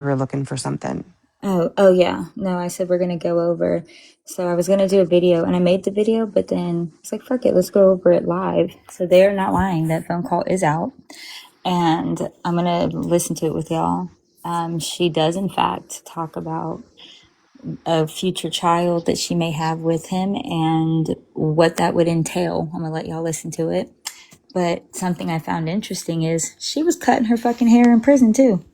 were looking for something. Oh yeah. No, I said we're gonna go over. So I was gonna do a video, and I made the video, but then it's like, fuck it, let's go over it live. So they're not lying. That phone call is out, and I'm gonna listen to it with y'all. She does, in fact, talk about a future child that she may have with him and what that would entail. I'm gonna let y'all listen to it. But something I found interesting is she was cutting her fucking hair in prison too.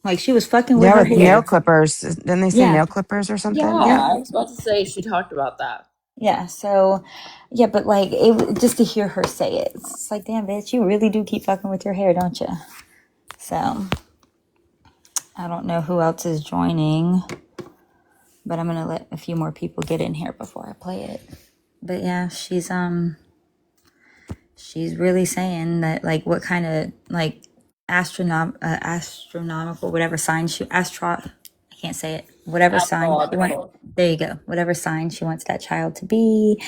Like she was fucking with Yeah, her with nail hair. clippers. Didn't they say Yeah. nail clippers or Yeah, something? Yep. I was about to say she talked about that. Yeah. So, yeah, but like it just to hear her say it, it's like, damn, bitch, you really do keep fucking with your hair, don't you? So, I don't know who else is joining, but I'm gonna let a few more people get in here before I play it. But yeah, she's really saying that like what kind of like astronomical whatever sign I can't say it, whatever sign she Astrological. there you go, whatever sign she wants that child to be,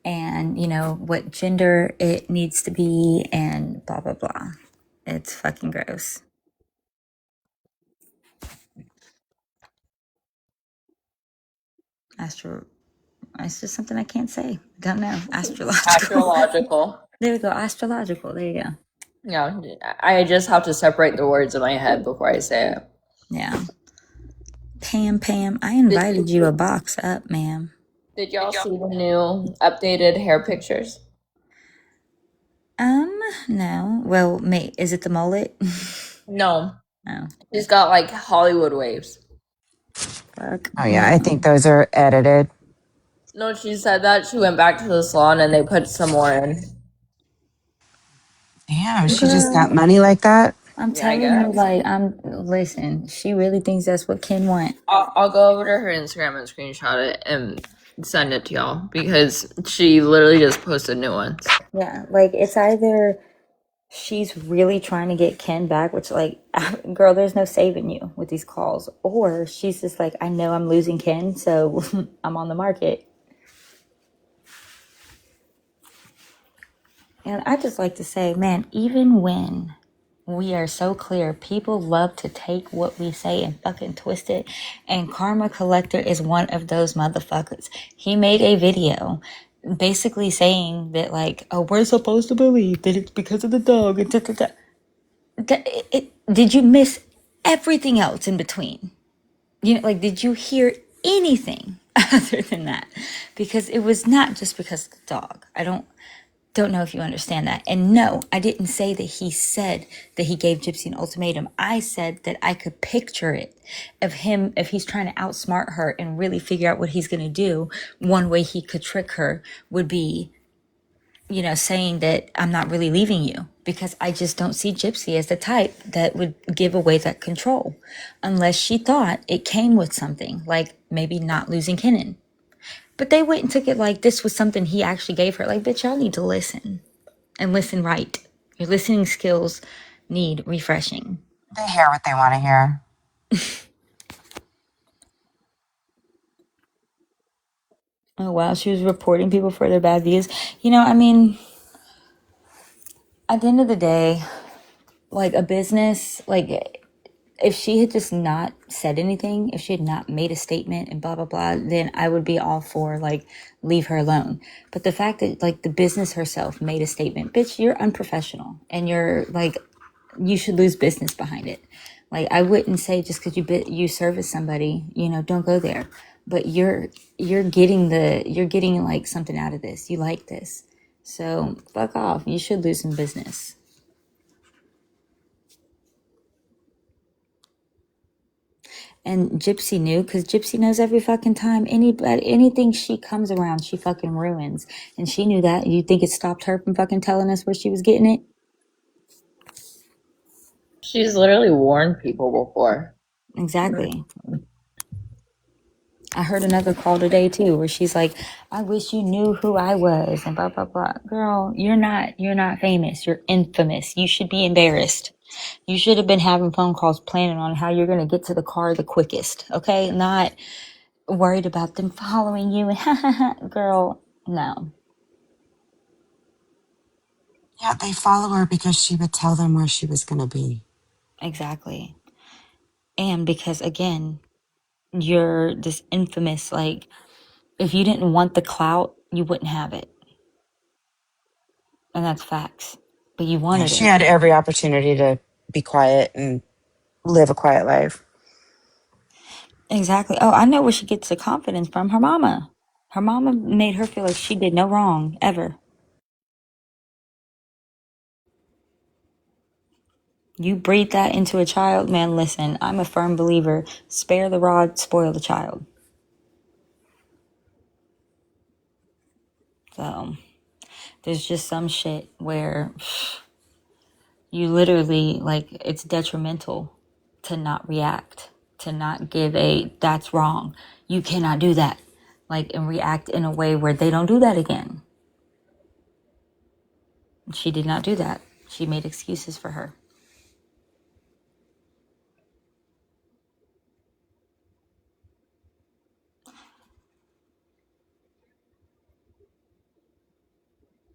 and you know what gender it needs to be, and blah blah blah. It's fucking gross. Astro It's just something I can't say. Don't know. Astrological. Astrological. There we go. Astrological. There you go. Yeah, I just have to separate the words in my head before I say it. Yeah. Pam, I invited you a box up, ma'am. Did y'all see the new updated hair pictures? No. Well, mate, is it the mullet? No, Oh, she's got like Hollywood waves. fuck. Oh yeah, I No. think those are edited. No, she said that she went back to the salon and they put some more in. Damn, she just got Girl, money like that. I'm Yeah, I telling you, guess. like, listen, she really thinks that's what Ken want. I'll go over to her Instagram and screenshot it and send it to y'all because she literally just posted new ones. Yeah, like, it's either she's really trying to get Ken back, which, like, girl, there's no saving you with these calls, or she's just like, I know I'm losing Ken, so I'm on the market. And I just like to say, man, even when we are so clear, people love to take what we say and fucking twist it. And Karma Collector is one of those motherfuckers. He made a video basically saying that, like, oh, we're supposed to believe that it's because of the dog. And da, da, da. Did you miss everything else in between? You know, like, did you hear anything other than that? Because it was not just because of the dog. I don't know if you understand that. And no, I didn't say that he said that he gave Gypsy an ultimatum. I said that I could picture it of him, if he's trying to outsmart her and really figure out what he's going to do. One way he could trick her would be, you know, saying that I'm not really leaving you, because I just don't see Gypsy as the type that would give away that control unless she thought it came with something, like maybe not losing Kenan. But they went and took it like this was something he actually gave her. Like, bitch, y'all need to listen and listen right. Your listening skills need refreshing. They hear what they want to hear. Oh, wow. She was reporting people for their bad views. You know, I mean, at the end of the day, like a business, like if she had just not said anything, if she had not made a statement and blah, blah, blah, then I would be all for like, leave her alone. But the fact that like the business herself made a statement, bitch, you're unprofessional and you're like, you should lose business behind it. Like I wouldn't say just because you service somebody, you know, don't go there. But you're getting like something out of this. You like this, so fuck off. You should lose some business. And Gypsy knew, because Gypsy knows every fucking time anything she comes around, she fucking ruins. And she knew that. You think it stopped her from fucking telling us where she was getting it? She's literally warned people before. Exactly. I heard another call today too, where she's like, "I wish you knew who I was," and blah blah blah. Girl, you're not famous. You're infamous. You should be embarrassed. You should have been having phone calls planning on how you're gonna get to the car the quickest. Okay, not worried about them following you. Girl, no, Yeah, they follow her because she would tell them where she was going to be. exactly. And because, again, you're this infamous, like, if you didn't want the clout, you wouldn't have it. And that's facts. But you Yeah, wanted she it. had every opportunity to be quiet and live a quiet life. Exactly. Oh, I know where she gets the confidence from. Her mama. Her mama made her feel like she did no wrong, ever. You breed that into a child, man, listen, I'm a firm believer. Spare the rod, spoil the child. So, there's just some shit where you literally, like, it's detrimental to not react, to not give a, that's wrong. You cannot do that. Like, and react in a way where they don't do that again. She did not do that. She made excuses for her.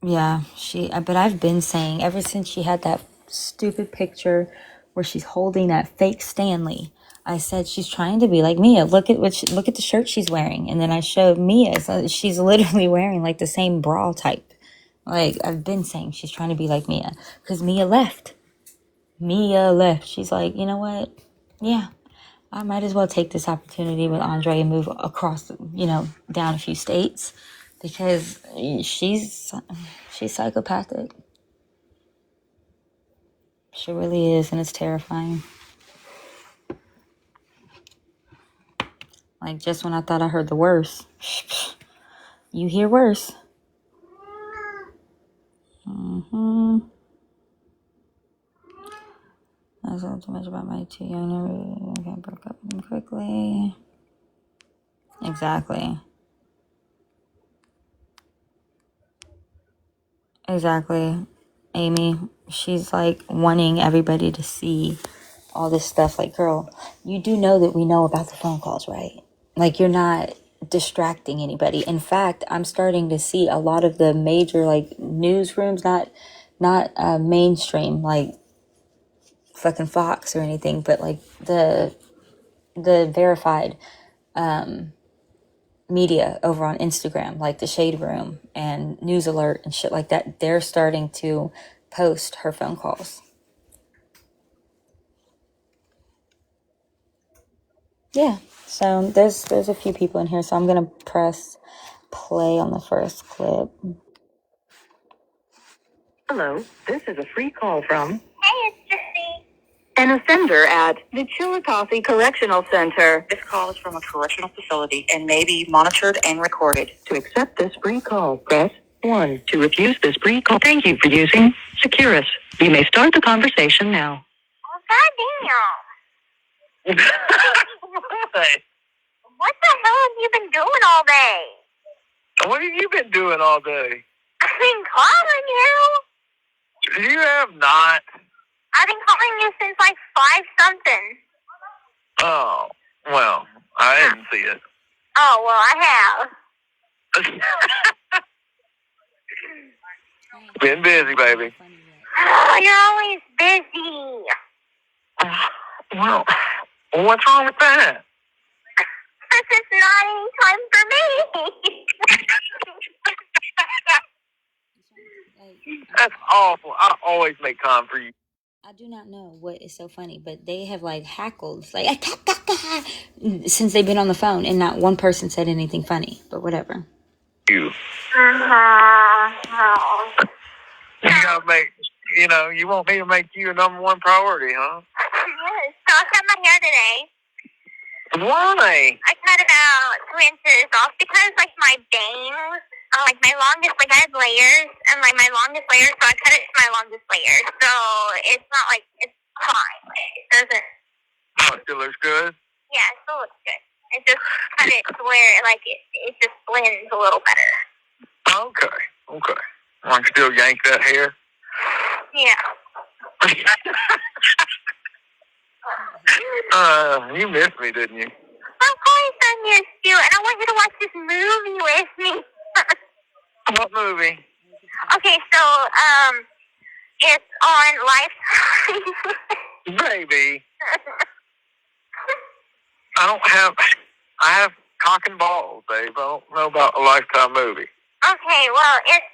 Yeah, but I've been saying ever since she had that stupid picture where she's holding that fake Stanley, I said she's trying to be like Mia. Look at look at the shirt she's wearing, and then I showed Mia. So she's literally wearing like the same bra type. Like, I've been saying she's trying to be like Mia because Mia left. Mia left. She's like, you know what? Yeah, I might as well take this opportunity with Andre and move across, down a few states because she's psychopathic. She really is, and it's terrifying. Like, just when I thought I heard the worst, you hear worse. That's not too much about my two young. Okay, broke up quickly. Exactly. Amy, she's like wanting everybody to see all this stuff. Like, girl, you do know that we know about the phone calls, right? Like, you're not distracting anybody. In fact, I'm starting to see a lot of the major like newsrooms, not mainstream like fucking Fox or anything, but like the verified media over on Instagram, like the Shade Room and News Alert and shit like that. They're starting to post her phone calls. Yeah, so there's a few people in here, so I'm gonna press play on the first clip. Hello, this is a free call from. Hey, it's Jesse. An offender at the Chillicothe Correctional Center. This call is from a correctional facility and may be monitored and recorded. To accept this free call, press 1. To refuse this free call, thank you for using Securus. You may start the conversation now. Oh, goddamn. What the hell have you been doing all day? What have you been doing all day? I've been calling you. You have not. I've been calling you since like 5-something. Oh, well, I didn't see it. Oh, well, I have. Been busy, baby. Oh, you're always busy. Well, what's wrong with that? This is not any time for me. That's awful. I always make time for you. I do not know what is so funny, but they have like hackled like since they've been on the phone, and not one person said anything funny. But whatever. You gotta make. You want me to make you a number one priority, huh? Yes. So I cut my hair today. Why? I cut about 2 inches off because, like, my bangs, like, my longest, like, I have layers, and, like, my longest layer, so I cut it to my longest layer. So it's not, like, it's fine. It doesn't. Oh, it still looks good? Yeah, it still looks good. I just cut it to where, like, it just blends a little better. Okay. Want to still yank that hair? Yeah. You missed me, didn't you? Of course I missed you, and I want you to watch this movie with me. What movie? Okay, so, it's on Lifetime. Baby. I have cock and balls, babe. I don't know about a Lifetime movie. Okay, well, it's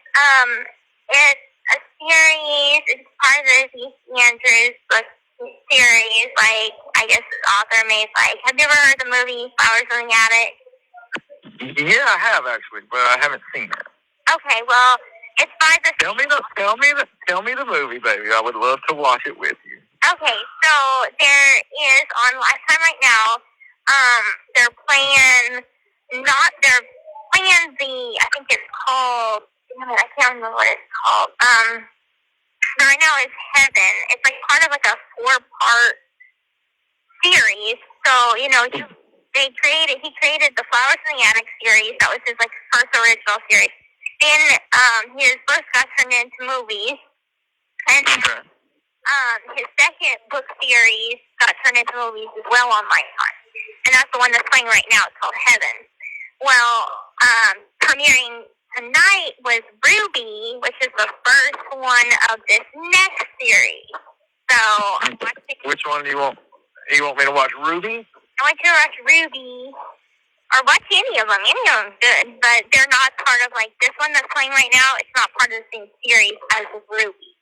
a series. It's part of the D.C. Andrews book series. Like, I guess the author made, like, have you ever heard the movie Flowers in the Attic? Yeah, I have actually, but I haven't seen it. Okay, well, it's by the. Tell me the movie, baby. I would love to watch it with you. Okay, so there is on Lifetime right now. They're playing I think it's called. I can't remember what it's called. Right now it's Heaven. It's like part of like a 4-part series. So he created the Flowers in the Attic series. That was his like first original series. Then his books got turned into movies, and his second book series got turned into movies as well on Lifetime, and that's the one that's playing right now. It's called Heaven. Well, premiering tonight was Ruby, which is the first one of this next series. So I'm watching. Which one do you want? You want me to watch Ruby? I want you to watch Ruby, or watch any of them. Any of them's good, but they're not part of like this one that's playing right now. It's not part of the same series as Ruby.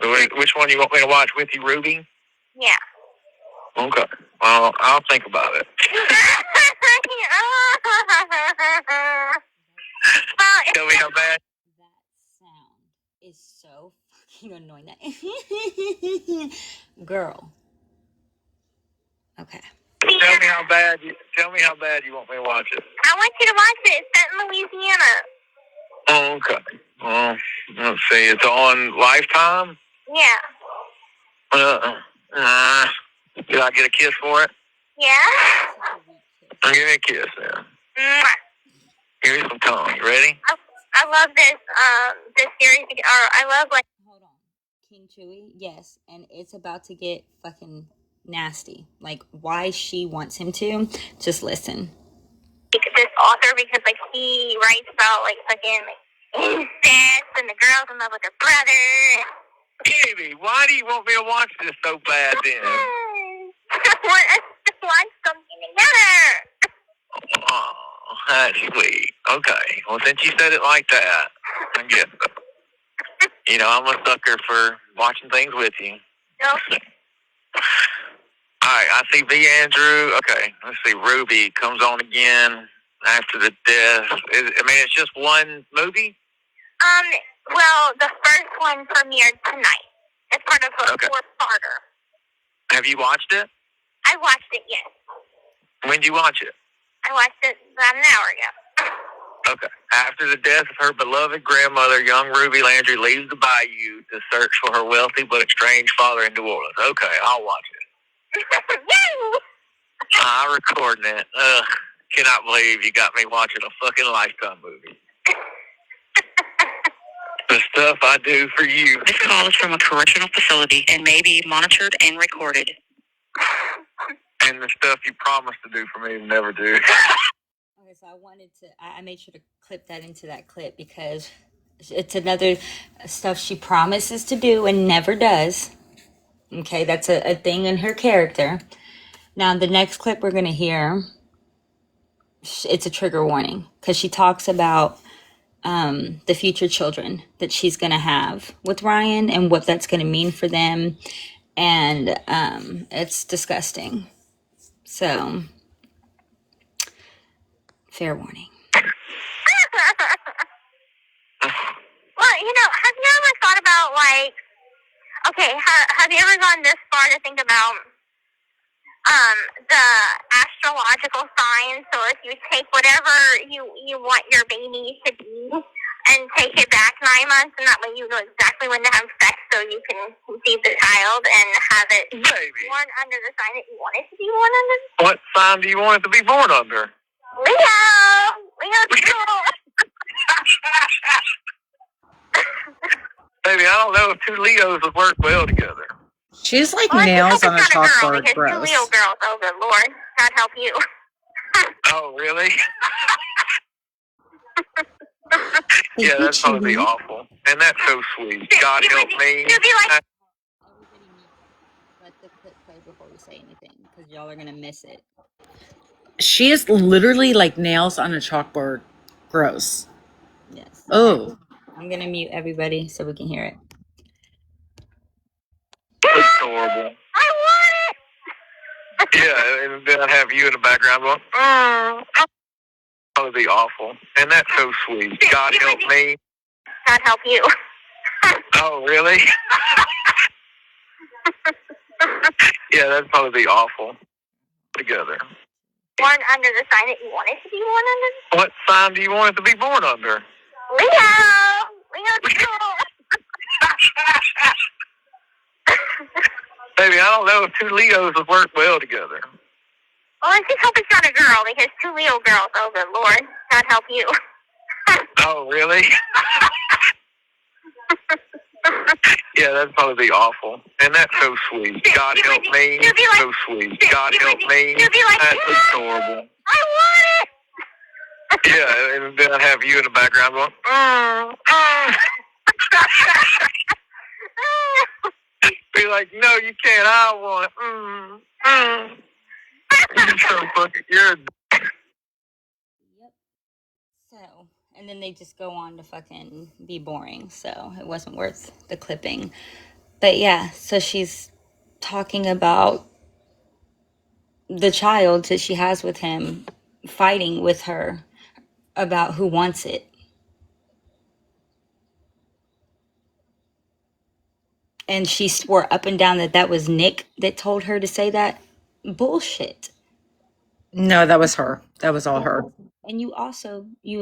Okay. Which one do you want me to watch with you, Ruby? Yeah. Okay. Well, I'll think about it. Tell me how bad. That sound is so fucking annoying. Girl. Okay. Tell me how bad you want me to watch it. I want you to watch it. It's set in Louisiana. Oh, okay. Well, let's see. It's on Lifetime? Yeah. Did I get a kiss for it? Yeah. Give me a kiss, then. Give me some tongue. You ready? I love this series. Or I love like. Hold on. King Chewy? Yes. And it's about to get fucking nasty. Like, why she wants him to. Just listen. This author, because like he writes about like fucking incest and the girls in love with their brother. Baby, why do you want me to watch this so bad then? I want us to watch something together. Oh, that's sweet. Okay. Well, since you said it like that, I get it. I'm a sucker for watching things with you. Nope. Alright, I see V. Andrew. Okay, let's see. Ruby comes on again after the death. It's just one movie? Well, the first one premiered tonight. It's part of a 4-parter. Have you watched it? I watched it, yes. When did you watch it? I watched it about an hour ago. Okay. After the death of her beloved grandmother, young Ruby Landry leaves the bayou to search for her wealthy but estranged father in New Orleans. Okay, I'll watch it. Yay! I'm recording it. Cannot believe you got me watching a fucking Lifetime movie. The stuff I do for you. This call is from a correctional facility and may be monitored and recorded. And the stuff you promised to do for me and never do. Okay, so I made sure to clip that into that clip because it's another stuff she promises to do and never does. Okay, that's a thing in her character. Now, the next clip we're going to hear, it's a trigger warning because she talks about the future children that she's going to have with Ryan and what that's going to mean for them. And it's disgusting. So, fair warning. Well, have you ever thought about, like, okay, have you ever gone this far to think about the astrological signs? So if you take whatever you want your baby to be and take it back 9 months, and that way you know exactly when to have sex so you can conceive the child and have it born under the sign that you want it to be born under? What sign do you want it to be born under? Leo! Leo's cool. Baby, I don't know if 2 Leos would work well together. She's like nails on a chalkboard. Gross. 2 Leo girls, oh good Lord. God help you. Oh, really? Yeah, that'd probably be awful. And that's so sweet. God help me. Everybody let the clip play before we say anything because y'all are gonna miss it. She is literally like nails on a chalkboard. Gross. Yes. Oh. I'm gonna mute everybody so we can hear it. It's horrible. I want it. Yeah, and then I have you in the background going, that would be awful. And that's so sweet. God help me. God help you. Oh, really? Yeah, that'd probably be awful. Together. Born under the sign that you want it to be born under? What sign do you want it to be born under? Leo! Leo's cool. Baby, I don't know if two Leos would work well together. Well, I just hope it's not a girl, because two Leo girls, oh good Lord, God help you. Oh, really? Yeah, that'd probably be awful. And that's so sweet. God help me. Like, so sweet. God help me. Like, that's adorable. I want it. Yeah, and then I'd have you in the background going, Be like, no, you can't. I want it. You're so fucking, you're Yep. So, and then they just go on to fucking be boring. So it wasn't worth the clipping. But yeah, so she's talking about the child that she has with him fighting with her about who wants it. And she swore up and down that that was Nick that told her to say that. Bullshit. No, that was her. That was all her. And you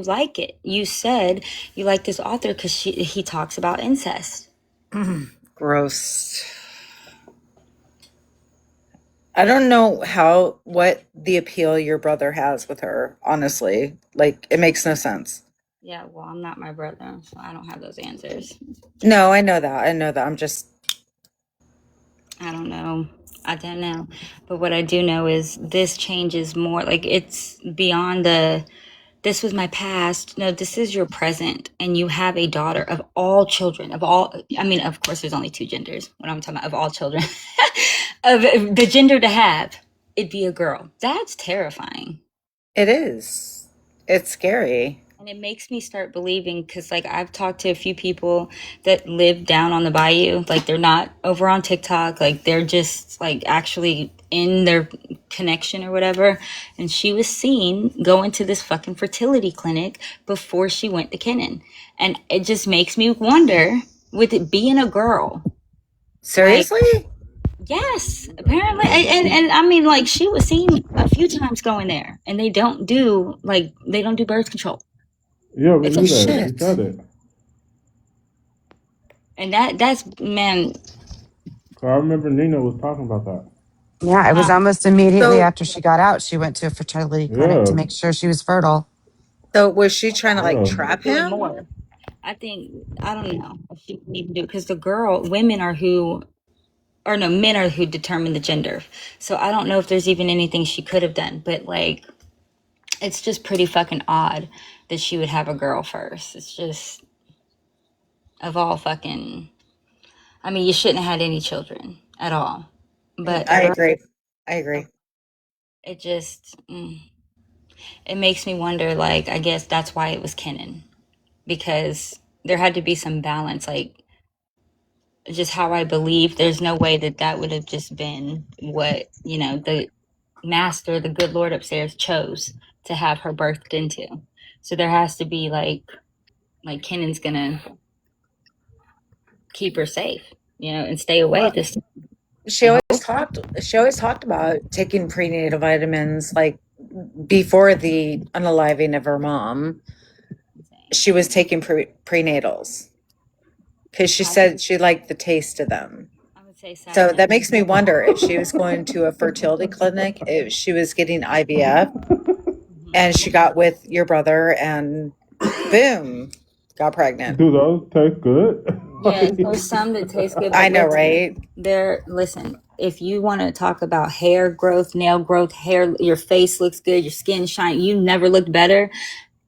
like it. You said you like this author because he talks about incest. Gross. I don't know what the appeal your brother has with her, honestly. Like, it makes no sense. Yeah, well, I'm not my brother, so I don't have those answers. No, I know that. I don't know. I don't know. But what I do know is this changes more. Like, it's beyond this was my past. No, this is your present. And you have a daughter of all children, of course, there's only two genders. What I'm talking about, of all children. Of the gender to have, it'd be a girl. That's terrifying. It is. It's scary. And it makes me start believing, because like I've talked to a few people that live down on the bayou, like they're not over on TikTok, like they're just like actually in their connection or whatever. And she was seen going to this fucking fertility clinic before she went to Kenan. And it just makes me wonder, with it being a girl. Seriously? Like, yes, apparently. And I mean, like, she was seen a few times going there, and they don't do birth control. Yeah, we It's knew like, that. shit. He said it. And that's, man. So I remember Nina was talking about that. Yeah, it was almost immediately So- after she got out. She went to a fertility clinic to Yeah. make sure she was fertile. So was she trying to like Yeah. trap Doing him? more. I don't know if she can even do it, because men are who determine the gender. So I don't know if there's even anything she could have done, but like, it's just pretty fucking odd that she would have a girl first. It's just, of all fucking, I mean, you shouldn't have had any children at all. But I agree. it just, it makes me wonder, like, I guess that's why it was Kenan, because there had to be some balance, like, just how I believe. There's no way that would have just been what, the master, the good Lord upstairs chose to have her birthed into. So there has to be like Kenan's gonna keep her safe, and stay away at this. She always talked about taking prenatal vitamins, like before the unaliving of her mom. She was taking prenatals because she said she liked the taste of them. I would say so that makes me wonder if she was going to a fertility clinic, if she was getting IVF, and she got with your brother and boom, got pregnant. Do those taste good? Yeah, there's some that taste good. I know, right? Listen, if you want to talk about hair growth, nail growth, hair, your face looks good, your skin shine, you never looked better,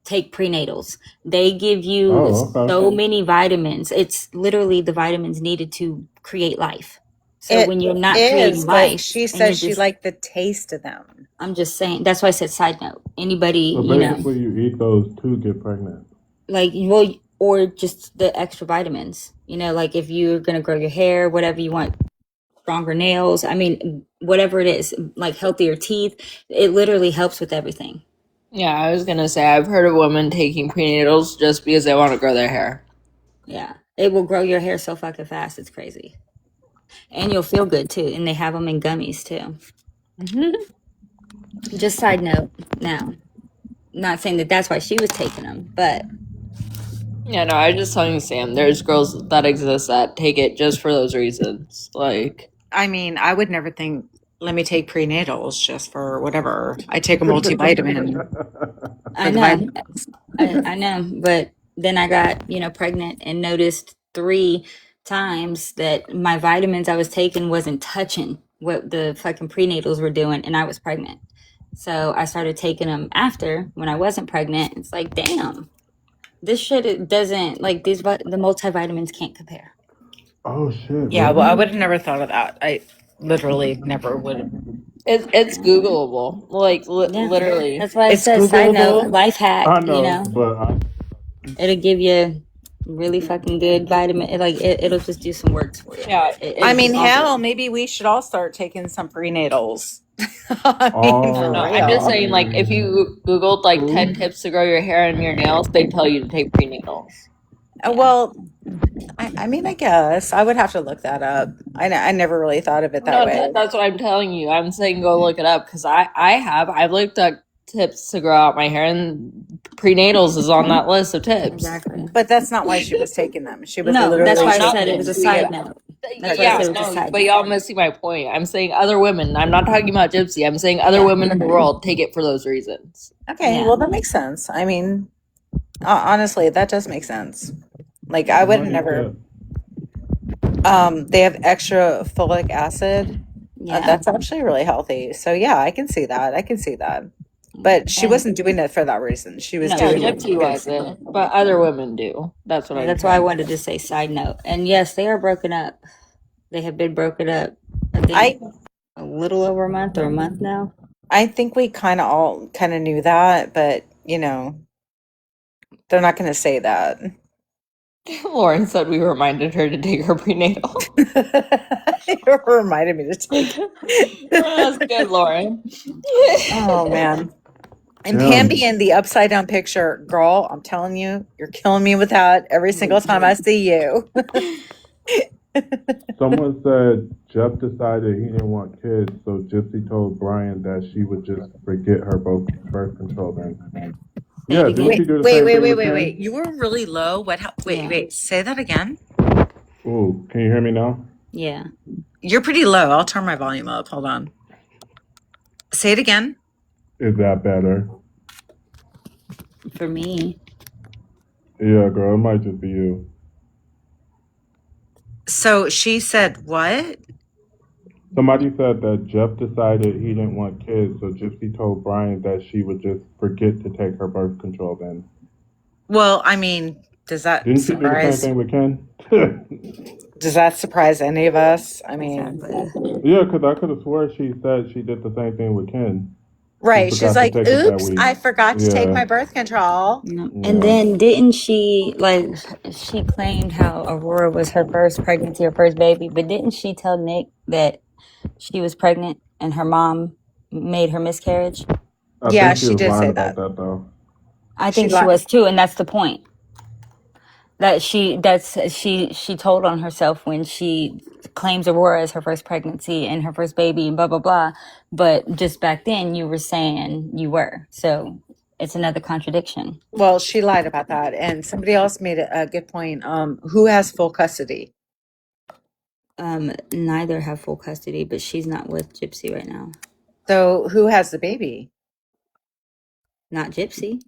take prenatals. They give you so many vitamins. It's literally the vitamins needed to create life. So when you're not creating but life, she and said you're she just, liked the taste of them. I'm just saying. That's why I said side note. Anybody, So you know, basically, you eat those to get pregnant. like, well, or just the extra vitamins. You know, like if you're gonna grow your hair, whatever you want, stronger nails. I mean, whatever it is, like healthier teeth. It literally helps with everything. Yeah, I was gonna say I've heard of women taking prenatals just because they want to grow their hair. Yeah, it will grow your hair so fucking fast. It's crazy, and you'll feel good too. And they have them in gummies too. Just side note. Now, not saying that that's why she was taking them, but Yeah, no, I was just telling Sam, there's girls that exist that take it just for those reasons. Like, I mean, I would never think, let me take prenatals just for whatever. I take a multivitamin I for the know, vitamins. I know. But then I got, you know, pregnant and noticed 3 times that my vitamins I was taking wasn't touching what the fucking prenatals were doing, and I was pregnant. So I started taking them after when I wasn't pregnant. It's like, damn, this shit it doesn't like the multivitamins can't compare. Oh shit! Yeah, well, I Really? would have never thought of that. I literally never would have. it's Googleable. Like, Yeah, literally. that's why it It's says side note, Googleable. life hack. I You know, know, but it'll give you really fucking good vitamin. It'll just do some works for you. Yeah, I It's mean, all hell, good. maybe we should all start taking some prenatals. I mean, no, for I'm just real. saying, like, if you Googled, like, 10 food. tips to grow your hair and your nails, they tell you to take prenatals. Yeah. Well, I mean, I guess I would have to look that up. I never really thought of it that No, way. that's what I'm telling you. I'm saying go look it up because I've looked at tips to grow out my hair, and prenatals is on that list of tips. Exactly. But that's not why she was taking them. She was No, that's literally why I Not said it was a to side get note. That's why I yeah, said it was a no, side but note. y'all missing my point. I'm saying other women. I'm not talking about Gypsy. I'm saying other women in the world take it for those reasons. okay. Yeah. Well, that makes sense. I mean, honestly, that does make sense. Like, I would Somebody never. said, They have extra folic acid. Yeah. That's actually really healthy. So yeah, I can see that. I can see that. But she And- wasn't doing it for that reason. She was No, Yeah, doing she it Gypsy because wasn't, but other women do. That's what Yeah, I'm that's why I saying. wanted to say side note. And yes, they are broken up. They have been broken up. I think I a little over a month or a month now. I think we kind of all kind of knew that, but you know, they're not going to say that. Lauren said we reminded her to take her prenatal. You reminded me to take. That's good, Lauren. Oh man. And Damn. Pamby in the upside down picture, girl, I'm telling you, you're killing me with that every single time I see you. Someone said Jeff decided he didn't want kids, so Gypsy told Brian that she would just forget her birth control then. Say Yeah, it didn't again. she do the same thing with Ken? Wait. You were really low. Yeah. Wait. Say that again. Ooh, can you hear me now? Yeah. You're pretty low. I'll turn my volume up. Hold on. Say it again. Is that better? For me. Yeah, girl, it might just be you. So she said what? Somebody said that Jeff decided he didn't want kids, so Gypsy told Brian that she would just forget to take her birth control then. Well, I mean, does that Didn't she do the same surprise thing with Ken? does that surprise any of us? I mean, Exactly. Yeah, because I could have swore she said she did the same thing with Ken. right. She She's forgot to like, take it that oops, week. I forgot to take Yeah. my birth control. And Yeah. then didn't she she claimed how Aurora was her first pregnancy, her first baby, but didn't she tell Nick that she was pregnant and her mom made her miscarriage? I Yeah, think she she was did lying say about that. that though. I She think she lied. was too, and that's the point. That she told on herself when she claims Aurora as her first pregnancy and her first baby and blah blah blah. But just back then you were saying you were. So it's another contradiction. Well, she lied about that. And somebody else made a good point. Who has full custody? Neither have full custody, but she's not with Gypsy right now. So who has the baby? Not Gypsy.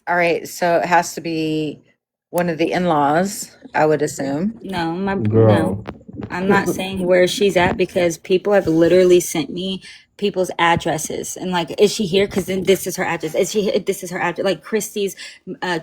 All right, so it has to be one of the in-laws, I would assume. No, no. Girl. I'm not saying where she's at because people have literally sent me people's addresses and like, is she here? Because then this is her address. Is she? This is her address. Like Christie's,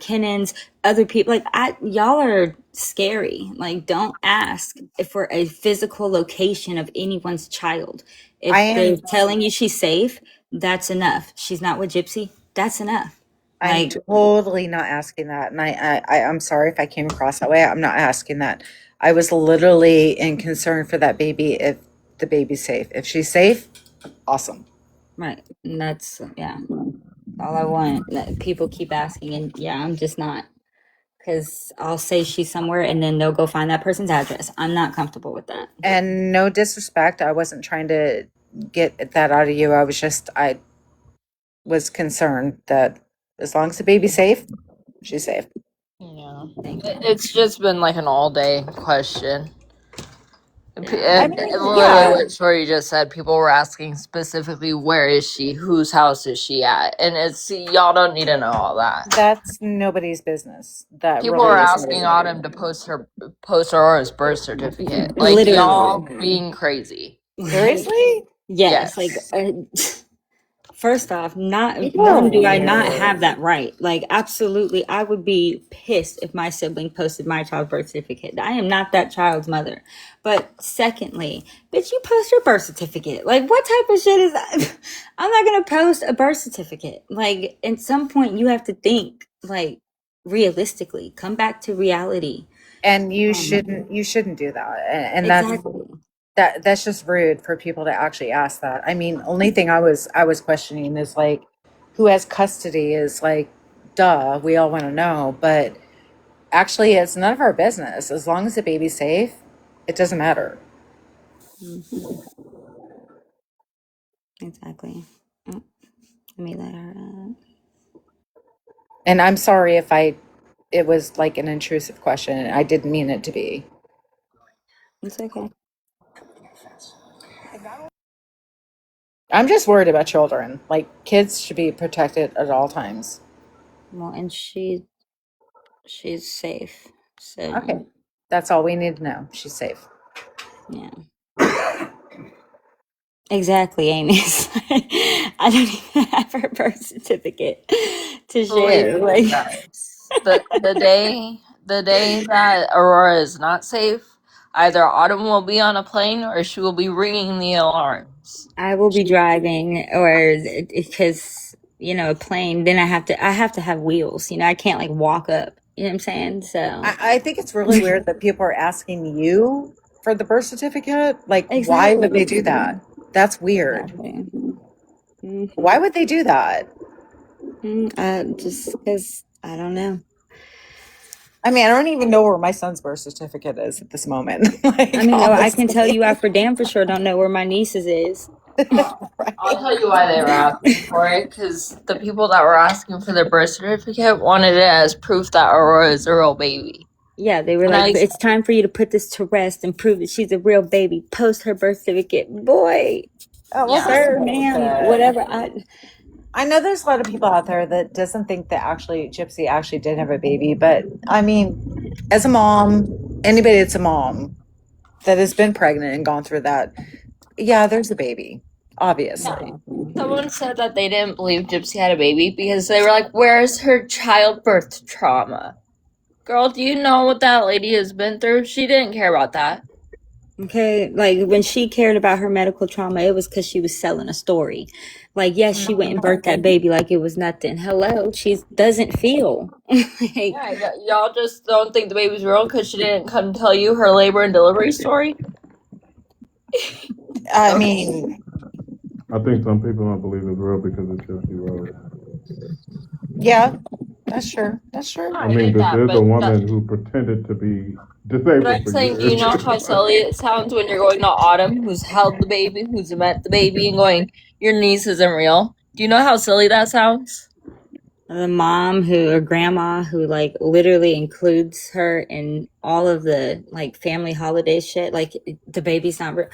Kennan's, other people. Like y'all are scary. Like, don't ask for a physical location of anyone's child. I If they're am telling you she's safe, that's enough. She's not with Gypsy. That's enough. I'm Like, totally not asking that. And I'm sorry if I came across that way. I'm not asking that. I was literally in concern for that baby if the baby's safe. If she's safe, awesome. right. And that's, yeah, all I want. People keep asking, and yeah, I'm just not. Because I'll say she's somewhere and then they'll go find that person's address. I'm not comfortable with that. And no disrespect, I wasn't trying to get that out of you. I was concerned that as long as the baby's safe, she's safe. Yeah. Thank you. It's just been like an all day question. Yeah. I And mean, literally yeah, what Shorty just said, people were asking specifically where is she, whose house is she at, and it's y'all don't need to know all that. that's nobody's business. That People really are is asking nobody's Autumn to post Aurora's birth certificate. Like y'all Literally. being crazy. Seriously? Yes. Like, Yes. first off, not People are one, do I not weird. have that right? Like, absolutely, I would be pissed if my sibling posted my child's birth certificate. I am not that child's mother. But secondly, bitch, you post your birth certificate. Like, what type of shit is that? I'm not gonna post a birth certificate. Like, at some point, you have to think, like, realistically, come back to reality. And you shouldn't do that. And Exactly. that's just rude for people to actually ask that. I mean, only thing I was questioning is like who has custody is like duh, we all want to know, but actually it's none of our business. As long as the baby's safe, it doesn't matter. Mhm. Exactly. Oh, let me let her. And I'm sorry if it was like an intrusive question. I didn't mean it to be. It's okay. I'm just worried about children. Like kids should be protected at all times. Well, and she's safe. So Okay. That's all we need to know. She's safe. yeah. Exactly, Amy. I don't even have her birth certificate to Believe share. me, Like, guys. The day that Aurora is not safe, either Autumn will be on a plane or she will be ringing the alarms. I will be driving, or because a plane. Then I have to have wheels. I can't like walk up. You know what I'm saying? So I think it's really weird that people are asking you for the birth certificate. Like, why would exactly, they do that? That's weird. exactly. Why would they do that? Just because I don't know. I mean, I don't even know where my son's birth certificate is at this moment. Like, I mean, no, I can tell honestly. you I for damn for sure don't know where my niece's is. I'll Right? tell you why they were asking for it, because the people that were asking for their birth certificate wanted it as proof that Aurora is a real baby. Yeah, they were And like, I, it's time for you to put this to rest and prove that she's a real baby. Post her birth certificate. Boy, Oh, well, yeah, sir, ma'am, whatever. I know there's a lot of people out there that doesn't think that actually Gypsy actually did have a baby, but I mean, as a mom, anybody that's a mom that has been pregnant and gone through that, yeah, there's a baby, obviously. someone said that they didn't believe Gypsy had a baby because they were like, where's her childbirth trauma? Girl, do you know what that lady has been through? She didn't care about that. Okay, like when she cared about her medical trauma, it was because she was selling a story. Like, yes, she went and birthed that baby like it was nothing. Hello, she doesn't feel. Like, Yeah, y'all just don't think the baby's real because she didn't come tell you her labor and delivery story? I Okay. mean, I think some people don't believe it's real because it's just Rose. yeah, that's true. That's true. I mean, Get this that, is a but woman who pretended to be but disabled I'm for saying, do you years. know how silly it sounds when you're going to Autumn, who's held the baby, who's met the baby, and going, your niece isn't real? Do you know how silly that sounds? the mom who or grandma who like literally includes her in all of the like family holiday shit. Like the baby's not real.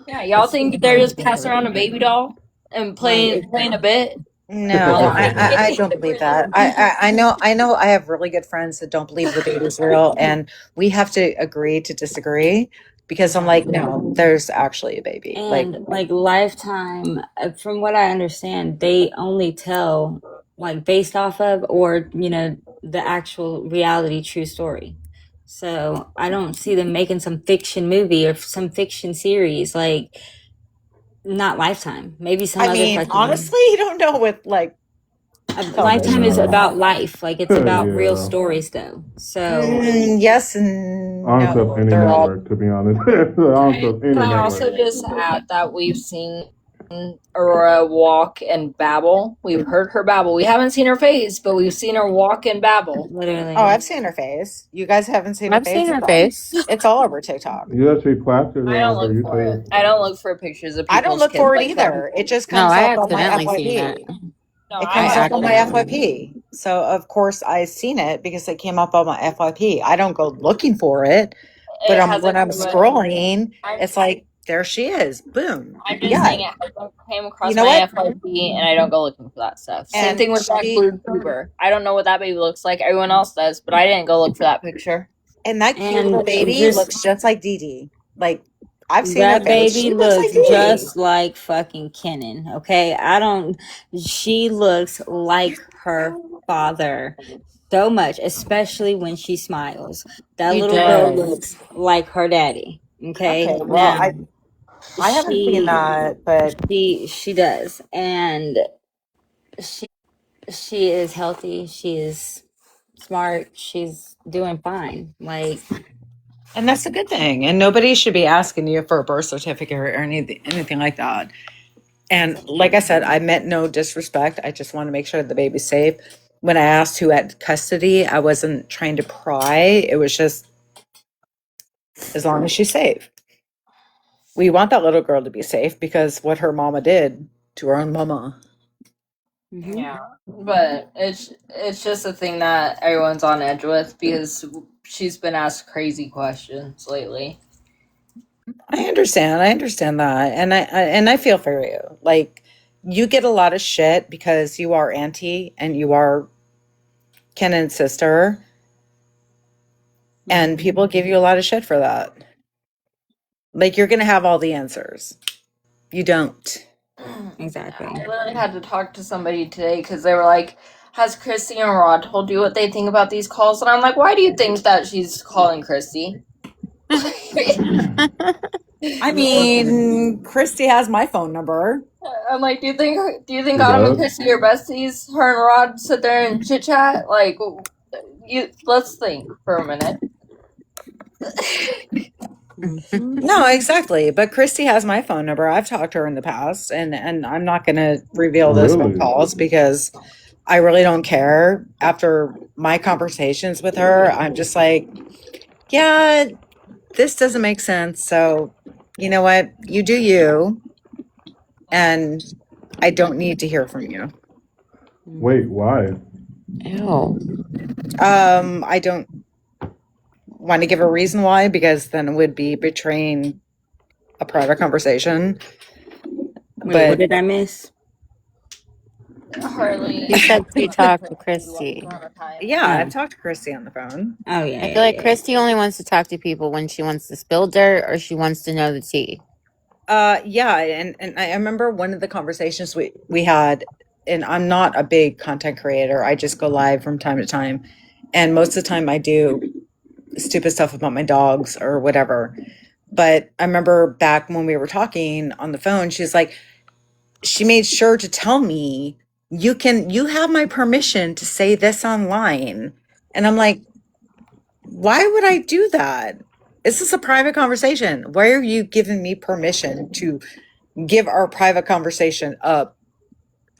Yeah, y'all think they're just passing around a baby doll and Like playing a bit? No, I don't believe that. I know I have really good friends that don't believe the baby's real, and we have to agree to disagree because I'm like, no, there's actually a baby. And like Lifetime, from what I understand, they only tell like based off of or the actual reality true story. So I don't see them making some fiction movie or some fiction series like not Lifetime. Maybe some I other mean, fucking honestly, you don't know what like Lifetime is No. about life. Like it's about real Yeah. stories though. So yes and I don't trust no. any They're all network, to be honest. I don't trust any Can I network. also just add that we've seen Aurora walk and babble? We've heard her babble. We haven't seen her face, but we've seen her walk and babble. literally. Oh, I've seen her face. You guys haven't seen her I've face? seen her face. It's all over TikTok. Yeah, she plastered I it don't over look for it. YouTube. I don't look for pictures of I don't people's look kids for it like that. either. It just No, comes I up on my accidentally seen it. FYP. No, It I comes up on my accidentally. FYP. So of course I seen it because it came up on my FYP. I don't go looking for it, but It when hasn't I'm come up. scrolling, it's like there she is. Boom. I'm just Yeah. saying it hasn't came across You know my what? FYP, and I don't go looking for that stuff. Same And thing with that she blue tuber. I don't know what that baby looks like. Everyone else does, but I didn't go look for that picture. and that cute little And baby just looks just like Dee Dee. Like I've seen her that face. baby She looks like looks Dee Dee. just like fucking Kenan. Okay, she looks like her father so much, especially when she smiles. That She little girl does. looks like her daddy. Okay, Okay, well now I haven't seen that, but she does, and she she is healthy. She is smart. She's doing fine. Like and that's a good thing. And nobody should be asking you for a birth certificate or anything like that. And like I said, I meant no disrespect. I just want to make sure the baby's safe. When I asked who had custody, I wasn't trying to pry. It was just as long as she's safe. We want that little girl to be safe because what her mama did to her own mama. Yeah, but it's just a thing that everyone's on edge with because she's been asked crazy questions lately. I understand that, and I feel for you. Like you get a lot of shit because you are auntie and you are Kennan's sister, and people give you a lot of shit for that. Like you're gonna have all the answers. You don't. exactly. I literally had to talk to somebody today because they were like, "Has Christy and Rod told you what they think about these calls?" And I'm like, "Why do you think that she's calling Christy?" I mean, Christy has my phone number. I'm like, "Do you think She Autumn and does? Christy are besties? Her and Rod sit there and chit chat? Like, let's think for a minute." No, exactly. But Christy has my phone number. I've talked to her in the past, and I'm not going to reveal those phone Really? calls because I really don't care. After my conversations with her, I'm just like, yeah, this doesn't make sense. So, you know what? You do you, and I don't need to hear from you. Wait, why? Ew. I don't want to give a reason why because then it would be betraying a private conversation. Wait, But what did I miss? Harley. You said you talked to Christy. yeah, I've talked to Christy on the phone. Oh yeah. I feel like Christy only wants to talk to people when she wants to spill dirt or she wants to know the tea. Yeah, and I remember one of the conversations we had, and I'm not a big content creator. I just go live from time to time, and most of the time I do stupid stuff about my dogs or whatever. But I remember back when we were talking on the phone, she's like, she made sure to tell me, you have my permission to say this online. And I'm like, why would I do that? This is a private conversation. Why are you giving me permission to give our private conversation up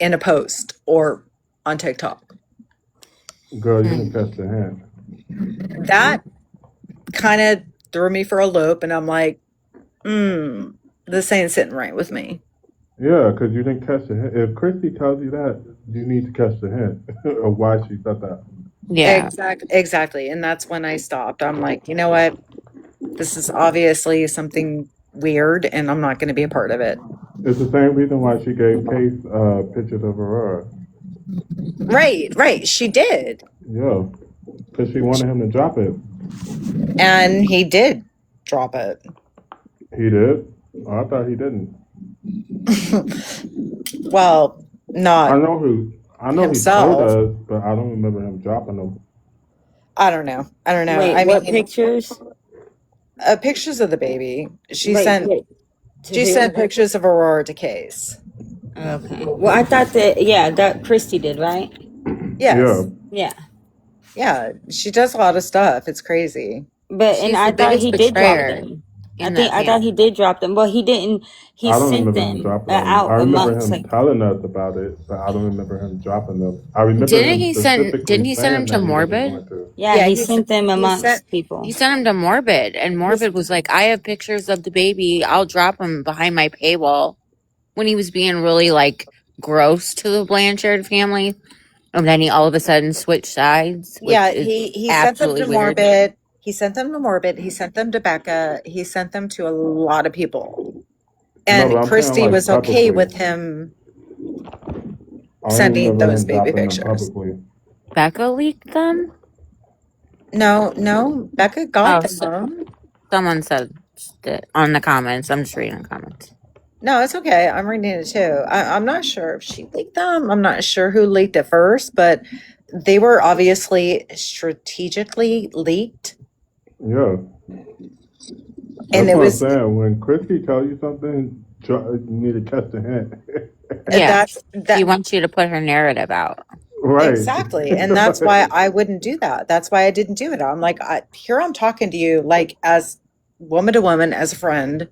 in a post or on TikTok? Girl, you didn't catch the hint. That kind of threw me for a loop, and I'm like, this ain't sitting right with me. Yeah, because you didn't catch the hint. If Christy tells you that, you need to catch the hint of why she said that. Yeah. Exactly. And that's when I stopped. I'm like, you know what? This is obviously something weird, and I'm not going to be a part of it. It's the same reason why she gave Case pictures of Aurora. Right. She did. Yeah, because she wanted him to drop it. And he did drop it. He did? Oh, I thought he didn't. Well, not I know he told himself. us, but I don't remember him dropping them. I don't know. Wait, I what mean, pictures? pictures of the baby. She Wait, sent wait. she sent pictures of Aurora to Case. Okay. Well, I thought that Christy did, right? Yes. Yeah. Yeah. She does a lot of stuff. It's crazy. But She's and I the thought biggest he did drop betrayer them. in that I thought he family. did drop them. Well, he didn't. He I don't sent remember him them dropping them. out I remember amongst him telling us about it, but I don't remember him dropping them. I remember Didn't him he specifically send him saying to that he wasn't Morbid? going to. Yeah, he he sent them he sent amongst people. He sent him to Morbid, and Morbid was like, I have pictures of the baby. I'll drop them behind my paywall. When he was being really, like, gross to the Blanchard family. And then he all of a sudden switched sides, which is he sent them absolutely to weird. Morbid. He sent them to Morbid. He sent them to Becca. He sent them to a lot of people. And No, but I'm saying, Christy like, was okay publicly. with him I don't sending remember those him baby dropping them pictures. publicly. Becca leaked them? No, Becca got them. Someone said that on the comments. I'm just reading the comments. No, it's okay. I'm reading it too. I'm not sure if she leaked them. I'm not sure who leaked it first, but they were obviously strategically leaked. Yeah. And That's it what was I'm saying. When Christy tells you something, you need to catch the hint. Yeah. that She wants you to put her narrative out. Right. exactly. And that's why I wouldn't do that. That's why I didn't do it. I'm like, here I'm talking to you like as woman to woman, as a friend.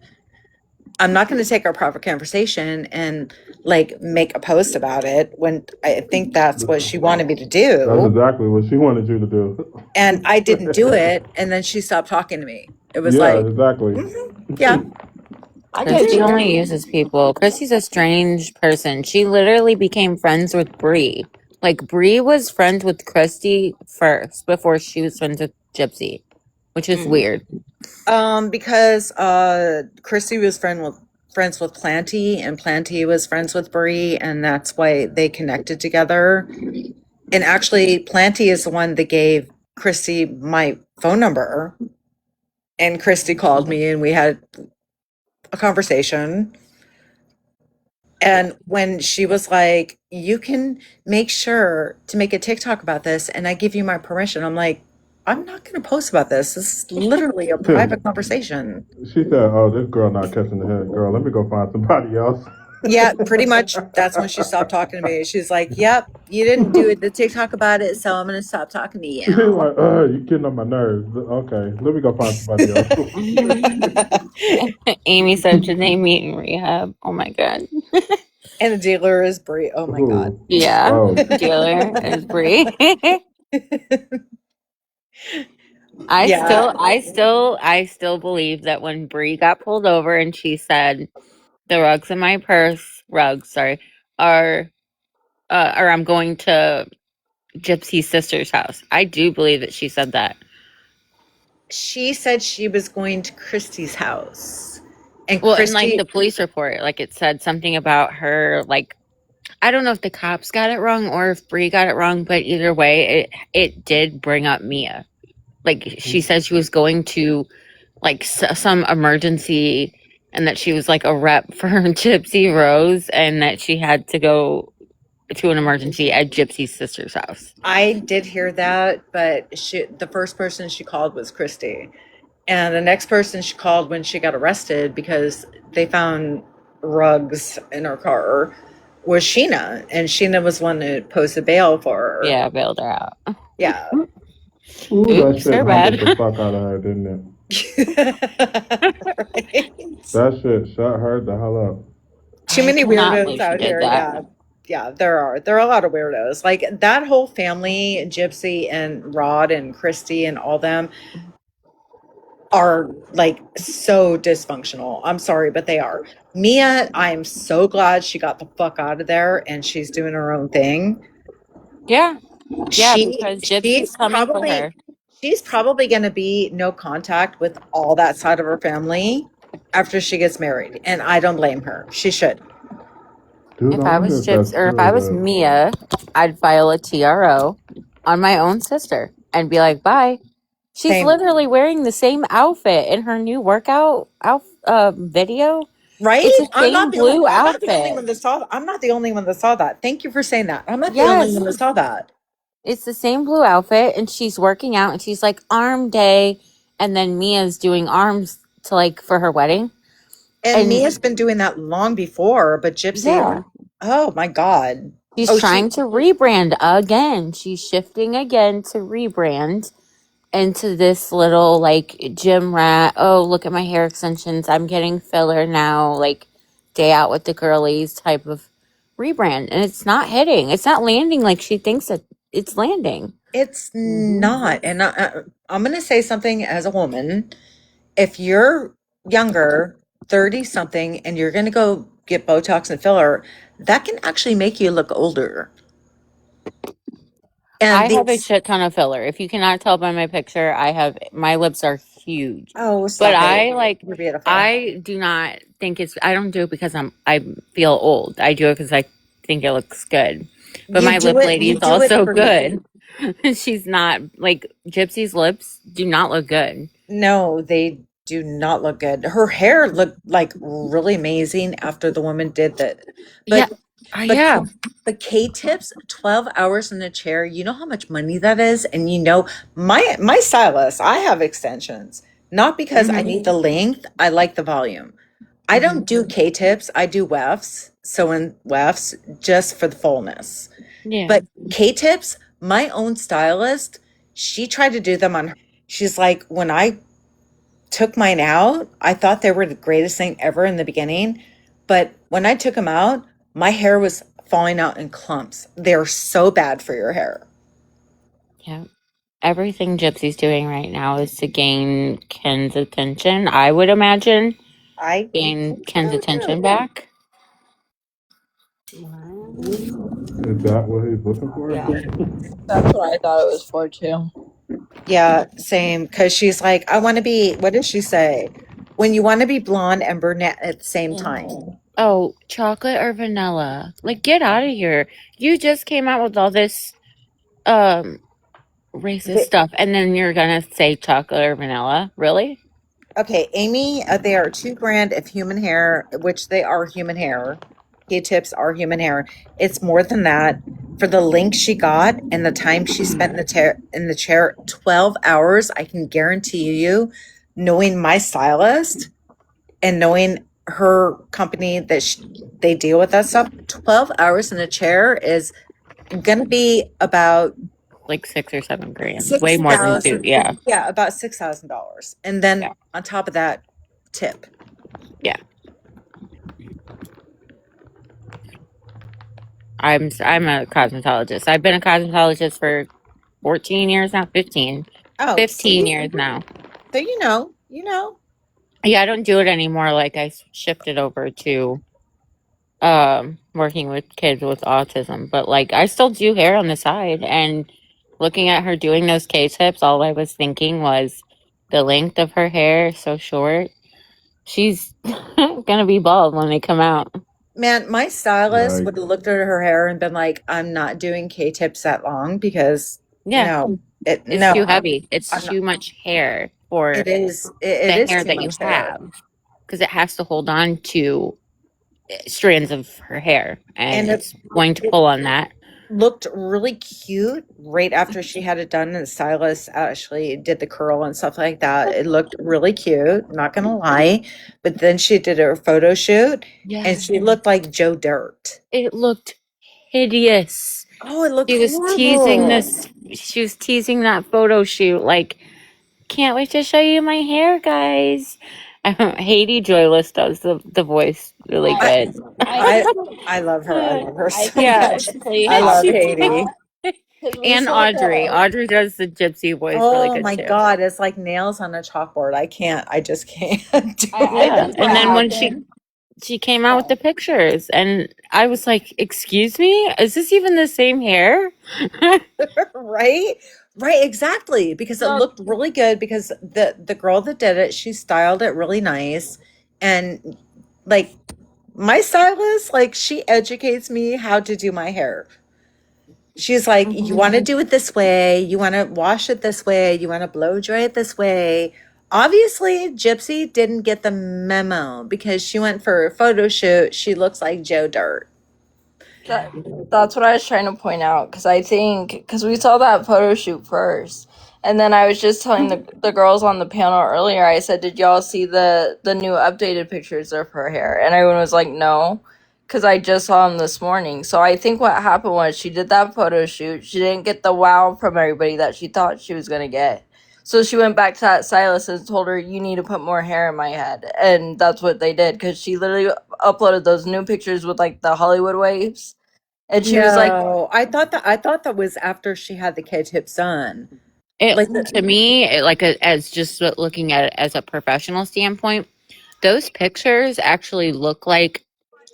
I'm not going to take our private conversation and like make a post about it when I think that's what she wanted me to do. That's exactly what she wanted you to do. And I didn't do it. And then she stopped talking to me. It was Yeah, like, exactly. yeah, I get Christy you. only uses people. Christy's a strange person. She literally became friends with Bree. Like, Bree was friends with Christy first before she was friends with Gypsy, which is weird. Because Christy was friends with Planty, and Planty was friends with Bree, and that's why they connected together. And actually, Planty is the one that gave Christy my phone number. And Christy called me and we had a conversation. And when she was like, you can make sure to make a TikTok about this and I give you my permission, I'm like, I'm not going to post about this. This is literally a private conversation. She said, "Oh, this girl not catching the hint. Girl, let me go find somebody else." Yeah, pretty much. That's when she stopped talking to me. She's like, yep, you didn't do the TikTok about it, so I'm going to stop talking to She's you. like, you getting on my nerves. Okay, let me go find somebody else. Amy said, should they meet in rehab? Oh my God. And the dealer is Brie. Oh my God. Yeah. Oh. Dealer is Bree. Yeah. I still believe that when Bree got pulled over and she said, the rugs in my purse, are, or I'm going to Gypsy's sister's house. I do believe that she said that. She said she was going to Christy's house. And Well, in Christy, like the police report, like it said something about her, like, I don't know if the cops got it wrong or if Bree got it wrong, but either way, it did bring up Mia. Like, she said she was going to like some emergency and that she was like a rep for Gypsy Rose and that she had to go to an emergency at Gypsy's sister's house. I did hear that, but the first person she called was Christy. And the next person she called when she got arrested because they found rugs in her car was Sheena. And Sheena was one who posted bail for her. Yeah, bailed her out. Yeah. Ooh, that shit they're bad. humbled the fuck out of her, didn't it? Right? That shit shut her the hell up. Too many cannot weirdos believe she out did here. that. Yeah, there are. There are a lot of weirdos. Like that whole family, Gypsy and Rod and Christy and all them are like so dysfunctional. I'm sorry, but they are. Mia, I'm so glad she got the fuck out of there and she's doing her own thing. Yeah. Yeah, because Gypsy's coming for her. She's probably going to be no contact with all that side of her family after she gets married. And I don't blame her. She should. Dude, If I I wonder was if that's Chips or if true. I was Mia, I'd file a TRO on my own sister and be like, bye. She's Same. literally wearing the same outfit in her new workout video. Right? It's the I'm same not the only blue I'm not the only outfit. one that saw that. I'm not the only one that saw that. Thank you for saying that. I'm not the only Yes, one that saw that. it's the same blue outfit, and she's working out, and she's like arm day, and then Mia's doing arms to like for her wedding, And and Mia's been doing that long before, but Gypsy, yeah, oh my God. she's Oh, she trying to rebrand again. She's shifting again to rebrand into this little like gym rat. Oh, look at my hair extensions. I'm getting filler now. Like day out with the girlies type of rebrand, and it's not hitting. It's not landing like she thinks that it's landing. it's not. And I'm going to say something as a woman. If you're younger, 30 something, and you're going to go get Botox and filler, that can actually make you look older. And I have a these, shit ton of filler. If you cannot tell by my picture, I have my lips are huge. oh, But stop it. I like You're beautiful. I do not think it's I don't do it because I feel old. I do it because I think it looks good. But my lip lady You is do it also for good. She's not like Gypsy's lips do not look good. No, they do not look good. Her hair looked like really amazing after the woman did that. Yeah. But but Yeah. but K-tips, 12 hours in a chair, you know how much money that is? And you know, my stylist, I have extensions. Not because I need the length, I like the volume. I don't do K-tips, I do wefts. So in wefts, just for the fullness. Yeah. But K-tips, my own stylist, she tried to do them on her. She's like, when I took mine out, I thought they were the greatest thing ever in the beginning. But when I took them out, my hair was falling out in clumps. They're so bad for your hair. Yeah. Everything Gypsy's doing right now is to gain Ken's attention. I would imagine I gain Ken's so attention too. back. Is that what he's looking for? Yeah. That's what I thought it was for too. Yeah, same. Because she's like, I want to be, what did she say? When you want to be blonde and brunette at the same time. Oh, chocolate or vanilla? Like, get out of here. You just came out with all this um racist The- stuff, and then you're gonna say chocolate or vanilla? Really? Okay, Amy, they are two brand of human hair, which they are human hair. K-tips are human hair. It's more than that. For the link she got and the time she spent in the chair, 12 hours, I can guarantee you, knowing my stylist and knowing her company that they deal with that stuff, 12 hours in a chair is going to be about Like 6 or 7 grand. Way more than two. 6,000. Yeah. Yeah, about $6,000. And then Yeah. on top of that, tip. Yeah. I'm a cosmetologist. I've been a cosmetologist for 14 years now, 15. Oh, 15 see? years now. So you know. Yeah, I don't do it anymore. Like I shifted over to working with kids with autism, but like I still do hair on the side, and looking at her doing those K-tips, all I was thinking was the length of her hair is so short. She's gonna be bald when they come out. Man, my stylist Right. would have looked at her hair and been like, I'm not doing K-tips that long because Yeah, no, it's too I'm, heavy. It's I'm not, too much hair for it the is hair too that you much hair. have because it has to hold on to strands of her hair, and And it's going to pull on that. looked really cute right after she had it done, and the stylist actually did the curl and stuff like that. It looked really cute, not gonna lie. But then she did her photo shoot and Yeah, she looked like Joe Dirt. it looked hideous. Oh, it looked She was teasing horrible. this. She was teasing that photo shoot. Like, can't wait to show you my hair, guys. Haiti Joyless does the voice really I I good. I I love her. I love her I so can Yeah, much. actually I have love she her Haiti. now because we and saw Audrey. the Audrey does the gypsy voice really Oh good my too. God, it's like nails on a chalkboard. I can't. I just can't do I Yeah, think it. and what then when happened. she came out with the pictures, and I was like, "Excuse me, is this even the same hair?" Right? Right, exactly. Because it No, looked really good because the girl that did it, she styled it really nice. And like My stylist, like, she educates me how to do my hair. She's like, you want to do it this way, you want to wash it this way, you want to blow dry it this way. Obviously, Gypsy didn't get the memo because she went for a photo shoot. She looks like Joe Dirt. That's what I was trying to point out, because I think, because we saw that photo shoot first, and then I was just telling the girls on the panel earlier, I said, did y'all see the new updated pictures of her hair? And everyone was like, no, because I just saw them this morning. So I think what happened was she did that photo shoot, she didn't get the wow from everybody that she thought she was going to get. So she went back to that stylist and told her, you need to put more hair in my head. And that's what they did, because she literally uploaded those new pictures with like the Hollywood waves. And she was like, No, I thought that was after she had the K-tip son. It Like, to me, as just looking at it as a professional standpoint, those pictures actually look like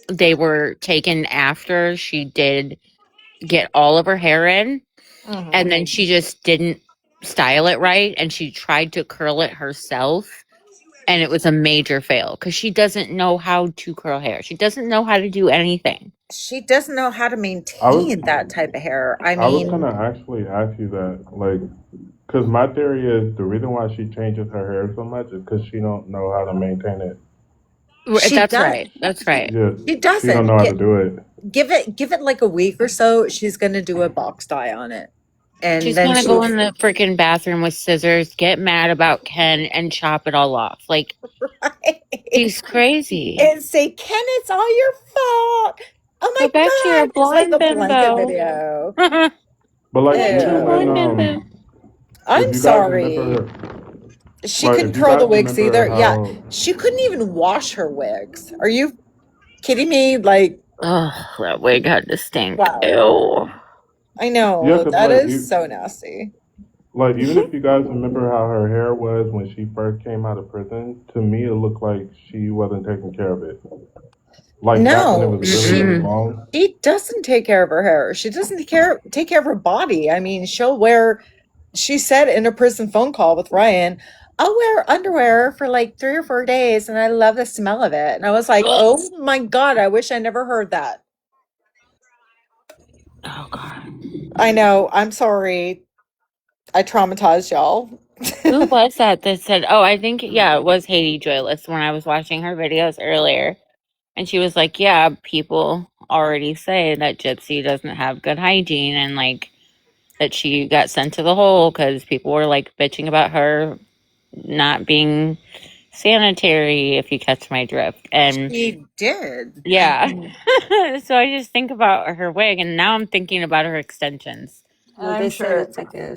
they were taken after she did get all of her hair in, and then she just didn't style it right, and she tried to curl it herself, and it was a major fail because she doesn't know how to curl hair. She doesn't know how to do anything. she doesn't know how to I was maintain that type of hair. I I was gonna mean, actually ask you that, like, because my theory is the reason why she changes her hair so much is because she don't know how to maintain it. she That's does. right. That's right. Yeah, She she don't know doesn't. how to do it. Give it like a week or so. She's gonna do a box dye on it, and She's then gonna she. go in the freaking bathroom with scissors, get mad about Ken, and chop it all off. Like, she's crazy. And say, Ken, it's all your fault. Oh Go my back to your God. It's like blind the blanket bimbo. video. Go But like back to your even Ew. blind bimbo. if I'm you guys remember sorry. her, She like couldn't if you curl the guys wigs remember either. Yeah. how She couldn't even wash her wigs. Are you kidding me? Like, Oh, that wig had to stink. wow. Ew. I yeah, know. because That is so nasty. like even if you guys remember how her hair was when she first came out of prison, to me it looked like she wasn't taking care of it. Like back when it No, was really really Mm-mm. long. she doesn't take care of her hair. She doesn't take care of her body. I mean, she'll wear, she said in a prison phone call with Ryan, I'll wear underwear for like 3 or 4 days and I love the smell of it. And I was like, oh my God, I wish I never heard that. Oh god. I know. I'm sorry. I traumatized y'all. Who was that said, oh, I think, yeah, it was Haiti Joyless when I was watching her videos earlier. And she was like, yeah, people already say that Gypsy doesn't have good hygiene and like that she got sent to the hole because people were like bitching about her not being sanitary, if you catch my drift. And She did. yeah. So I just think about her wig and now I'm thinking about her extensions. and Well, I'm they said sure, it's like a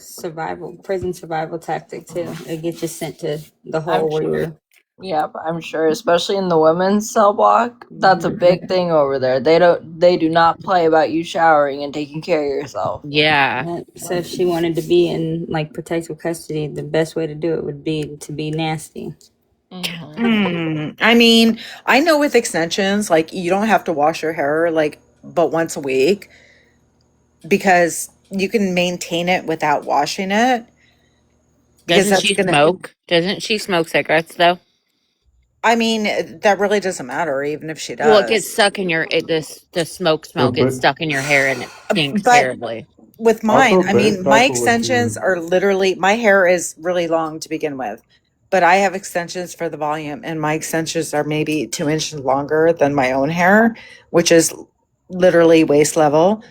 prison survival tactic too. It gets you sent to the I'm hole where you're. yep, I'm sure, especially in the women's cell block, that's a big thing over there. They do not play about you showering and taking care of yourself. Yeah. So if she wanted to be in like protective custody, the best way to do it would be to be nasty. I mean, I know with extensions, like you don't have to wash your hair like but once a week because you can maintain it without washing it because Doesn't that's she gonna, smoke? Doesn't she smoke cigarettes though? I mean, that really doesn't matter even if she Well, it gets does. stuck in your this the smoke gets But stuck in your hair and it stinks But terribly. with mine, also I mean, based my off of what extensions you are literally, my hair is really long to begin with, but I have extensions for the volume, and my extensions are maybe 2 inches longer than my own hair, which is literally waist level.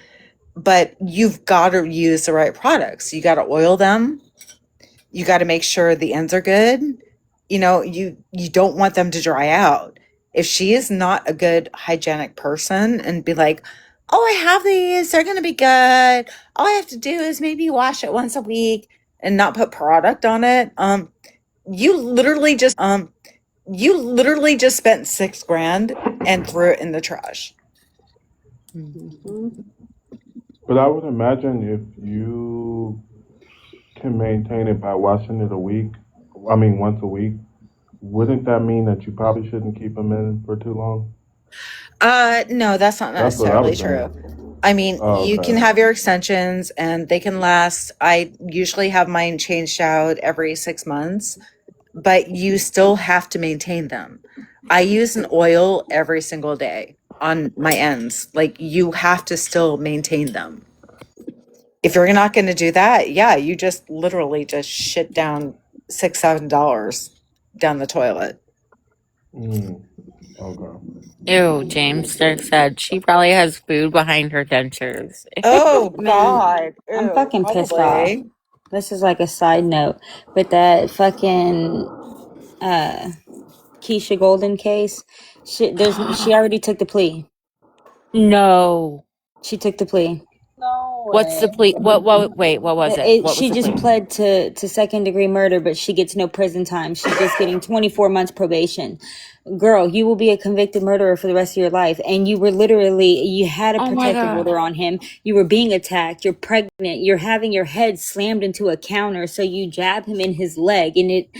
But you've got to use the right products. You got to oil them. You got to make sure the ends are good. You don't want them to dry out. If she is not a good hygienic person and be like, "Oh, I have these. They're going to be good. All I have to do is maybe wash it once a week and not put product on it." You literally just spent 6 grand and threw it in the trash. but I would imagine if you can maintain it by washing it a week, I mean once a week, wouldn't that mean that you probably shouldn't keep them in for too long? No, that's not That's what I necessarily was true. saying. I mean, Oh, you can okay. have your extensions and they can last. I usually have mine changed out every 6 months, but you still have to maintain them. I use an oil every single day on my ends. Like, you have to still maintain them. If you're not going to do that, yeah, you just literally just shit down $6, $7 down the toilet. Okay. Ew, James Stark said she probably has food behind her dentures. Oh Man, God. I'm Ew, fucking pissed off. probably. This is like a side note, but that fucking Keisha Golden case, she already took the plea. No. She took the plea. No What's the way. plea? Wait, what was it? What was She the just plea? pled to second degree murder, but she gets no prison time. She's just getting 24 months probation. Girl, you will be a convicted murderer for the rest of your life. And you were literally, you had a Oh my protective God. order on him. You were being attacked. You're pregnant. You're having your head slammed into a counter. So you jab him in his leg and it,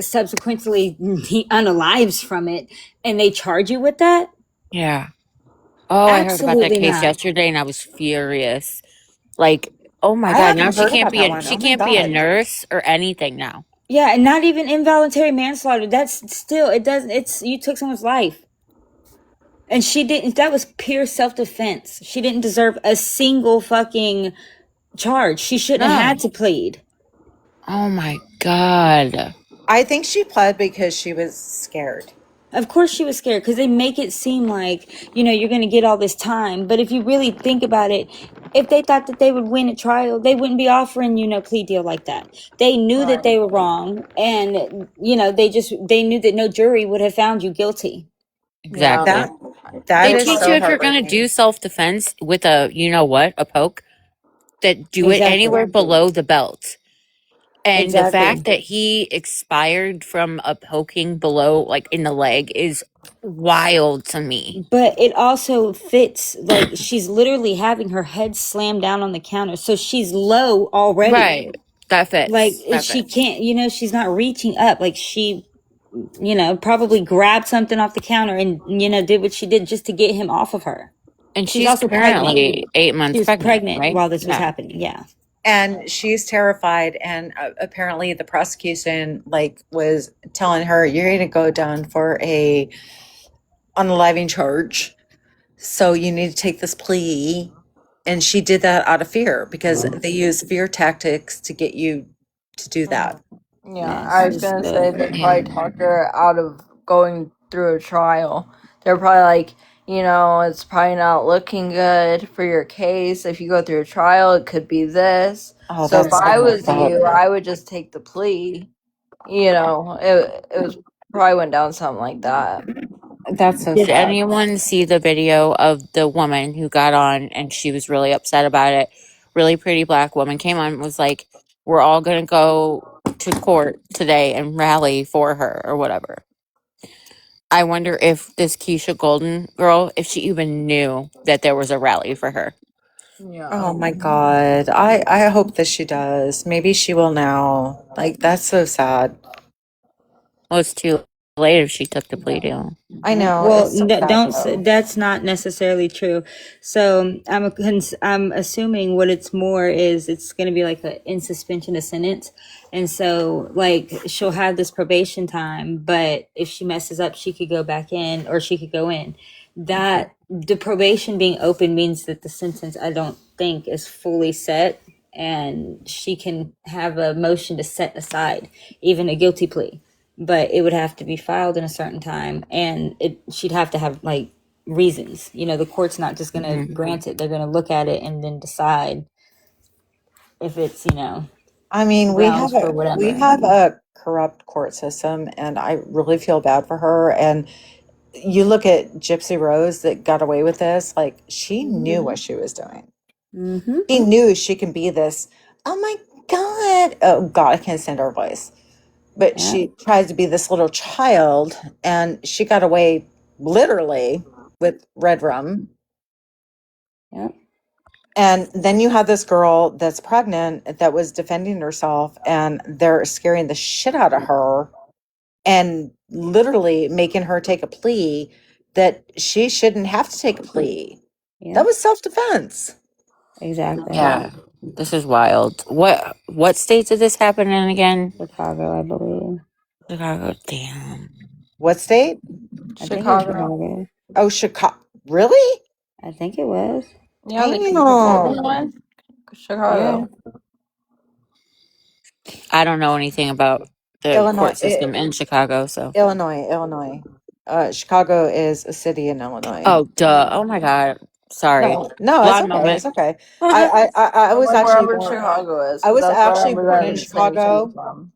subsequently he unalives from it. And they charge you with that? Yeah. Oh, I heard about that Absolutely case not. yesterday and I was furious. Like, oh my I God, now haven't heard about that one. Oh my can't be a God. nurse or anything now. Yeah, and not even involuntary manslaughter. That's still, it doesn't, it's, you took someone's life. And she didn't, that was pure self defense. She didn't deserve a single fucking charge. She shouldn't have No. had to plead. Oh my God. I think she pled because she was scared. Of course she was scared because they make it seem like, you're going to get all this time. But if you really think about it, if they thought that they would win at trial, they wouldn't be offering, plea deal like that. They knew that they were wrong. And, they knew that no jury would have found you guilty. Yeah. Exactly. That They is teach you so if you're going to do heartbreaking. self defense with a, you know what, a poke, that do it Exactly. anywhere below the belt. And the Exactly. fact that he expired from a poking below, like in the leg, is wild to me. But it also fits, like she's literally having her head slammed down on the counter. So she's low already. Right. That Like fits. That she fits. can't, she's not reaching up. Like she, probably grabbed something off the counter and, did what she did just to get him off of her. And She's she's also pregnant. currently 8 She months was pregnant, pregnant right? while this was Yeah. happening. Yeah. And she's terrified. And apparently the prosecution was telling her, you're going to go down for a unaliving charge. So you need to take this plea. And she did that out of fear because they use fear tactics to get you to do that. Yeah, Yeah, I it's was just gonna say they probably Yeah. talked her out of going through a trial. They're probably like, it's probably not looking good for your case. If you go through a trial, it could be this. Oh, So if that's so I was messed up. you, I would just take the plea. It was probably went down something like that. That's so Did sad. anyone see the video of the woman who got on and she was really upset about it? Really pretty black woman came on and was like, we're all going to go to court today and rally for her or whatever. I wonder if this Keisha Golden girl, if she even knew that there was a rally for her. Yeah. Oh my God. I hope that she does. Maybe she will now. Like, that's so sad. Well, it's too late if she took the plea deal. I know. Well, It's so sad, don't. though. That's not necessarily true. So I'm assuming what it's more is it's going to be like a in suspension of sentence, and so like she'll have this probation time, but if she messes up, she could go back in or she could go in. That the probation being open means that the sentence I don't think is fully set, and she can have a motion to set aside even a guilty plea, but it would have to be filed in a certain time and she'd have to have like reasons. The court's not just going to grant it. They're going to look at it and then decide if it's, I mean, grounds for we whatever. have a corrupt court system, and I really feel bad for her. And you look at Gypsy Rose that got away with this, like she knew what she was doing. Mm-hmm. She knew she can be this. Oh my God. Oh God, I can't stand her voice. But Yeah. she tried to be this little child, and she got away literally with red rum. Yeah. And then you have this girl that's pregnant that was defending herself, and they're scaring the shit out of her and literally making her take a plea that she shouldn't have to take a plea. Yeah. That was self-defense. Exactly. Yeah, this is wild. What state did this happen in again? Chicago, I believe. Chicago. Damn. What state? I think it was Chicago. Chicago. Oh, Chicago. Really? I think it was. Yeah, the case that Golden Damn. went. Yeah. Chicago. I don't know anything about the Illinois. court system in Chicago, so. Illinois. Chicago is a city in Illinois. Oh, duh. Oh my God. Sorry. No, it's Blonde okay. It's moment. okay. I I'm was like actually wherever born. Chicago is, I because was that's where actually born in everybody was saying she was Chicago. from.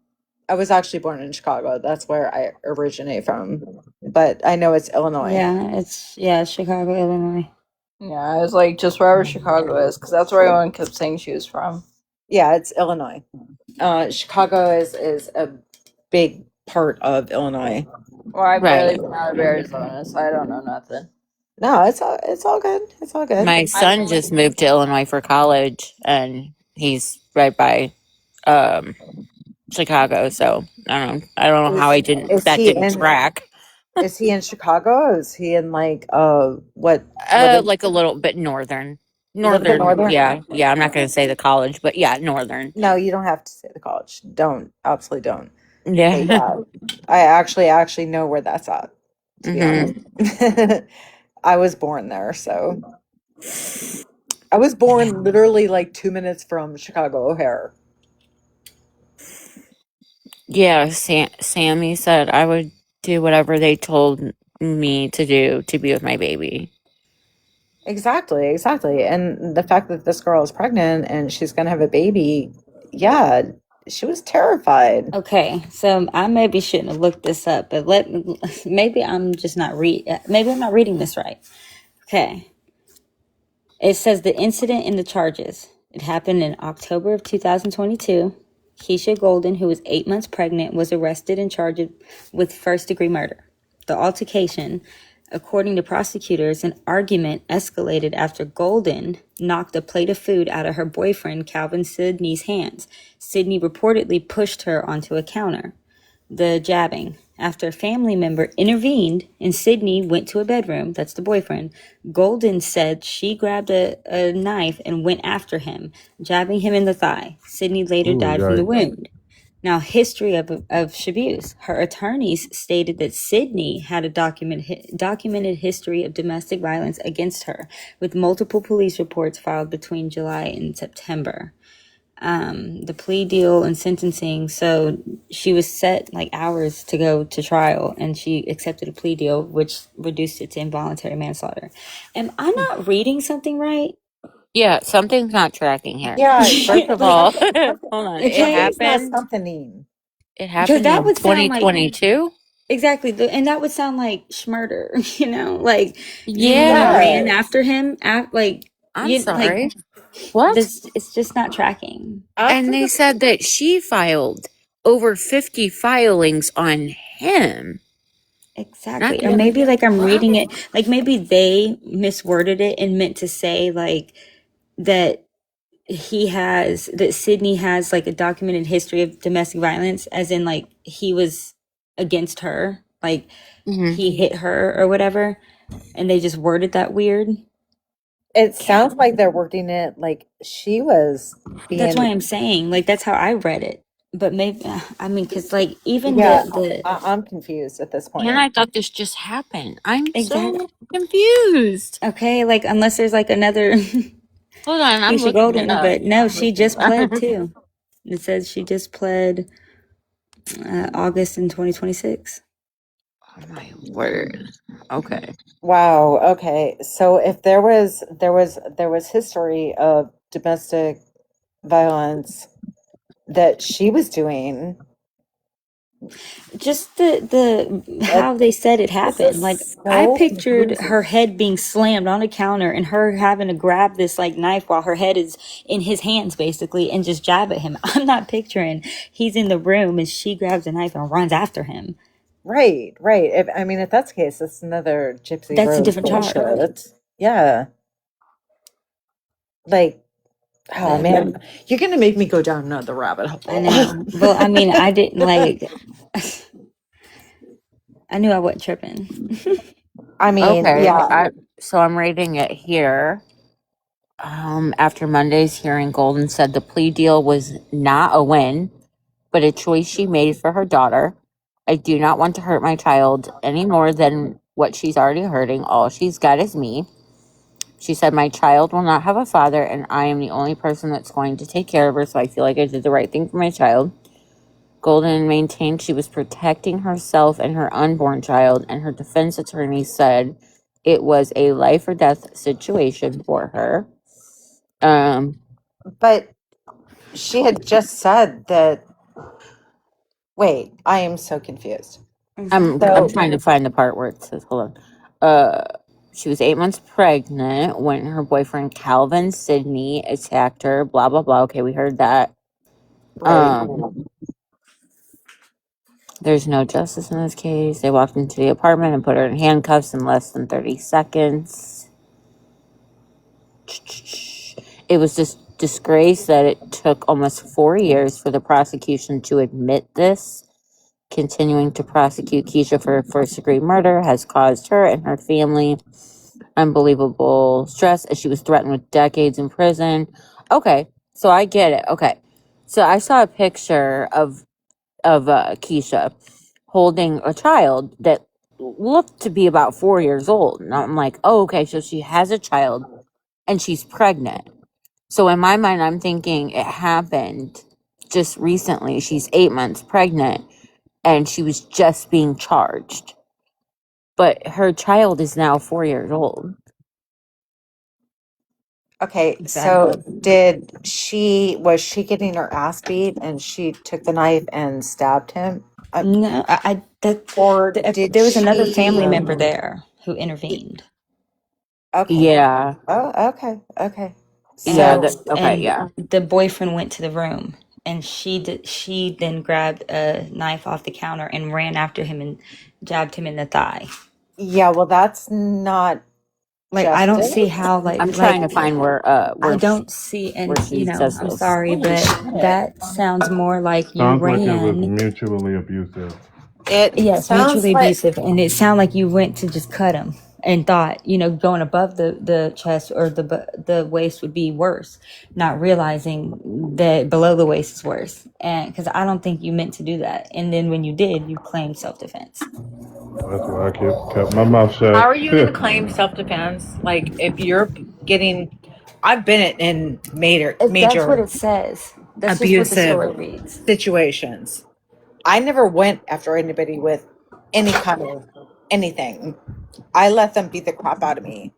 I was actually born in Chicago. That's where I originate from. But I know it's Illinois. Yeah, it's Chicago, Illinois. Yeah, I was like just wherever Chicago is, because that's where everyone kept saying she was from. Yeah, it's Illinois. Chicago is a big part of Illinois. Well, I've barely Right. been out of Arizona, so I don't know nothing. No, it's all good. It's all good. My son just moved to Illinois for college, and he's right by Chicago. So I don't know how Is that he didn't in track. is he in Chicago? Or is he in like what is Like a little bit northern. a little bit Northern, northern? yeah. Yeah, I'm not gonna say the college, but yeah, northern. No, you don't have to say the college. Don't. Absolutely don't. But Yeah. yeah, I actually know where that's at, to be honest. I was born there, so I was born literally like 2 minutes from Chicago O'Hare. Yeah, Sammy said I would do whatever they told me to do to be with my baby. Exactly. And the fact that this girl is pregnant and she's gonna have a baby, yeah, she was terrified. Okay, so I maybe shouldn't have looked this up, but maybe I'm just not maybe I'm not reading this right. Okay. It says the incident in the charges. It happened in October of 2022. Keisha Golden, who was 8 months pregnant, was arrested and charged with first-degree murder. The altercation, according to prosecutors, an argument escalated after Golden knocked a plate of food out of her boyfriend, Calvin Sidney's hands. Sidney reportedly pushed her onto a counter. The jabbing. After a family member intervened and Sidney went to a bedroom, that's the boyfriend, Golden said she grabbed a knife and went after him, jabbing him in the thigh. Sidney later died from the wound. Now, history of abuse. Her attorneys stated that Sidney had a documented history of domestic violence against her, with multiple police reports filed between July and September. The plea deal and sentencing. So she was set like hours to go to trial, and she accepted a plea deal, which reduced it to involuntary manslaughter. Am I not reading something right? Yeah, something's not tracking here. Yeah, First of Like, all, something, hold on. It okay, something's not happened. something. It because happened that in would sound like 2022. exactly, and that would sound like Schmurder, like you Yeah. ran after him, like I'm sorry. like What? this. It's just not tracking. And they said that she filed over 50 filings on him. Exactly. Not Or the- maybe like I'm reading it, like maybe they misworded it and meant to say like that Sydney has like a documented history of domestic violence, as in like he was against her, like he hit her or whatever, and they just worded that weird. It sounds like they're working it like she was being. That's why I'm saying, like, that's how I read it. But maybe, I mean, because like even Yeah, the I'm confused at this point. And I thought this just happened. I'm Exactly. so confused. Okay, like unless there's like another Hold on, I'm Keisha looking Golden, it up. but no, she just pled too. It says she just pled August in 2026. Oh my word. Okay. Wow. Okay. So if there was history of domestic violence that she was doing, Just the how they said it happened. Like I so pictured confusing. her head being slammed on a counter and her having to grab this like knife while her head is in his hands basically and just jab at him. I'm not picturing he's in the room and she grabs a knife and runs after him. Right. If that's the case, that's another Gypsy That's a Rose different charge. bullshit. Yeah. Like, oh man, you're gonna make me go down another rabbit hole. I know. Well, I mean, I didn't like. I knew I wasn't tripping. I mean, Okay. yeah. So I'm reading it here. After Monday's hearing, Golden said the plea deal was not a win, but a choice she made for her daughter. I do not want to hurt my child any more than what she's already hurting. All she's got is me. She said, my child will not have a father, and I am the only person that's going to take care of her, so I feel like I did the right thing for my child. Golden maintained she was protecting herself and her unborn child, and her defense attorney said it was a life or death situation for her. But she had just said that. Wait, I am so confused. I'm trying to find the part where it says, hold on. She was 8 months pregnant when her boyfriend Calvin Sidney attacked her. Blah blah blah. Okay, we heard that. Right. There's no justice in this case. They walked into the apartment and put her in handcuffs in less than 30 seconds. It was just disgrace that it took almost 4 years for the prosecution to admit this. Continuing to prosecute Keisha for first-degree murder has caused her and her family unbelievable stress as she was threatened with decades in prison. Okay, so I get it. Okay, so I saw a picture of Keisha holding a child that looked to be about 4 years old, and I'm like, oh, okay, so she has a child and she's pregnant. So in my mind, I'm thinking it happened just recently. She's 8 months pregnant and she was just being charged. But her child is now 4 years old. Okay, Exactly. so was she getting her ass beat and she took the knife and stabbed him? No, Or did there was another she? family member there who intervened. Okay. Yeah. Oh, okay. Yeah. So, Yeah. The boyfriend went to the room, and she then grabbed a knife off the counter and ran after him and jabbed him in the thigh. yeah, well, that's not Like, I don't see justice. how, I'm trying to find where I don't see, and she says I'm this. sorry, Holy but shit. that sounds more like you Sounds like it was ran. mutually abusive. It Yes, sounds mutually like, abusive, and it sounded like you went to just cut him and thought, going above the chest or the waist would be worse, not realizing that below the waist is worse. And because I don't think you meant to do that, and then when you did, you claimed self-defense. That's why I kept my mouth shut. how are you going to claim self-defense? Like, if you're getting, I've been in If that's what major it says, that's just what the abusive story reads. situations. I never went after anybody with any kind of anything. I let them beat the crap out of me.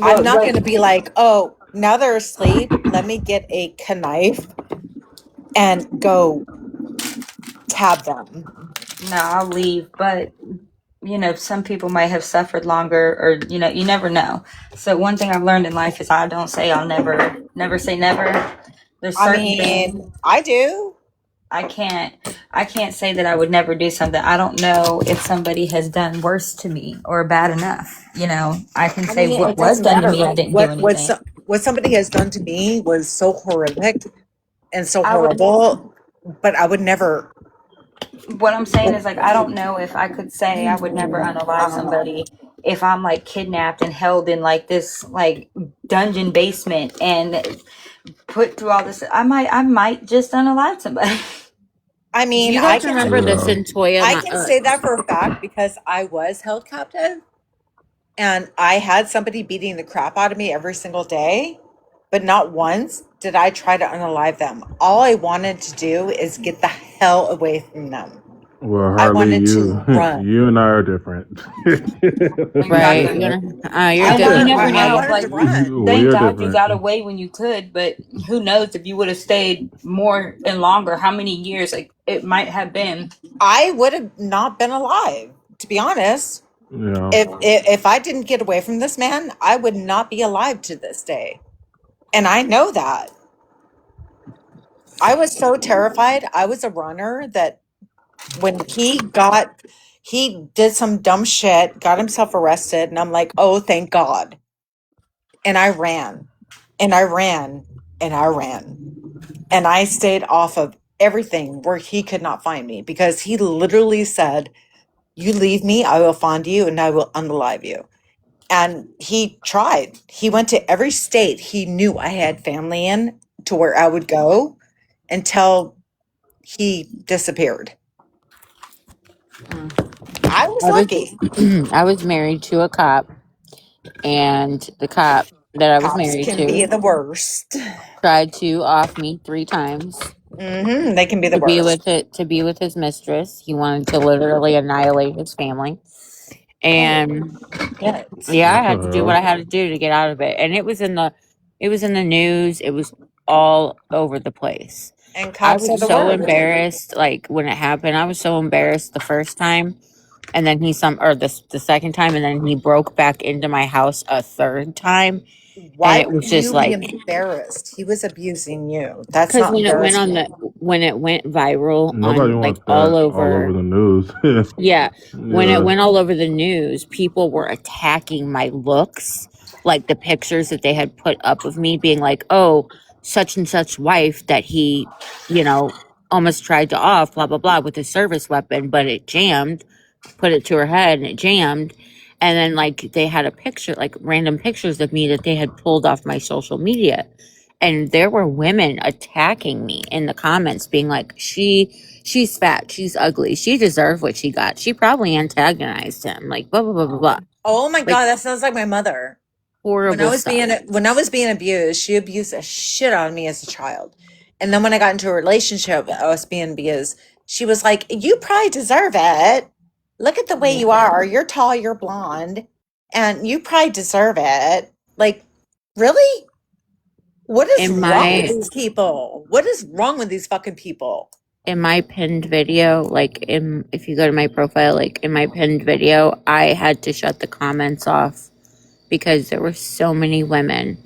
I'm not going to be like, oh, now they're asleep. Let me get a knife and go tab them. No, I'll leave, but some people might have suffered longer, or you never know. So one thing I've learned in life is I don't say I'll never say never. There's I certain things mean, I do. I can't say that I would never do something. I don't know if somebody has done worse to me or bad enough. I can I say mean, what it was doesn't done to matter. me, I Like didn't do anything. what somebody has done to me was so horrific and so I would horrible, but I would never. What I'm saying is, like, I don't know if I could say I would never unalive somebody if I'm like kidnapped and held in like this like dungeon basement and put through all this. I might just unalive somebody. I Do mean, you guys remember the Centoya? I can say that for a fact because I was held captive and I had somebody beating the crap out of me every single day, but not once did I try to unalive them. All I wanted to do is get the hell away from them. Well, I Harley, wanted to run. you and I are different. Right. Exactly. You're You different never from I know. me. wanted Like, to run. We thank are God you different. got away when you could, but who knows if you would have stayed more and longer, how many years like it might have been. I would have not been alive, to be honest. Yeah. If I didn't get away from this man, I would not be alive to this day. And I know that. I was so terrified. I was a runner that when he did some dumb shit, got himself arrested, and I'm like, oh, thank God. And I ran and I ran and I ran. And I stayed off of everything where he could not find me because he literally said, you leave me, I will find you and I will unalive you. And he tried. He went to every state he knew I had family in to where I would go until he disappeared. I was I was lucky. I was married to a cop, and the cop that I was Cops married can be to the worst. tried to off me 3 times They can be the worst. to be with his mistress. He wanted to literally annihilate his family. Oh, And yeah. yeah, I What the had to do what I hell? had to do to get out of it. And it was in the news. It was all over the place. And I cops are was the so worst. embarrassed like when it happened. I was so embarrassed the first time, and then the second time, and then he broke back into my house a third time, and Why it would was just you be like embarrassed? He was abusing you. That's because not embarrassing. when it went viral Nobody on like wants all that all over over. the news. Yeah, when it Yeah. went all over the news, people were attacking my looks, like the pictures that they had put up of me being like, "Oh, such and such wife that he, you know, almost tried to off, blah blah blah, with a service weapon, but it jammed, put it to her head and it jammed." And then like they had a picture, like random pictures of me that they had pulled off my social media. And there were women attacking me in the comments, being like, she's fat, she's ugly, she deserved what she got. She probably antagonized him, like blah blah blah blah blah. Oh my Like God, that sounds like my mother. horrible stuff. When I was being abused, she abused the shit out of me as a child. And then when I got into a relationship, I was being abused. She was like, "You probably deserve it. Look at the way you are. You're tall, you're blonde, and you probably deserve it." Like, really? What is In wrong with my these people? What is wrong with these fucking people? in my pinned video, if you go to my profile, like in my pinned video, I had to shut the comments off because there were so many women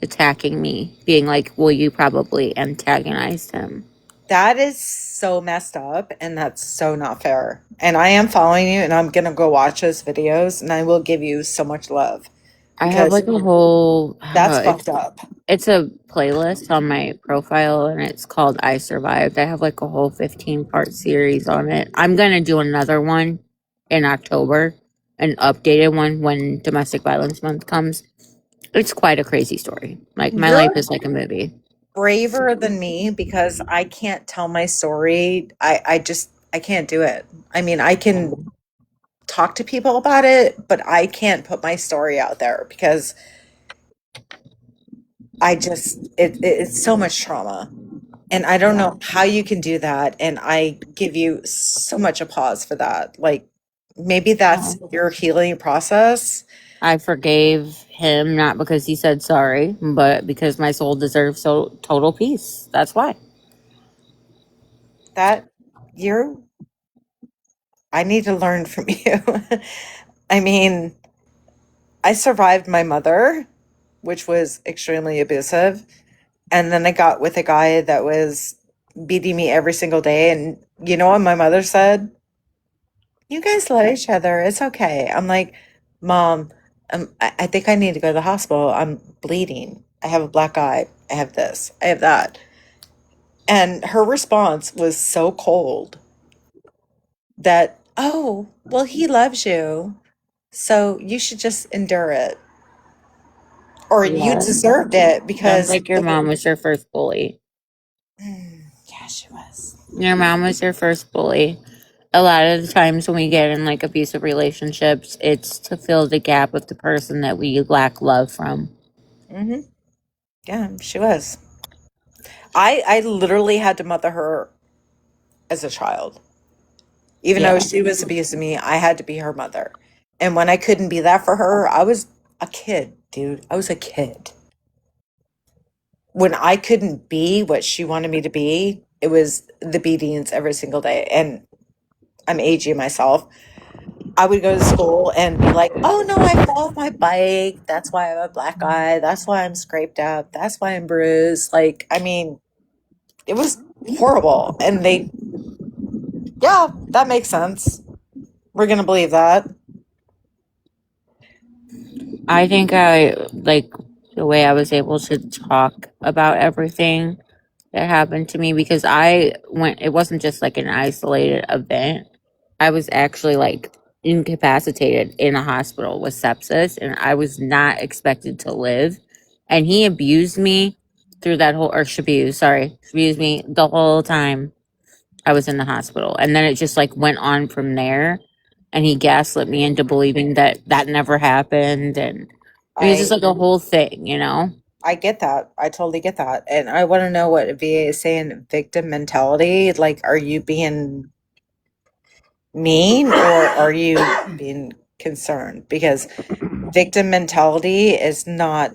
attacking me, being like, "Well, you probably antagonized him." That is so messed up, and that's so not fair. And I am following you, and I'm gonna go watch those videos, and I will give you so much love I have because like a whole that's fucked up. it's a playlist on my profile, and it's called I Survived. I have like a whole 15-part series on it. I'm going to do another one in October, an updated one when Domestic Violence Month comes. It's quite a crazy story. Like my life You're is like a movie. braver than me because I can't tell my story. I can't do it. I mean, I can talk to people about it, but I can't put my story out there because it's so much trauma. And I don't know how you can do that. And I give you so much applause for that. Like maybe that's your healing process. I forgave him not because he said sorry, but because my soul deserves total peace. That's why. That you're I need to learn from you. I mean, I survived my mother, which was extremely abusive. And then I got with a guy that was beating me every single day. And you know what my mother said? You guys love each other. It's okay. I'm like, Mom, I think I need to go to the hospital. I'm bleeding. I have a black eye. I have this. I have that. And her response was so cold that, oh, well, he loves you. So you should just endure it. Or you Yeah. deserved it Sounds because like your mom was your first bully. yeah, she was. Your mom was your first bully. A lot of the times when we get in like abusive relationships, it's to fill the gap of the person that we lack love from. Hmm. Yeah, she was. I literally had to mother her as a child. Even though Yeah. she was abusing me, I had to be her mother. And when I couldn't be that for her, I was a kid, dude. I was a kid. When I couldn't be what she wanted me to be, it was the beatings every single day. And I'm aging myself. I would go to school and be like, oh no, I fell off my bike. That's why I have a black eye. That's why I'm scraped up. That's why I'm bruised. Like, I mean, it was horrible. And yeah, that makes sense. We're going to believe that. I think I like the way I was able to talk about everything that happened to me because it wasn't just like an isolated event. I was actually like incapacitated in a hospital with sepsis, and I was not expected to live. And he abused me through that whole, or abused me the whole time. I was in the hospital. And then it just like went on from there. And he gaslit me into believing that that never happened. And it was just I like a whole thing, you know? I get that. I totally get that. And I want to know what VA is saying, victim mentality. Like, are you being mean or are you being concerned? Because victim mentality is not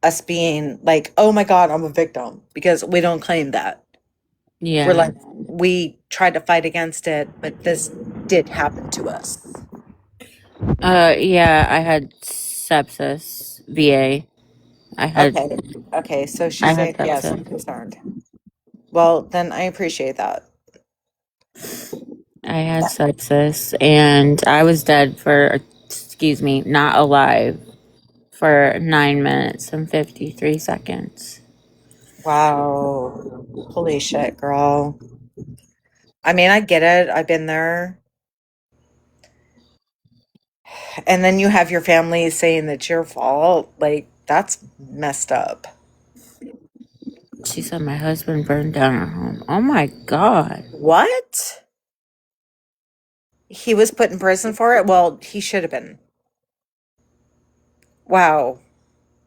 us being like, oh my God, I'm a victim, because we don't claim that. We're Yeah. like, we tried to fight against it, but this did happen to us. Yeah, I had sepsis, VA. Okay. Okay. So I she's had saying, yes, I'm sepsis. concerned. Well, then I appreciate that. I had sepsis and I was dead for, excuse me, not alive for 9 minutes and 53 seconds. Wow. Holy shit, girl. I mean, I get it. I've been there. And then you have your family saying it's your fault. Like, that's messed up. She said my husband burned down her home. Oh my God. What? He was put in prison for it? Well, he should have been. Wow.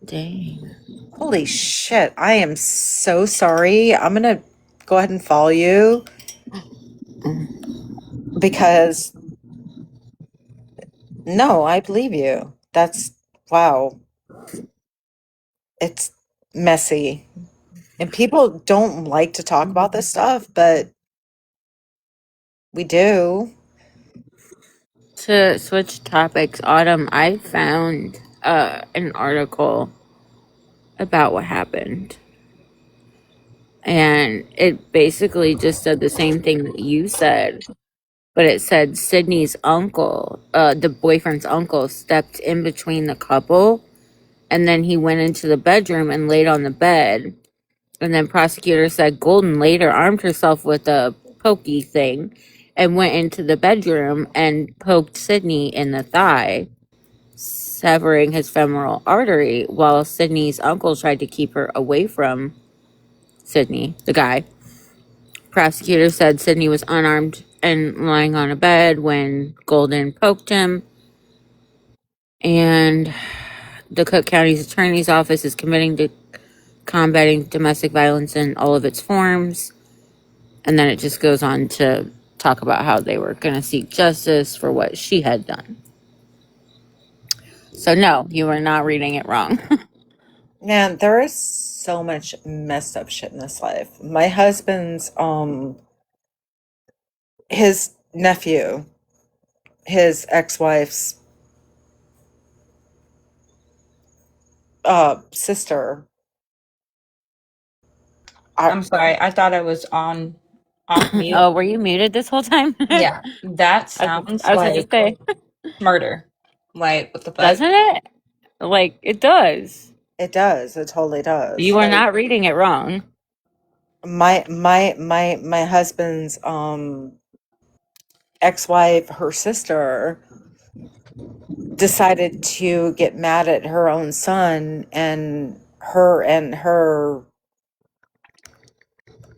Dang. Holy shit. I am so sorry. I'm going to go ahead and follow you because, no, I believe you. That's, wow. It's messy. And people don't like to talk about this stuff, but we do. To switch topics, Autumn, I found an article about what happened. And it basically just said the same thing that you said, but it said Sydney's uncle, the boyfriend's uncle, stepped in between the couple and then he went into the bedroom and laid on the bed. And then prosecutor said Golden later armed herself with a pokey thing and went into the bedroom and poked Sydney in the thigh, severing his femoral artery, while Sydney's uncle tried to keep her away from Sydney, the guy. Prosecutor said Sydney was unarmed and lying on a bed when Golden poked him. And the Cook County's Attorney's Office is committing to combating domestic violence in all of its forms. And then it just goes on to talk about how they were going to seek justice for what she had done. So, no, you are not reading it wrong. Man, there is so much messed up shit in this life. My husband's his nephew, his ex-wife's sister. I'm sorry. I thought I was off mute. Oh, were you muted this whole time? Yeah, that sounds I was going to like say, murder. Like, what the fuck? doesn't it? Like, it does. It does. It totally does. You are not reading it wrong. My husband's ex-wife, her sister, decided to get mad at her own son, and her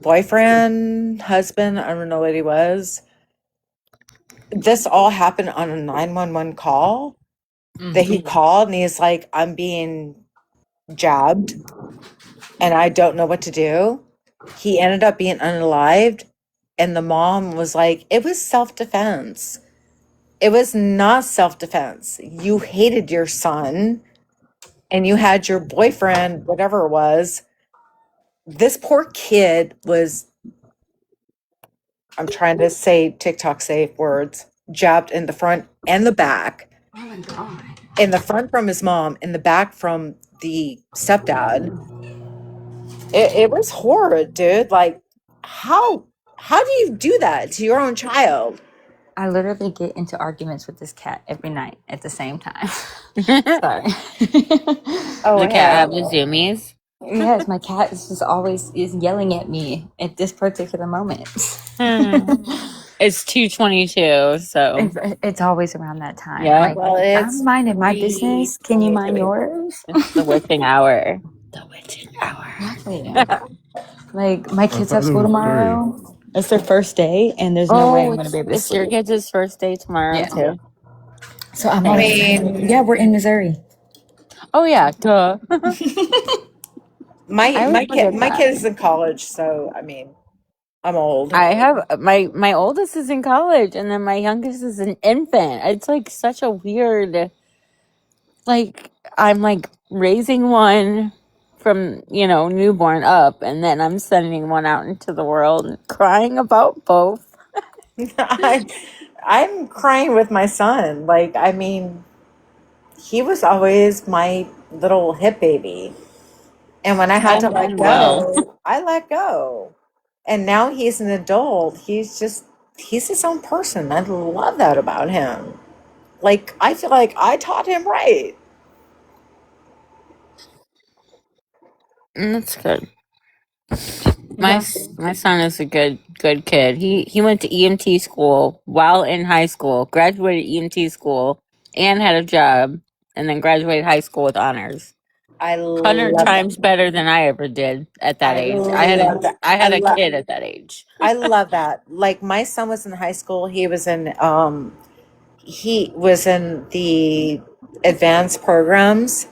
boyfriend, husband, I don't know what he was. This all happened on a 911 call that he called, and he's like, I'm being jabbed and I don't know what to do. He ended up being unalived, and the mom was like, it was self-defense. It was not self-defense. You hated your son and you had your boyfriend, whatever it was. This poor kid was, I'm trying to say TikTok safe words, jabbed in the front and the back. Oh my God. In the front from his mom, in the back from the stepdad. It was horrid, dude. Like, how do you do that to your own child? I literally get into arguments with this cat every night at the same time. Sorry. Oh, The cat have the zoomies. Yes, my cat is just always yelling at me at this particular moment. It's 2:22, so It's always around that time. Yeah. Like, Well, it's I'm minding my business. Can you mind yours? it's the witching hour. The witching hour. Exactly. Like, my kids have school tomorrow. It's their first day, and there's no way I'm Oh, gonna be able to it's your sleep. kids' first day tomorrow Yeah. too. So I'm all I excited. mean, Yeah, we're in Missouri. Oh yeah, duh. I always forget my that. kid is in college, so I mean, I'm old. I have my oldest is in college, and then my youngest is an infant. It's like such a weird, like I'm like raising one from newborn up, and then I'm sending one out into the world and crying about both. I, I'm crying with my son. Like, I mean, he was always my little hip baby. And when I had to Mine let as well. go, I let go. And now he's an adult. He's his own person. I love that about him. Like, I feel like I taught him right. That's good. My Yeah. my son is a good kid. He went to EMT school while in high school, graduated EMT school, and had a job, and then graduated high school with honors. I 100 love that. times better than I ever did at that I age. love that. I had a kid at that age. I love that. Like my son was in high school. He was in the advanced programs,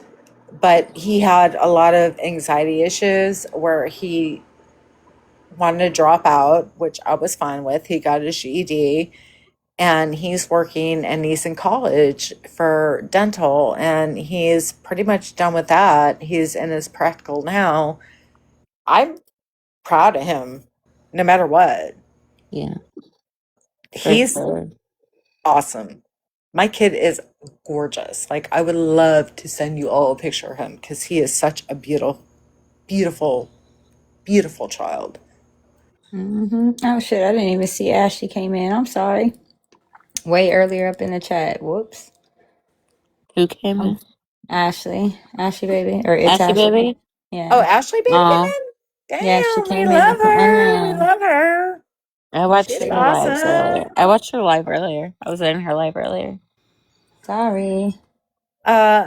but he had a lot of anxiety issues where he wanted to drop out, which I was fine with. He got his GED and he's working and he's in college for dental and he's pretty much done with that. He's in his practical now. I'm proud of him no matter what. Yeah, for He's sure. awesome. My kid is gorgeous. Like I would love to send you all a picture of him because he is such a beautiful, beautiful child. Oh shit! I didn't even see Ashley came in. I'm sorry. Way earlier up in the chat. Whoops. Who came in? Ashley baby, or it's Ashley Ashley. baby? Oh, Yeah. Ashley baby came Oh, in? Yeah, she Damn, we came in love at the her. We end. love her. I watched She's her live awesome. earlier. I watched her live earlier. I was in her live earlier. Sorry.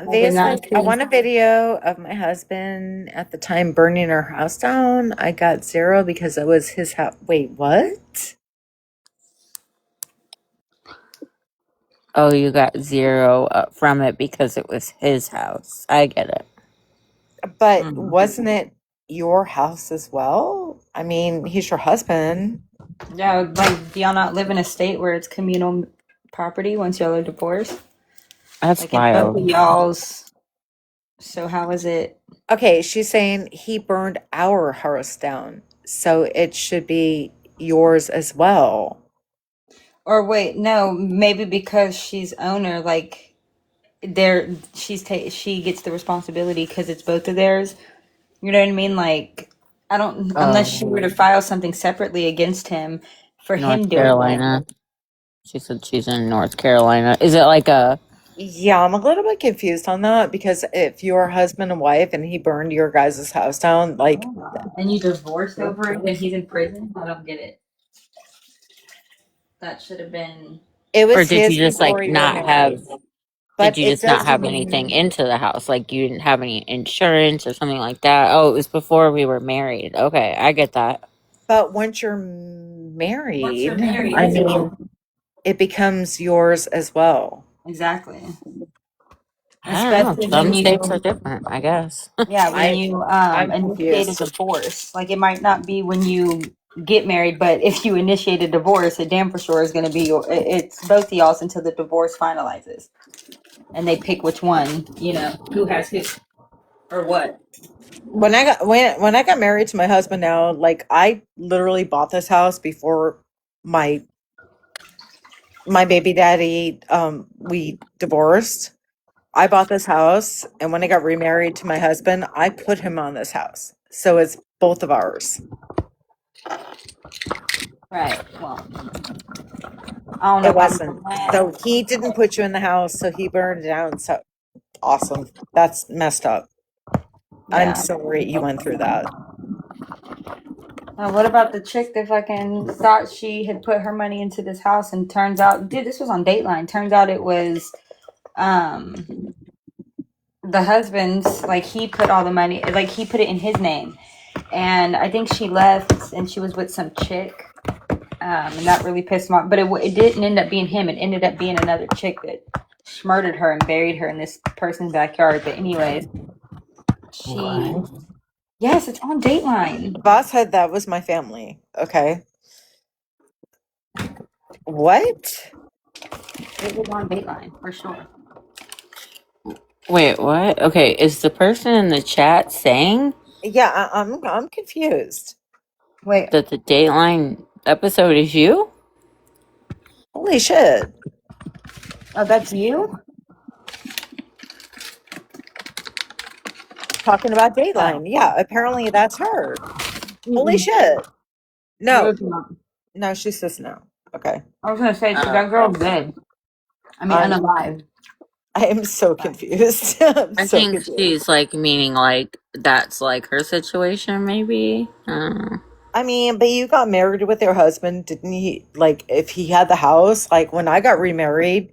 I They did not said I see. want a video of my husband at the time burning our house down. I got 0 because it was his house. Wait, what? Oh, you got 0 from it because it was his house. I get it. But Mm. wasn't it your house as well? I mean, he's your husband. Yeah, like, do y'all not live in a state where it's communal property once y'all are divorced? That's Like, it's both of wild. y'all's. So how is it? Okay, she's saying he burned our house down, so it should be yours as well. Or wait, no, maybe because she's owner, like, she gets the responsibility because it's both of theirs. You know what I mean? Like, I don't, unless she were to Oh, file something separately against him for him North doing it. Carolina. She said she's in North Carolina. Is it like a Yeah, I'm a little bit confused on that because if you're husband and wife and he burned your guys' house down, like And you divorced over it and he's in prison? I don't get it. That should have been. it or was did you his just before like you were not have married. did But you it just not doesn't have anything mean, into the house? Like you didn't have any insurance or something like that? Oh, it was before we were married. Okay, I get that. but once you're Once you're married, married, I it's mean, it becomes yours as well. exactly. I don't know. Especially when Some states are you, different, I guess. yeah, when I you I'm initiate a confused. divorce. Like, it might not be when you get married, but if you initiate a divorce, it damn for sure is going to be it's both of y'all's until the divorce finalizes and they pick which one, who has who or what. When I got married to my husband now, like I literally bought this house before my my baby daddy we divorced. I bought this house and when I got remarried to my husband, I put him on this house. So it's both of ours. Right. Well, I don't know It if I'm wasn't. mad. So he didn't put you in the house, so he burned it down. So awesome. That's messed up. I'm Yeah. sorry you went through that. What about the chick that fucking thought she had put her money into this house and turns out, dude, this was on Dateline. Turns out it was um the husband's, like, he put all the money, like, he put it in his name. And I think she left and she was with some chick. and that really pissed him off. But it didn't end up being him. It ended up being another chick that murdered her and buried her in this person's backyard. But anyways, yes, it's on Dateline. Boss said that was my family. Okay. What? It was on Dateline for sure. Wait, what? Okay, is the person in the chat saying Yeah, I'm confused. Wait, that the Dateline episode is you? Holy shit. oh, that's you? Talking about Dateline. Yeah, apparently that's her. Holy shit. No. No, she says no. Okay. I was gonna say that girl's dead. I mean, unalive. I am so confused. I'm I so think confused. she's like meaning like that's like her situation, maybe. I mean, but you got married with your husband, didn't he? Like, if he had the house, like when I got remarried,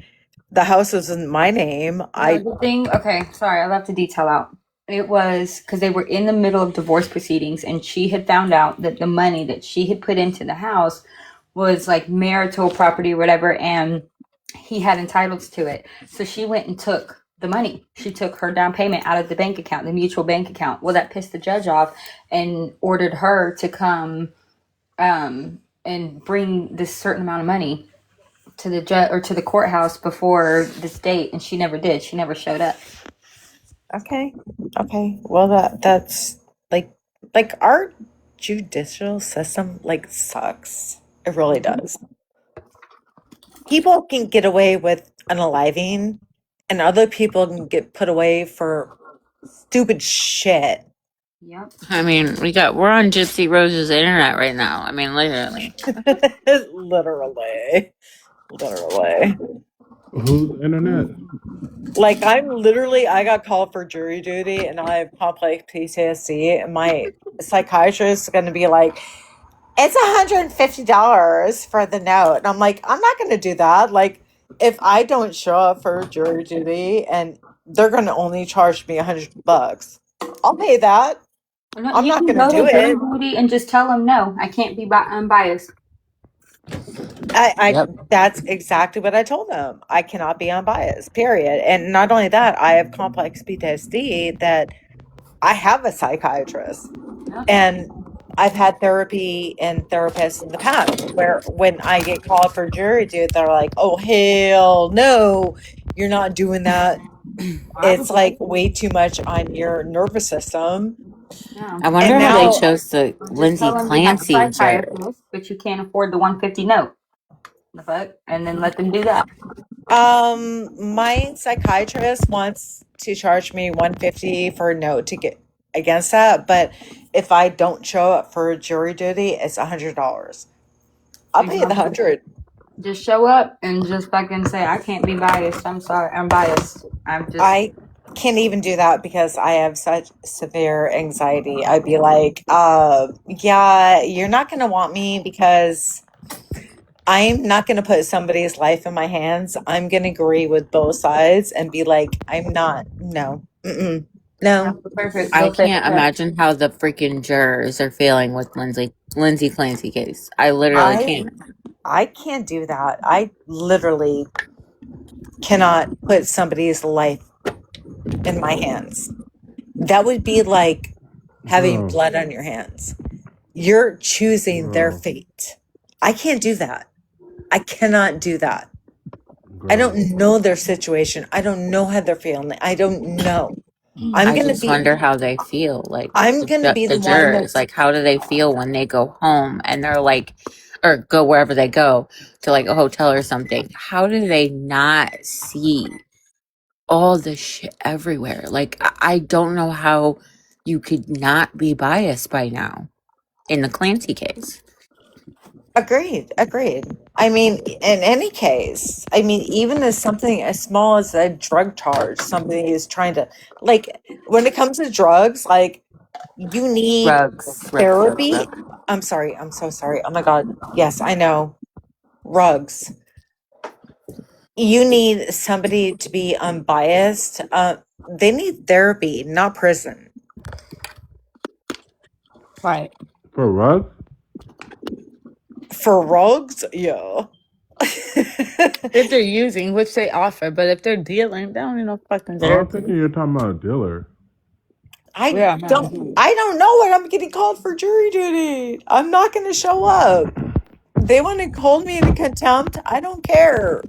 the house was in my name. The thing, okay, sorry, I left the detail out. It was because they were in the middle of divorce proceedings, and she had found out that the money that she had put into the house was like marital property or whatever, and he had entitlements to it. So she went and took the money. She took her down payment out of the bank account, the mutual bank account. Well, that pissed the judge off and ordered her to come and bring this certain amount of money to the judge or to the courthouse before this date, and she never did. She never showed up. Okay. Well, that's like our judicial system like sucks. It really does. People can get away with unaliving, and other people can get put away for stupid shit. Yep. I mean, we're on Gypsy Rose's internet right now. I mean, literally. Literally. Whose internet? Like I got called for jury duty and I have complex PTSD and my psychiatrist is going to be like, it's $150 for the note. And I'm like, I'm not going to do that. Like if I don't show up for jury duty and they're going to only charge me $100, I'll pay that. I'm not going to do it. And just tell them no, I can't be unbiased. That's exactly what I told them. I cannot be unbiased, period. And not only that, I have complex PTSD that I have a psychiatrist and I've had therapy and therapists in the past where when I get called for jury duty, they're like, oh, hell no, you're not doing that. It's like way too much on your nervous system. Yeah. I wonder how they chose the Lindsay Clancy juror. But you can't afford the 150 note. The fuck? And then let them do that. My psychiatrist wants to charge me $150 for a note to get against that, but if I don't show up for jury duty, it's $100. I'll pay the $100. Just show up and just fucking say, I can't be biased. I'm sorry, I'm biased. I can't even do that because I have such severe anxiety. I'd be like, yeah, you're not going to want me because I'm not going to put somebody's life in my hands. I'm going to agree with both sides and be like, I'm not. No. Mm-mm. No. I can't imagine how the freaking jurors are feeling with Lindsay Clancy case. I literally can't. I can't do that. I literally cannot put somebody's life in my hands. That would be like having blood on your hands. You're choosing their fate. I can't do that. I cannot do that. I don't know their situation. I don't know how they're feeling. I don't know. I just wonder how they feel. Like I'm going to be the jurors. Like, how do they feel when they go home and they're like, or go wherever they go to like a hotel or something? How do they not see all the shit everywhere? Like, I don't know how you could not be biased by now in the Clancy case. Agreed. I mean, in any case, I mean, even as something as small as a drug charge, somebody is trying to, like, when it comes to drugs, like, you need therapy. I'm sorry. I'm so sorry. Oh my God. Yes, I know. Rugs. You need somebody to be unbiased. They need therapy, not prison. Right. For what? For rugs, yeah. If they're using, which they offer, but if they're dealing, they don't need no fucking Oh, I'm therapy. thinking you're talking about a dealer. Yeah, I don't know what I'm getting called for jury duty. I'm not going to show up. They want to hold me in contempt. I don't care.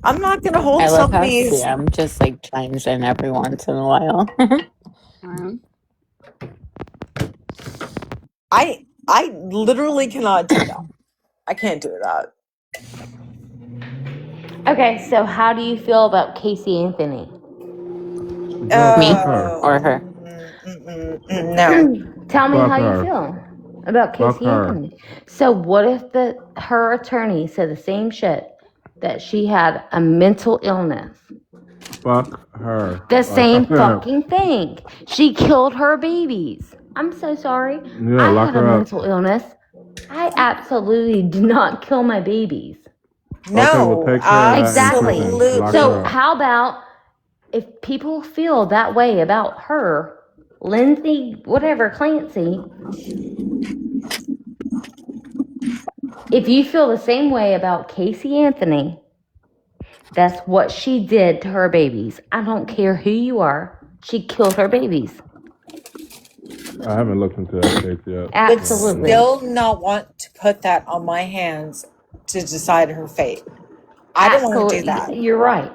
I'm not going to hold I love how somebody's. Sam just like chimes in every once in a while. I literally cannot do that. I can't do that. Okay, so how do you feel about Casey Anthony? Me Fuck her. or her? No. Tell me Fuck how you her. feel about Fuck Casey her. Anthony. So what if her attorney said the same shit, that she had a mental illness? Fuck her. The Like, same fucking thing. She killed her babies. I'm so sorry. yeah, I lock had a her up. mental illness. I absolutely did not kill my babies. Okay, we'll No, take care of that Exactly. in prison. Lock So her up. how about if people feel that way about her, Lindsay, whatever, Clancy, if you feel the same way about Casey Anthony, that's what she did to her babies. I don't care who you are. She killed her babies. I haven't looked into that case yet. Would Absolutely. still not want to put that on my hands to decide her fate. I don't want to do that. You're right.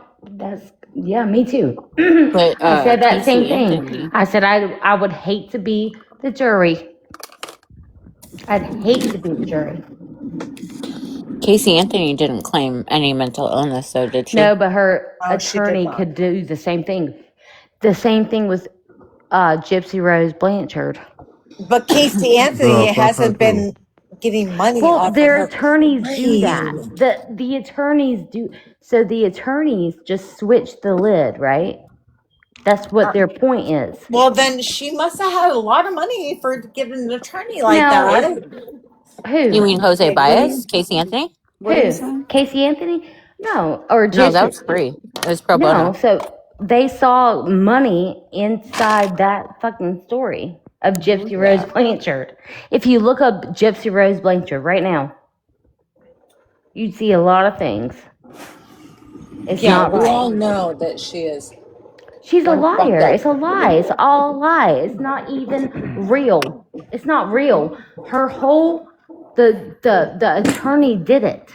Yeah, me too. But I said that same Casey thing. Anthony, I said I would hate to be the jury. I'd hate to be the jury. Casey Anthony didn't claim any mental illness, though, did she? No, but her No, she did attorney not. could do the same thing. The same thing with Gypsy Rose Blanchard. But Casey Anthony Girl, fuck her hasn't too. been getting money Well, off of their her attorneys do that. claim. The attorneys do. So the attorneys just switch the lid, right? That's what their point is. Well, then she must have had a lot of money for giving an attorney like No, that. Who? You mean Jose Like, what do Baez? you- Casey Anthony? What are you Who? saying? Casey Anthony? No, or No, that Gypsy. was free. It was pro No, bono. so they saw money inside that fucking story of Gypsy Rose Blanchard. If you look up Gypsy Rose Blanchard right now, you'd see a lot of things. It's Yeah, not we right. all know that she is. She's a one fucked liar. up. It's a lie. It's all a lie. It's not even real. It's not real. Her whole the attorney did it.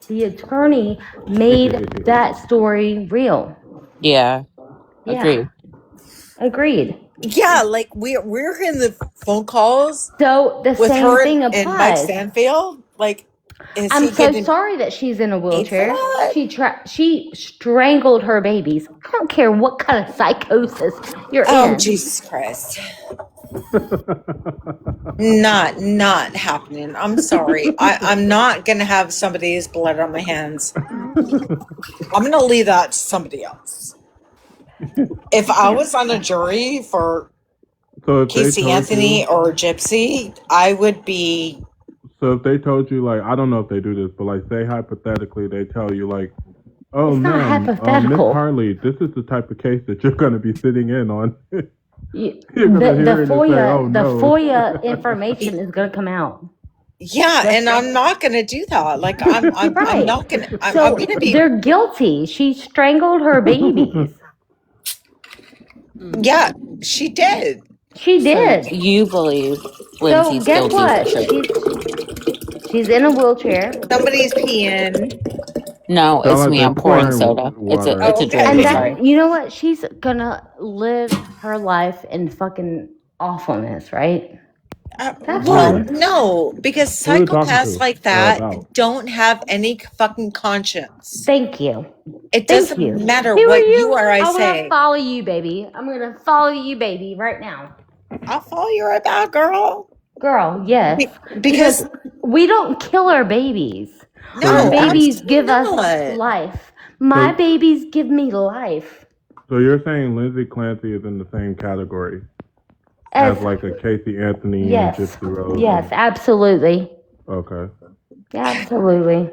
The attorney made that story real. Yeah. Agreed. Agreed. Yeah, like we're in the phone calls So the with same her thing and Mike applies. Stanfield. Like, is I'm he so getting sorry that she's in a paid for wheelchair. that? She strangled her babies. I don't care what kind of psychosis you're Oh, in. Jesus Christ. Not happening. I'm sorry. I'm not gonna have somebody's blood on my hands. I'm gonna leave that to somebody else. If I was on a jury for So if they Casey told Anthony you, or Gypsy, I would be. so if they told you, like, I don't know if they do this, but like, say hypothetically, they tell you, like, oh, It's not ma'am, Miss hypothetical. Harley, this is the type of case that you're going to be sitting in on. The You're gonna hear it and say, oh, the no. FOIA information is going to come out. Yeah, and I'm not gonna do that. Like I'm Right. not gonna. I'm So gonna be. they're guilty. She strangled her babies. Yeah, she did. She did. So you believe So Lindsay's guess guilty what? for sure? She's in a wheelchair. Somebody's peeing. No, Sound it's like me. they're I'm pouring pouring soda. water. It's a Okay. drink. And Sorry. that, you know what? She's gonna live her life in fucking awfulness, right? That's Well, fine. no, because Who are you talking psychopaths to? like Or that about? don't have any fucking conscience. Thank you. It Thank doesn't you. matter Who are what you? you or I I'm gonna say. follow you, baby. I'm gonna follow you, baby, right now. I'll follow you right back, girl. Girl, yes. Because we don't kill our babies. no, Our babies absolutely give us not. life. My So- babies give me life. So you're saying Lindsay Clancy is in the same category as like a Casey Anthony Yes. and Gypsy Rose? Yes, absolutely. Okay. Absolutely.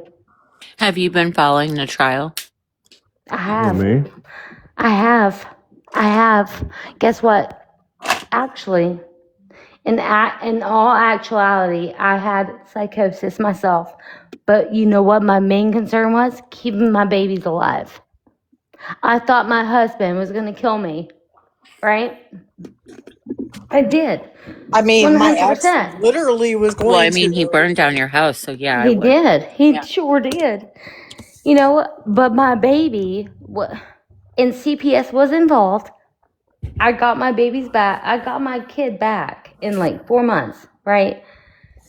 Have you been following the trial? I have. For me? I have. Guess what? Actually, In all actuality, I had psychosis myself. But you know what my main concern was? Keeping my babies alive. I thought my husband was going to kill me, right? I did. I mean, my ex 100%. literally was Well, I going mean, he to. burned down your house, so yeah, I He would. did. He sure did. You know, but my baby, and CPS was involved. I got my babies back. I got my kid back in like 4 months, right?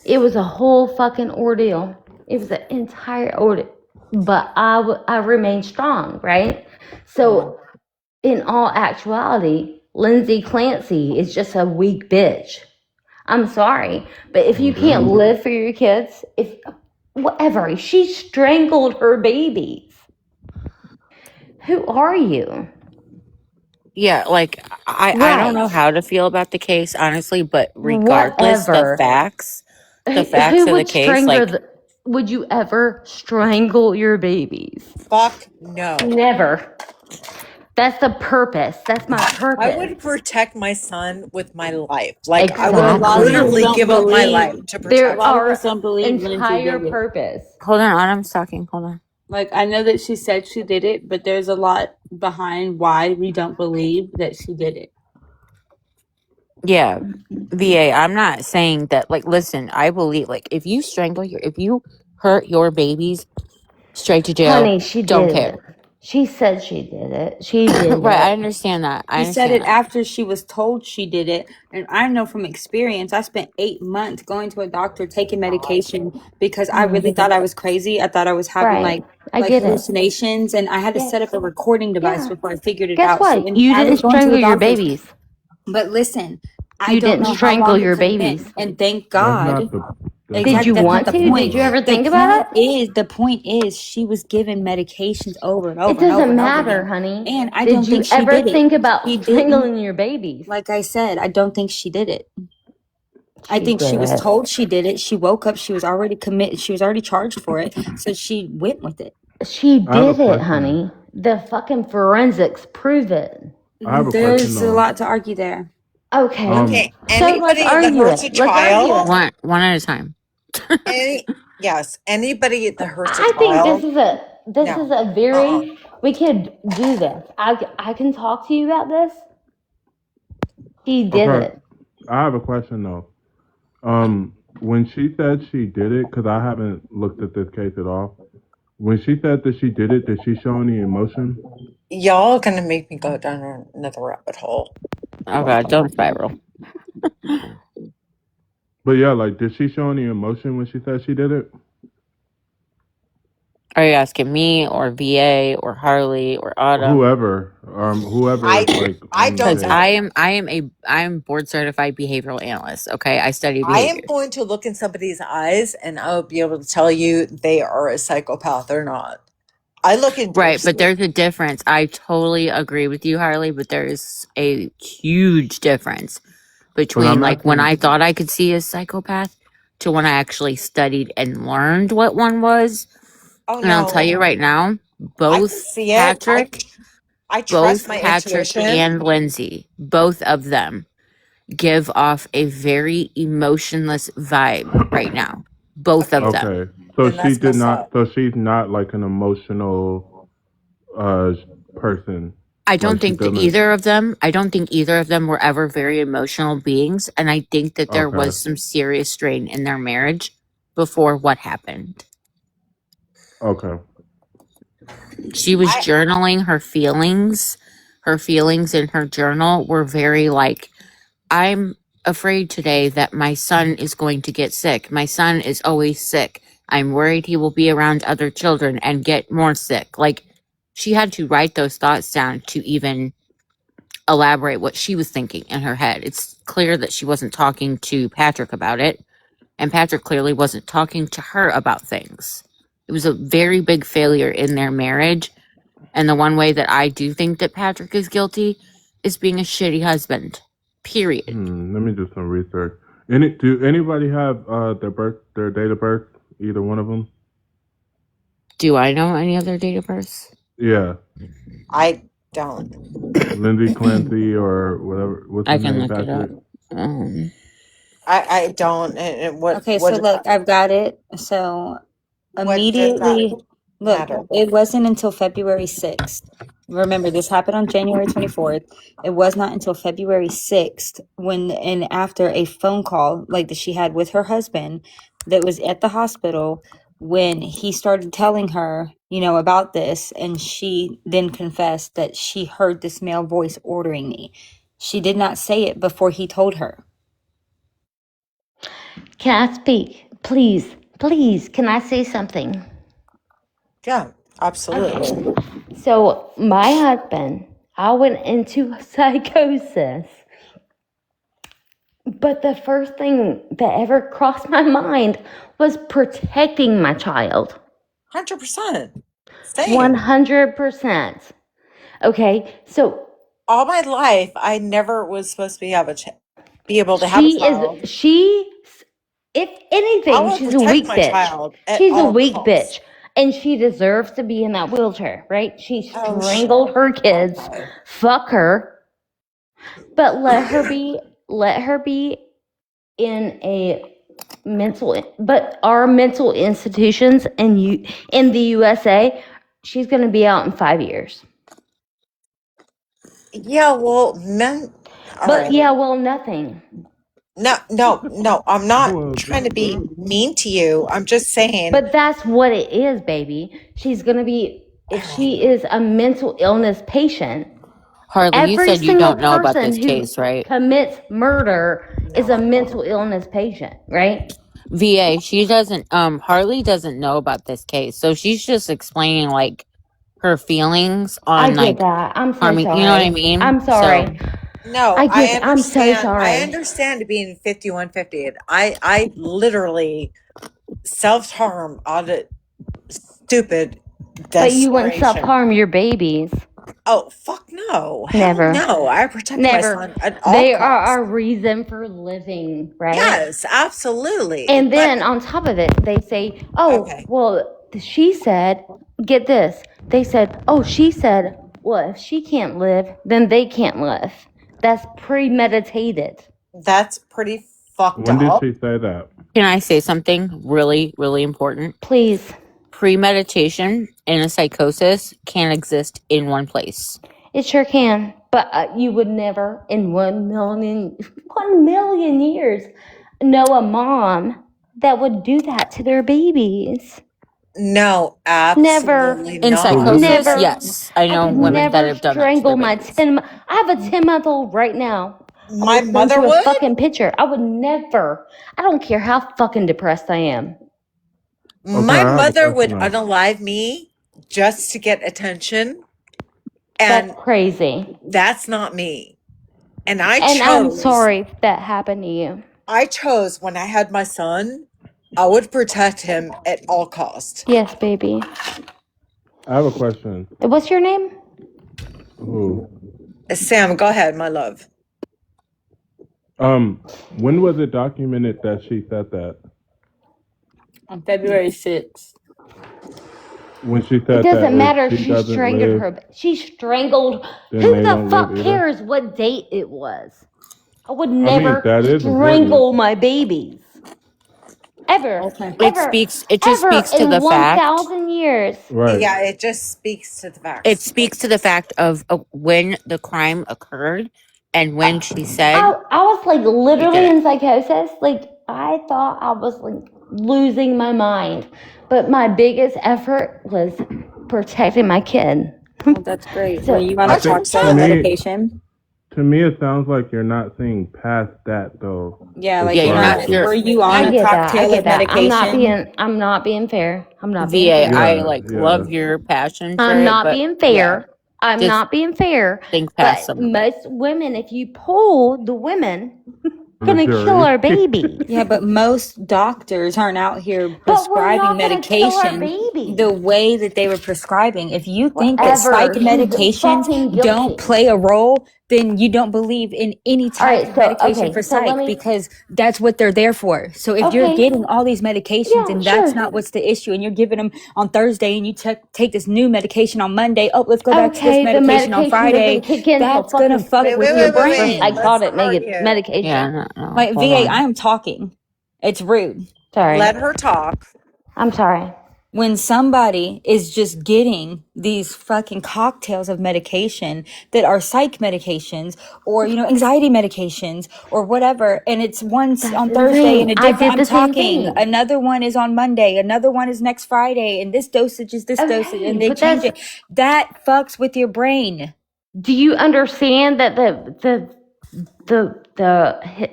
It was a whole fucking ordeal. It was an entire ordeal. But I remained strong, right? So, in all actuality, Lindsay Clancy is just a weak bitch. I'm sorry, but if you can't live for your kids, whatever, she strangled her babies. Who are you? Yeah, like I don't know Right. how to feel about the case, honestly, but regardless, Whatever. the facts Who of the would case, strangle like would you ever strangle your babies? Fuck no. Never. That's the purpose. That's my I purpose. would protect my son with my life. Like, I But a would lot of Exactly. people literally don't give up my believe. life to A protect There lot him. of us are don't believe Lindsay entire did it. purpose. hold on, Autumn's talking. Hold on. Like, I know that she said she did it, but there's a lot behind why we don't believe that she did it. Yeah, VA. I'm not saying that. Like, listen, I believe. Like, if you hurt your babies, straight to jail. Honey, she Don't did care. it. She said she did it. She did Right? I it. understand that. I She said understand it that. after she was told she did it. And I know from experience, I spent 8 months going to a doctor, taking medication because I really thought I was crazy. I thought I was having Right. I get it. hallucinations, and I had to set up a recording device Yeah. before I figured it Guess out. So what? when You I didn't was going to the strangle your doctor, babies. but listen, I You don't didn't know how strangle long it your could have been. babies. And thank That's God. not the. That's Did Exactly, you not that's not want the to? Did point. you ever The think about point it? is, she was given medications over and It over and over doesn't and over matter, again. honey. And I Did don't you think she ever did it. think about She didn't. strangling your babies? Like I said, I don't think she did it. I She think she did was it. told she did it. She woke up, she was already committed, she was already charged for it. So she went with it. She I have a did it, question. honey. The fucking forensics prove it. I have a question There's a though. lot to argue there. Okay. Okay, So let's anybody that argue hurts a it. Let's argue child, it. One at a time. anybody that hurts a I think this child, is a very we could do this. I can talk to you about this. He did Okay, it. I have a question though. When she said she did it, because I haven't looked at this case at all. When she said that she did it, did she show any emotion? y'all gonna make me go down another rabbit hole. Oh God, don't spiral. But yeah, like, did she show any emotion when she said she did it? Are you asking me or VA or Harley or Autumn? Whoever, whoever is like I on the don't Because case. I'm board certified behavioral analyst. Okay, I study I am behavior. going to look in somebody's eyes and I'll be able to tell you they are a psychopath or not. I look into Right, but there's a difference. I totally agree with you, Harley, but there's a huge difference between I'm like when asking. I thought I could see a psychopath to when I actually studied and learned what one was. Oh And I'll tell no, you right now, I can both see it. I trust my Patrick intuition. and Lindsay, both of them give off a very emotionless vibe right now. Both of them. Okay, so Then she that's did messed not. up. So she's not like an emotional person. I don't Like she think that doesn't. I don't think either of them were ever very emotional beings. And I think that there was Okay. some serious strain in their marriage before what happened. Okay. She was journaling her feelings. Her feelings in her journal were very like, I'm afraid today that my son is going to get sick. My son is always sick. I'm worried he will be around other children and get more sick. Like, she had to write those thoughts down to even elaborate what she was thinking in her head. It's clear that she wasn't talking to Patrick about it, and Patrick clearly wasn't talking to her about things. It was a very big failure in their marriage, and the one way that I do think that Patrick is guilty is being a shitty husband. Period. Let me do some research. Do anybody have their date of birth? Either one of them? Do I know any other date of birth? Yeah, I don't. Lindsay Clancy or whatever. What's I his can name? look it up. Patrick. I don't. And what? Okay, What? so look, I've got it. So What does that immediately, look, matter? it wasn't until February 6th. Remember, this happened on January 24th. It was not until February 6th when, and after a phone call like that she had with her husband that was at the hospital, when he started telling her, you know, about this, and she then confessed that she heard this male voice ordering me. She did not say it before he told her. Can I speak? Please, please, can I say something? Yeah, absolutely. Okay. So, my husband, I went into psychosis. But the first thing that ever crossed my mind was protecting my child. 100%. Same. 100%. Okay, so All my life, I never was supposed to be able to have a child. If I anything, will she's a protect weak my bitch. child at She's a all weak costs. bitch. And she deserves to be in that wheelchair, right? She Oh, strangled shit. her kids. Okay. Fuck her. But let her be in our mental institutions in the USA, she's going to be out in 5 years. Yeah, well, men. All But right. yeah, well, nothing. No. I'm not Well, trying to be mean to you. I'm just saying. But that's what it is, baby. She's going to be, if she is a mental illness patient, Harley, you every said you single don't know about person this who case, right? commits murder is No, a I mental don't. illness patient, right? VA, she doesn't Harley doesn't know about this case. So she's just explaining like her feelings I on get like that. I'm so harming, you know what I sorry. mean? I'm sorry. No, I I'm so understand. I sorry. understand being 5150. I literally self-harm out of stupid But you wouldn't desperation. self-harm your babies. Oh, fuck no. Hell Never. no. I protect my Never. son at all They are costs. our reason for living, right? Yes, absolutely. And then But on top of it, they say, oh, okay, well, she said, get this. They said, oh, she said, well, if she can't live, then they can't live. That's premeditated. that's pretty fucked when did up. she say that? Can I say something really, really important? Please. Premeditation and a psychosis can't exist in one place. It sure can. But you would never in 1 million years know a mom that would do that to their babies. No, Never. absolutely In not. psychosis, Never. yes. I I know could women that never have done that to their strangle my babies. I have a 10-month-old right now. My I'll mother send you a would? fucking picture. I would never. I don't care how fucking depressed I am. My I have a mother would question though. unalive me just to get attention. That's And crazy. that's not me. And I And I'm chose, sorry if that happened to you. when I had my son, I would protect him at all cost. Yes, baby. I have a question. What's your name? Who? Sam, go ahead, my love. When was it documented that she said that? On February 6th. When she It said doesn't that matter if if she she doesn't strangled live, her. She strangled. then Who they the don't fuck live either? cares what date it was? I would I mean, never that is strangle important. my babies. Ever. Okay. It just Ever speaks to in the fact 1,000 years. Right. Yeah, it just speaks to the facts. it speaks to the fact of when the crime occurred and when she said I was like she did literally it. in psychosis. Like I thought I was like losing my mind. But my biggest effort was protecting my kid. Well, that's great. So Were you on I a think cocktail of 100%. medication? to me it sounds like you're not seeing past that though. Yeah, As like Yeah, you're you're far not. as not. You're Were you on I a get that. cocktail of I'm not medication? being fair. I'm not being VA. fair. I yeah, like yeah. love your passion for I'm it, not but being yeah, fair. I'm just not being fair. think But past some of it. most women, if you poll the women, The gonna kill jury. our babies. Yeah, but most doctors aren't out here But we're prescribing not gonna kill our medication babies. the way that they were prescribing. If you think that Whatever. psych She's medications fucking don't guilty. play a role, then you don't believe in any type of medication for so let psych me. because that's what they're there for. So if you're Okay, getting all these medications yeah, and that's sure. not what's the issue, and you're giving them on Thursday and you take this new medication on Monday, oh, let's go back to this Okay, the medication on medication Friday, doesn't kick in till that's gonna fucking fuck Wait, with wait, your wait, wait, Tuesday. wait. I brain. called Let's it argue. medication. Yeah, no, Like hold VA, I on. am talking. It's rude. Sorry. Let her talk. I'm sorry. When somebody is just getting these fucking cocktails of medication that are psych medications or anxiety medications or whatever, and it's once That's on Thursday insane. and a I different, did I'm the same talking, thing. another one is on Monday, another one is next Friday, and this dosage is this dosage, Okay, and they but change that's. it. That fucks with your brain. Do you understand that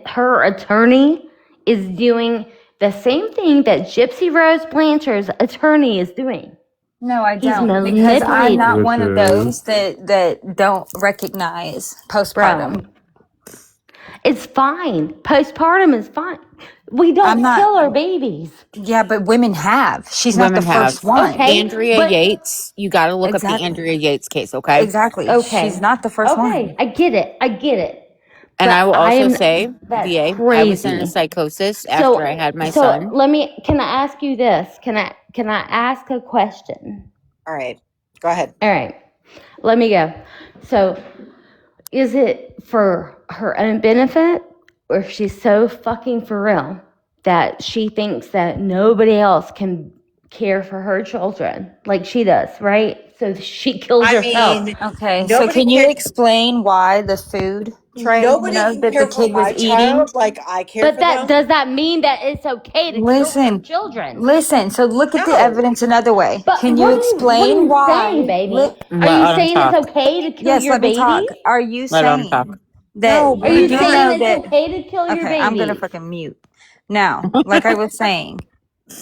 her attorney is doing the same thing that Gypsy Rose Blanchard's attorney is doing? No, I He's don't, because I'm manipulating. not Which one of is those that don't recognize postpartum. Bro, it's fine. Postpartum is fine. We I'm don't not. kill our babies. Yeah, but women have. She's not the Women have. first one. Okay, Andrea but Yates, you got to look up the Exactly. Andrea Yates case, okay? Exactly. She's okay, not the first okay. one. I get it. I get it. And But I will I also am. say, That's VA, I was in a crazy. psychosis after I So had my so son. let me. Can I ask you this? Can I ask a question? All right. Go ahead. All right. Let me go. So, is it for her own benefit, or she's so fucking for real that she thinks that nobody else can care for her children like she does, right? So she kills I herself. mean, Okay, so nobody can you can explain why the food tray, nobody can that the care for kid was my eating? child like I care But for that them. does that mean that it's okay to kill your Listen, children? so look at the No. evidence another way. But Can what you are explain you saying, why? baby? Are Let you them saying it's talk. okay to kill Yes, your let me baby? talk. Are you Let them talk. saying No, that Are we're you you do saying not. know it's that? okay to kill your Okay, I'm gonna baby? fucking mute. Now, like I was saying,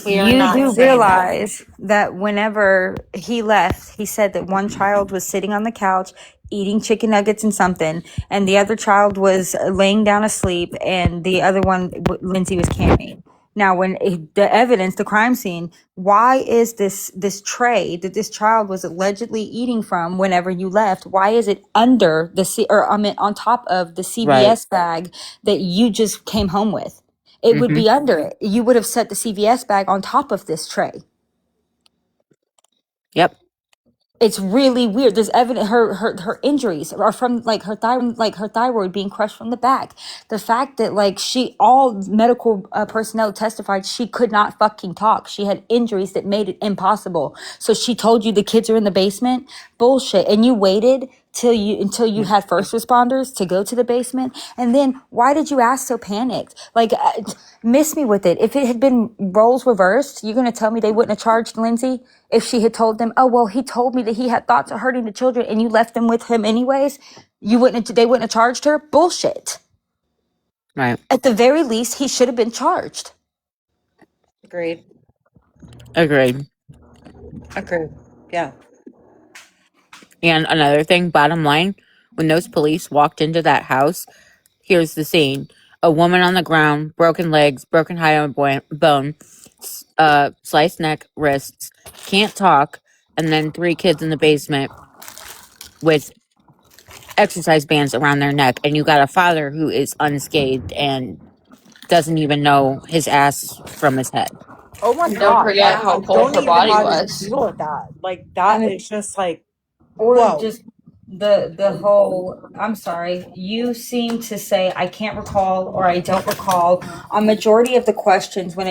We are you not do saying that. realize that whenever he left, he said that one child was sitting on the couch eating chicken nuggets and something, and the other child was laying down asleep, and the other one, Lindsay, was carrying. Now, when the evidence, the crime scene, why is this tray that this child was allegedly eating from whenever you left? Why is it under or I mean on top of the Right. CVS bag that you just came home with? It would Mm-hmm. be under it. You would have set the CVS bag on top of this tray. Yep. It's really weird. There's evidence her injuries are from her thyroid being crushed from the back. The fact that all medical personnel testified she could not fucking talk. She had injuries that made it impossible. So she told you the kids are in the basement. Bullshit. And you waited until you had first responders to go to the basement. And then why did you ask so panicked? Miss me with it. If it had been roles reversed, you're gonna tell me they wouldn't have charged Lindsay if she had told them, oh well, he told me that he had thoughts of hurting the children and you left them with him anyways. They wouldn't have charged her. Bullshit. Right. At the very least, he should have been charged. Agreed. Agreed. Agreed. Yeah. And another thing, bottom line, when those police walked into that house, here's the scene. A woman on the ground, broken legs, broken bone, sliced neck, wrists, can't talk, and then 3 kids in the basement with exercise bands around their neck. And you got a father who is unscathed and doesn't even know his ass from his head. Oh my And don't God. forget how I cold don't her even know body how to was. deal with that. Like, I that mean, is just like, or whoa. just the whole, I'm sorry, you seem to say I can't recall or I don't recall a majority of the questions when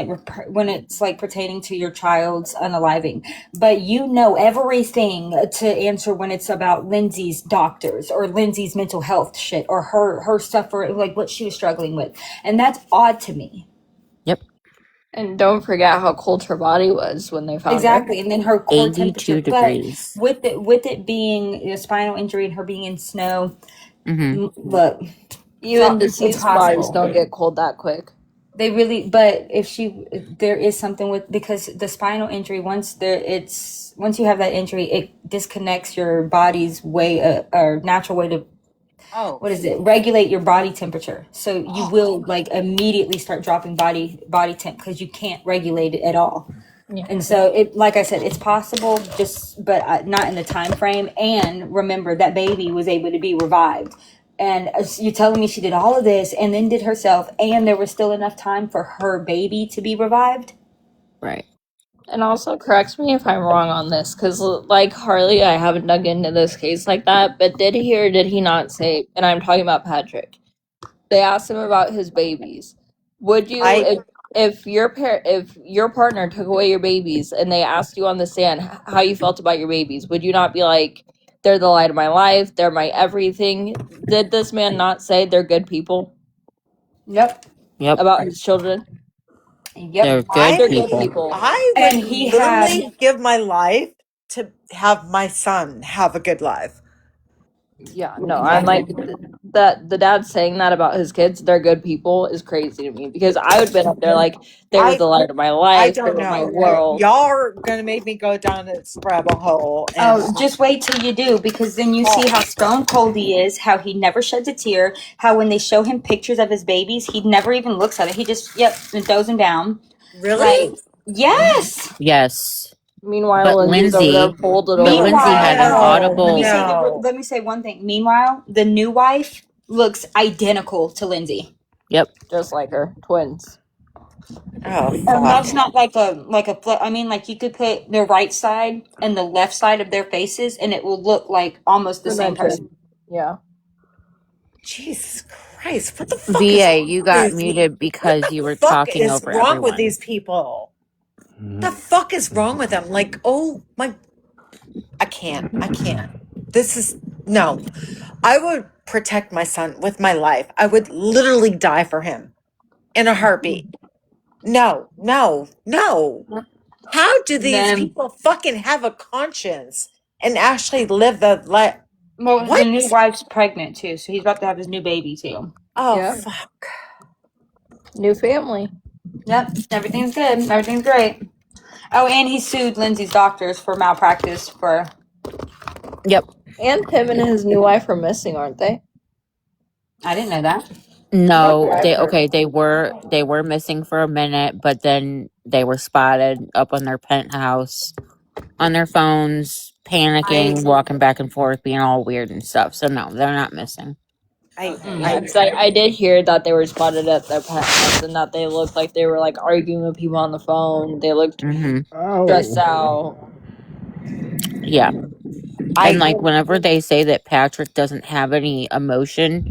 it's like pertaining to your child's unaliving, but you know everything to answer when it's about Lindsay's doctors or Lindsay's mental health shit or her stuff or like what she was struggling with, and that's odd to me. Yep. And don't forget how cold her body was when they found Exactly, and then her core 82 temperature. But degrees. with it being a spinal injury and her being in snow, Mm-hmm. look, her. Even it's deceased bodies possible. don't get cold that quick. They really, but there is something because the spinal injury, once you have that injury, it disconnects your body's way, or natural way to, Oh. what is it, regulate your body temperature. So you will immediately start dropping body temp because you can't regulate it at all. Yeah. And so like I said, it's possible, but not in the time frame. And remember that baby was able to be revived. And you're telling me she did all of this and then did herself, and there was still enough time for her baby to be revived? Right. And also, correct me if I'm wrong on this, because like Harley, I haven't dug into this case like that. But did he or did he not say? And I'm talking about Patrick. They asked him about his babies. Would you, I if your partner took away your babies and they asked you on the stand how you felt about your babies, would you not be like, they're the light of my life, they're my everything? Did this man not say they're good people Yep. Yep. about his children? They're Yep. good They're good people. people. I would And he had, literally give my life to have my son have a good life. Yeah, no, I'm exactly. like that. The dad saying that about his kids, they're good people, is crazy to me because I would have been up there like they were I the light of my I life, they don't were my know. world. Y'all are gonna make me go down this rabbit hole, and oh, just wait till you do, because then you see oh, how stone cold he is, how he never sheds a tear, how when they show him pictures of his babies, he never even looks at it. He just, yep, and throws them down. really? Like, yes. Yes. Meanwhile, But Lindsay's over there Lindsay, folded but over Lindsay had an crying. Meanwhile, audible. let me say one thing. Meanwhile, the new wife looks identical to Lindsay. Yep. Just like her, twins. Oh And fuck! that's not I mean, like, you could put the right side and the left side of their faces, and it will look like almost the same Demented. person. Yeah. Jesus Christ! What the fuck is VA, wrong you with got these people? muted What because the you were fuck talking is over wrong with everyone. these people? The fuck is wrong with them? Like, oh my, I can't. I can't. This is no. I would protect my son with my life. I would literally die for him in a heartbeat. No, no, no. How do these Then, people fucking have a conscience and actually live the life? well, the What? new wife's pregnant too, so he's about to have his new baby too. Oh, Yeah. fuck. New family. Yep, everything's good. Everything's great. Oh, and he sued Lindsay's doctors for malpractice for. Yep. And him and his new wife are missing, aren't they? I didn't know that. That's No, what I've heard. they were missing for a minute, but then they were spotted up on their penthouse on their phones, I. panicking, walking back and forth, being all weird and stuff. So no, they're not missing. Yeah, because I did hear that they were spotted at their penthouse and that they looked like they were like arguing with people on the phone. They looked Mm-hmm. stressed Ow. out. Yeah. And I, like whenever they say that Patrick doesn't have any emotion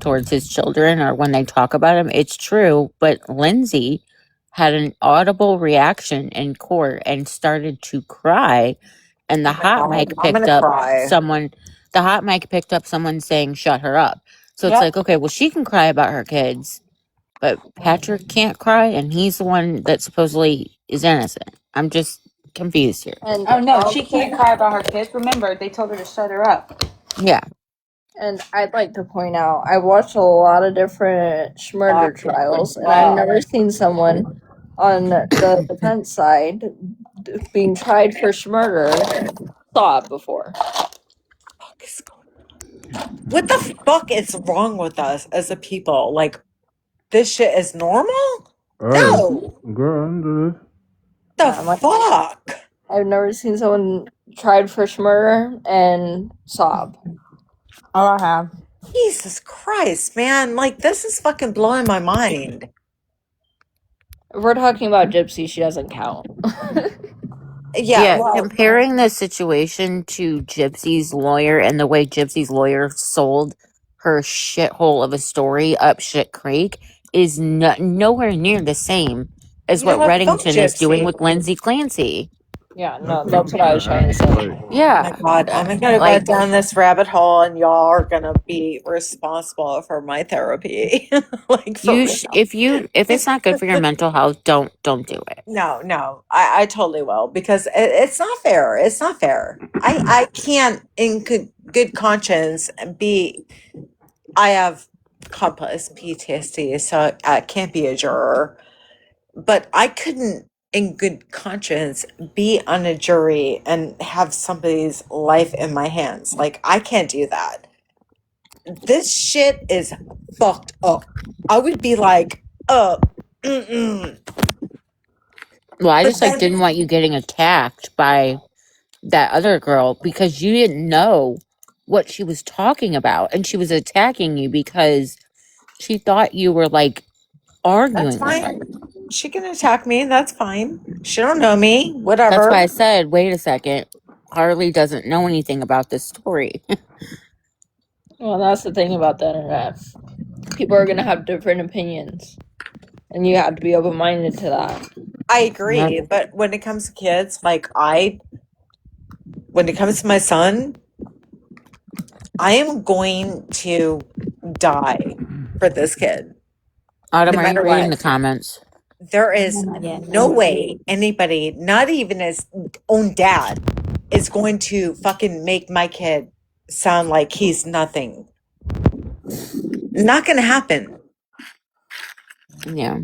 towards his children or when they talk about him, it's true. But Lindsay had an audible reaction in court and started to cry. And oh my God, I'm gonna cry. the hot mic picked up someone saying, shut her up. So it's Yep. like, okay, well, she can cry about her kids, but Patrick can't cry. And he's the one that supposedly is innocent. I'm just confused here. And Oh no, she can't cry about her kids. Remember, they told her to shut her up. Yeah. and I'd like to point out, I watched a lot of different murder trials, and I've never seen someone on the defense side being tried for murder sob before. What the fuck is wrong with us as a people? Like, this shit is normal? Hey, No. girl, under this. The Yeah, I'm like, fuck? I've never seen someone tried for murder and sob. Oh, I have. Jesus Christ, man. Like, this is fucking blowing my mind. If we're talking about Gypsy, she doesn't count. Yeah, Yeah, well, comparing the situation to Gypsy's lawyer and the way Gypsy's lawyer sold her shithole of a story up shit creek is nowhere near the same as you know what what? Fuck Reddington is doing Gypsy. with Lindsay Clancy. Yeah, That's no, that's what I was trying to say. right. Oh my Yeah, God, I'm gonna go like down this rabbit hole and y'all are gonna be responsible for my therapy. Like, for real. if it's not good for your mental health, don't do it. No, no, I totally will because it's not fair. It's not fair. I can't, in good conscience, be. I have complex PTSD, so I can't be a juror. But I couldn't, in good conscience, be on a jury and have somebody's life in my hands. Like, I can't do that. This shit is fucked up. I would be like, mm-mm. Well, I But just like then, didn't want you getting attacked by that other girl because you didn't know what she was talking about, and she was attacking you because she thought you were like That's arguing with her. fine. She can attack me. That's fine. She don't know me. That's why I Whatever. said, wait a second. Harley doesn't know anything about this story. Well, that's the thing about the internet. People are gonna have different opinions, and you have to be open minded to that. I agree, Yep. but when it comes to kids, when it comes to my son, I am going to die for this kid, Autumn, no are you matter reading what. the comments? There is Not yet. no way anybody, not even his own dad, is going to fucking make my kid sound like he's nothing. Not going to happen. Yeah.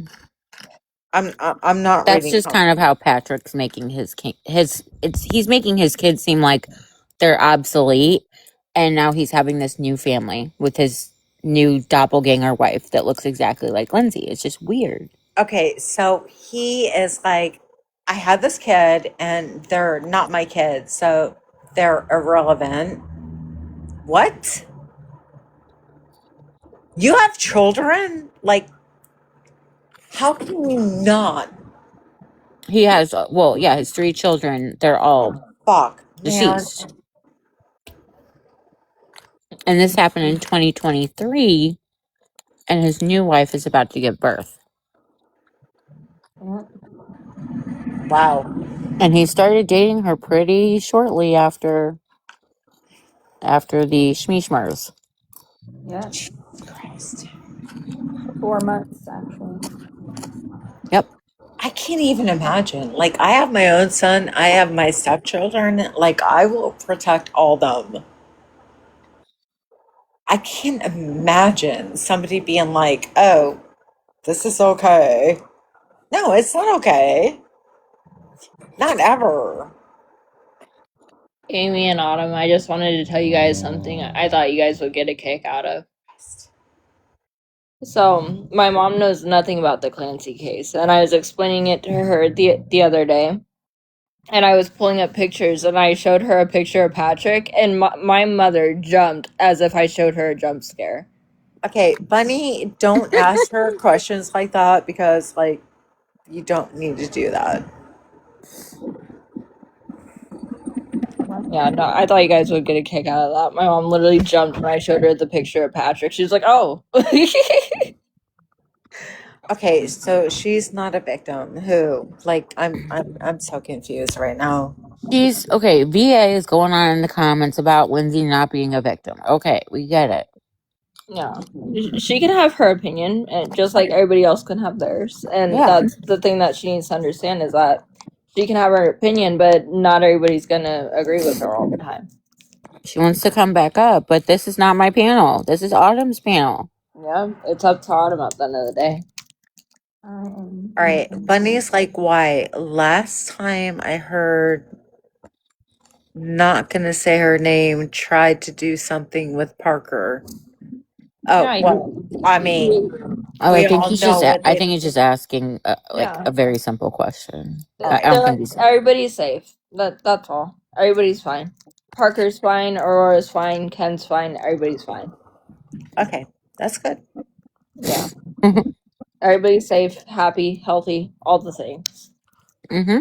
I'm not That's reading just kind of how Patrick's making he's making his kids seem like they're obsolete, and now he's having this new family with his new doppelganger wife that looks exactly like Lindsay. It's just weird. Okay, so he is like, I had this kid and they're not my kids, so they're irrelevant. What? You have children? Like, how can you not? He has his 3 children. They're all Fuck, man. deceased. And this happened in 2023, and his new wife is about to give birth. Wow. And he started dating her pretty shortly after the Schmeeshmers. Yeah, Christ. 4 months actually. Yep. I can't even imagine. Like, I have my own son, I have my stepchildren. Like, I will protect all them. I can't imagine somebody being like, oh, this is okay. No, it's not okay. Not ever. Amy and Autumn, I just wanted to tell you guys something I thought you guys would get a kick out of. So, my mom knows nothing about the Clancy case, and I was explaining it to her the other day. And I was pulling up pictures, and I showed her a picture of Patrick, and my mother jumped as if I showed her a jump scare. Okay, Bunny, don't ask her questions like that because, like, you don't need to do that. Yeah, no, I thought you guys would get a kick out of that. My mom literally jumped when I showed her the picture of Patrick. She was like, "Oh." Okay, so she's not a victim. Who? Like, I'm so confused right now. She's okay. VA is going on in the comments about Lindsay not being a victim. Okay, we get it. Yeah, she can have her opinion, and just like everybody else can have theirs. And Yeah. that's the thing that she needs to understand is that she can have her opinion, but not everybody's gonna agree with her all the time. She wants to come back up, but this is not my panel. This is Autumn's panel. Yeah, it's up to Autumn at the end of the day. All right, Bunny's like, why? Last time I heard, not gonna say her name, tried to do something with Parker. Oh, Yeah, well, I mean, Oh, we all know what I they. think he's just asking like yeah. a very simple question. Oh, I don't think he's. Everybody's safe. That's all. Everybody's fine. Parker's fine. Aurora's fine. Ken's fine. Everybody's fine. okay, that's good. Yeah. Everybody's safe, happy, healthy, all the things. Mm-hmm.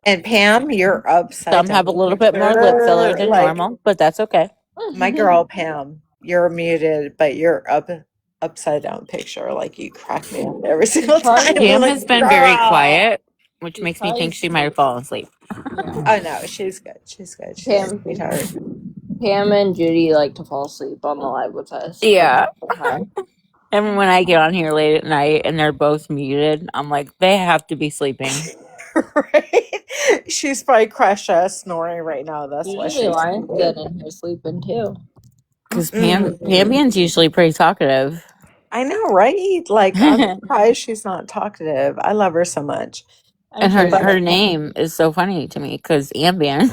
And Pam, you're upside Some down. have a little bit more lip filler than Like, normal, but that's okay. my girl Pam, you're muted, but you're upside down picture. Like, you crack me up every single time. I'm Pam like, has been very "Girl." quiet, which She's makes me probably think she might have fallen asleep. Yeah. Oh no, she's good. She's good. She's a Pam, sweetheart. Pam and Judy like to fall asleep on the live with us. Yeah. Hi. And when I get on here late at night and they're both muted, I'm like, they have to be sleeping. Right? She's probably crashed snoring right now. That's why Usually she's Lions muted. get in here sleeping too. Because Mm. Pambian's usually pretty talkative. I know, right? Like, I'm surprised she's not talkative. I love her so much. I'm And sure. her name is so funny to me because Ambien.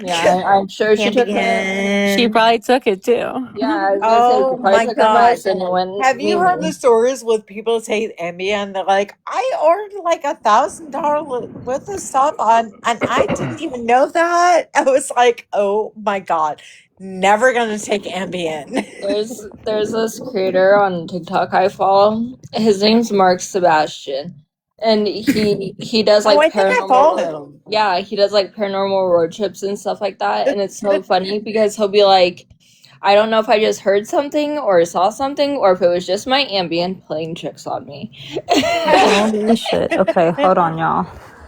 Yeah, I'm sure she took her. She probably took it too. Yeah, I was gonna say Oh she probably my took her God. medicine and went. Have you heard the stories with people say Ambien? They're like, I ordered like $1,000 worth of stuff on, and I didn't even know that. I was like, oh my God. Never gonna take Ambien. There's this creator on TikTok I follow. His name's Mark Sebastian, and he does Oh, like I think I paranormal. follow him. Yeah, he does like paranormal road trips and stuff like that, and it's so funny because he'll be like, I don't know if I just heard something or saw something or if it was just my Ambien playing tricks on me. Holy shit. Okay, hold on, y'all.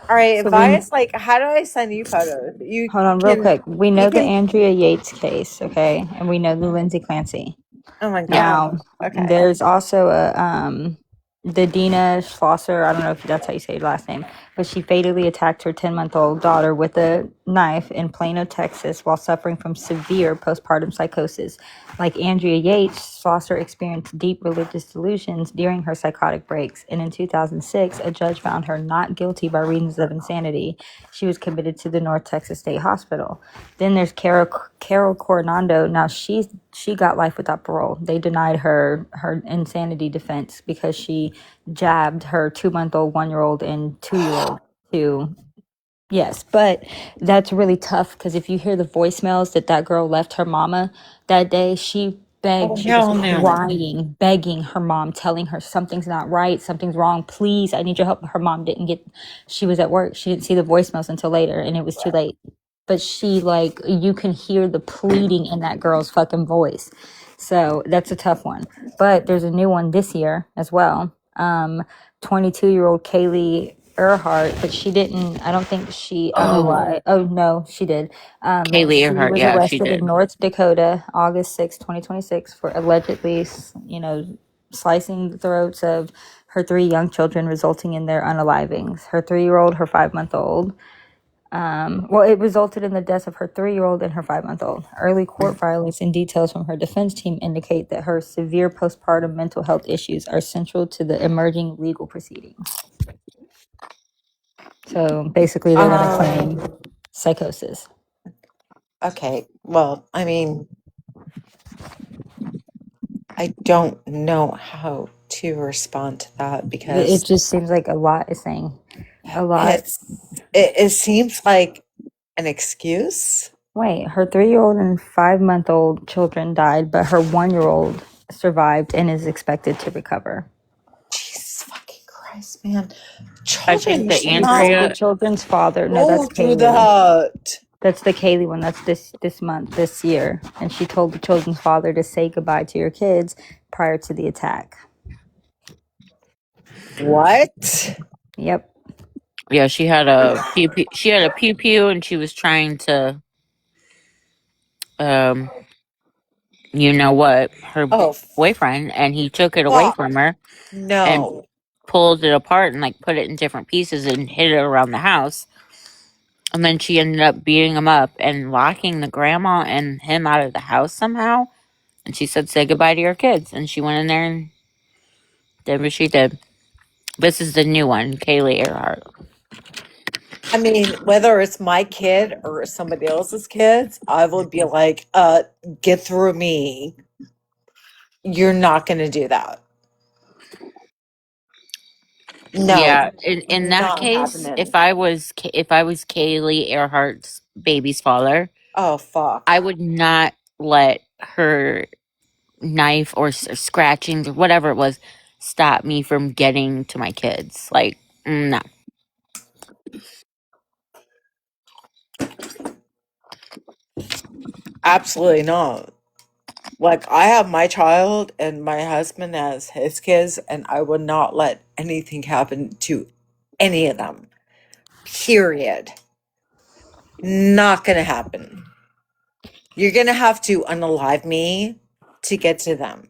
All right, So we advice. Like, how do I send you photos? You hold on real can. quick. We You know the can. Andrea Yates case, okay? And we know the Lindsay Clancy. Oh my god. Now, Okay. there's also a the Dina Schlosser, I don't know if that's how you say her last name, but she fatally attacked her 10-month-old daughter with a knife in Plano, Texas, while suffering from severe postpartum psychosis. Like Andrea Yates, Schlosser experienced deep religious delusions during her psychotic breaks, and in 2006, a judge found her not guilty by reasons of insanity. She was committed to the North Texas State Hospital. Then there's Carol Coronado. Now she got life without parole. They denied her insanity defense because she jabbed her 2-month-old, 1-year-old, and 2-year-old to. Yes, but that's really tough because if you hear the voicemails that girl left her mama that day, she Oh begged, she was hell no. crying, begging her mom, telling her something's not right, something's wrong, please, I need your help. Her mom didn't get, she was at work, she didn't see the voicemails until later, and it was too late. But she, like, you can hear the pleading in that girl's fucking voice. So that's a tough one. But there's a new one this year as well. 22-year-old Kaylee Earhart, but she didn't, I don't think she, I don't know Oh, why. Oh, no, she did. Kaylee She Earhart. was Yeah, she arrested in did. North Dakota, August 2026, for allegedly, slicing the throats of her 3 young children, resulting in their unalivings. Her 3-year-old, her 5-month-old. Well, it resulted in the deaths of her 3-year-old and her 5-month-old. Early court filings and details from her defense team indicate that her severe postpartum mental health issues are central to the emerging legal proceedings. So basically, they're going to claim Um. psychosis. Okay. Well, I mean, I don't know how to respond to that It because just seems like a lot is saying a lot. it seems like an excuse. Wait, her 3-year-old and 5-month-old children died, but her 1-year-old survived and is expected to recover. Jesus fucking Christ, man. I think Children that should She not told the Andrea. children's father, no, go that's through Kaylee. that. That's the Kaylee one. That's this month, this year. And she told the children's father to say goodbye to your kids prior to the attack. What? Yep. Yeah, she had a pew pew. She had a pew pew, and she was trying to, um, you know what, her Oh, boyfriend, and he took it away fuck. from her and No. pulled it apart and like put it in different pieces and hid it around the house. And then she ended up beating him up and locking the grandma and him out of the house somehow. And she said, "Say goodbye to your kids." And she went in there and did what she did. This is the new one, Kaylee Earhart. I mean, whether it's my kid or somebody else's kids, I would be like, get through me. You're not going to do that. No, Yeah, in that not case, happening. if I was Kaylee Earhart's baby's father, Oh, fuck. I would not let her knife or scratchings or whatever it was stop me from getting to my kids. Like, no. Absolutely not. Like, I have my child and my husband has his kids, and I would not let anything happen to any of them. Period. Not going to happen. You're going to have to unalive me to get to them.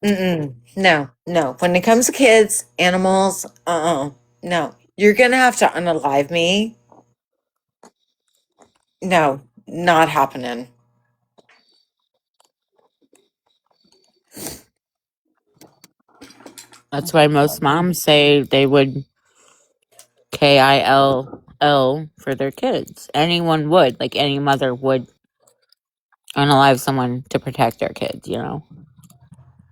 Mm-mm. No, no. When it comes to kids, animals, no. You're going to have to unalive me. No, not happening. That's why most moms say they would KILL for their kids. Anyone would, like any mother would unalive someone to protect their kids, you know?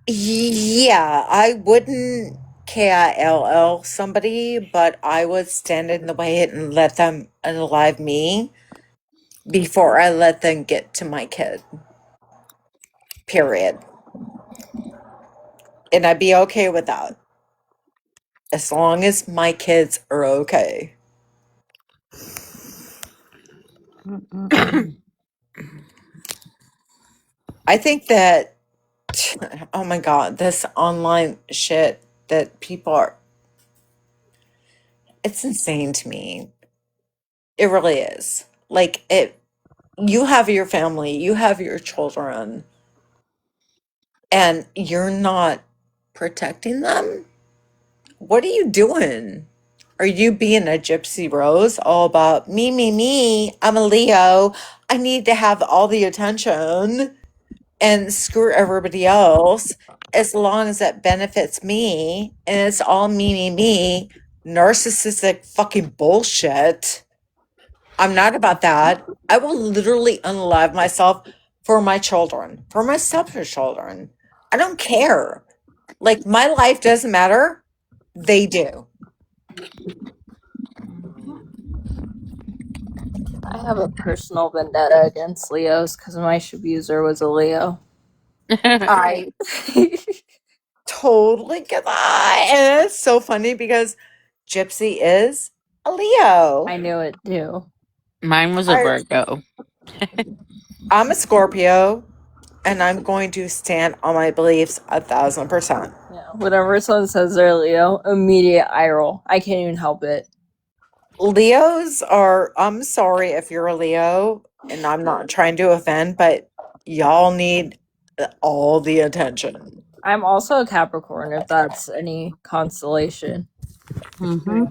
Yeah, I wouldn't KILL somebody, but I would stand in the way and let them unalive me before I let them get to my kid. Period. And I'd be okay with that. As long as my kids are okay. I think that, oh my God, this online shit that people are, it's insane to me. It really is. Like, you have your family, you have your children, and you're not protecting them? What are you doing? Are you being a gypsy rose all about me, me, me? I'm a Leo. I need to have all the attention and screw everybody else as long as it benefits me and it's all me, me, me. Narcissistic fucking bullshit. I'm not about that. I will literally unalive myself for my children, for my stepchildren children. I don't care. Like, my life doesn't matter. They do. I have a personal vendetta against Leos because my abuser was a Leo. I Totally get that. And it's so funny because Gypsy is a Leo. I knew it too. Mine was a Virgo. I'm a Scorpio, and I'm going to stand on my beliefs 1,000%. Yeah. Whenever someone says they're Leo, immediate eye roll. I can't even help it. Leos are, I'm sorry if you're a Leo, and I'm not trying to offend, but y'all need all the attention. I'm also a Capricorn, if that's any consolation. Mm-hmm.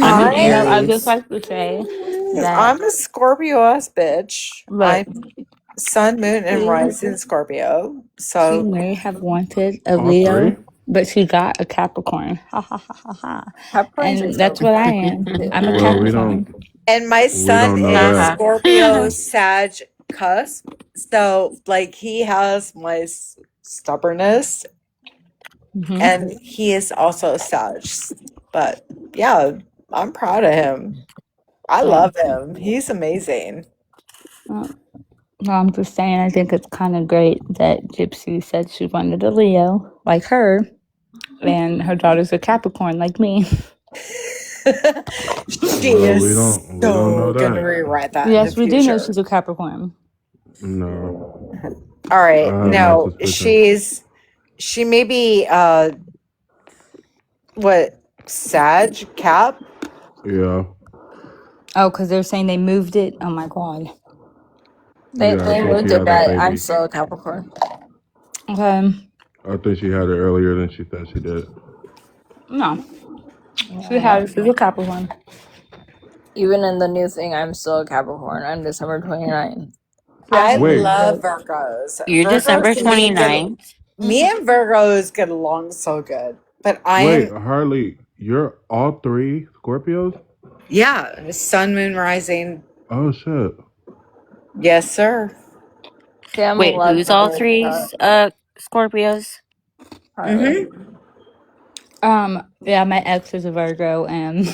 I'm an You know, I Aries. just like to say that. I'm a Scorpio ass bitch. Look, I'm Sun, Moon, and Rising Scorpio. she So may have wanted a All three? Leo, but she got a Capricorn. Ha ha ha ha ha. Capricorns are And so that's what I am. too. I'm a Well, we Capricorn. don't and my we son don't know is Uh-huh. that. Scorpio Sag cusp. So like he has my stubbornness Mm-hmm. and he is also Sag. But yeah, I'm proud of him. I love him. He's amazing. Well, I'm just saying, I think it's kind of great that Gypsy said she wanted a Leo like her, and her daughter's a Capricorn like me. She Well, is we don't know so gonna that. rewrite that in the Yes, we do know future. she's a Capricorn. No. All right. I have my No, suspicions. she may be what, Sag Cap? Yeah. Oh, because they're saying they moved it. Oh my god. They Yeah, so moved she it, has a but I'm baby. still a Capricorn. Okay. I think she had it earlier than she said she did. No, she's a Capricorn. Even in the new thing, I'm still a Capricorn. I'm December 29th. I Wait, love Virgos. You're December Virgos and me get 29th. me and Virgos get along so good. But I wait, am, Harley, you're all three Scorpios? yeah, Sun, Moon, Rising. Oh shit. Yes, sir. Sam Wait, loves who's the all birth three chart. Scorpios? Harley. Yeah, my ex is a Virgo, and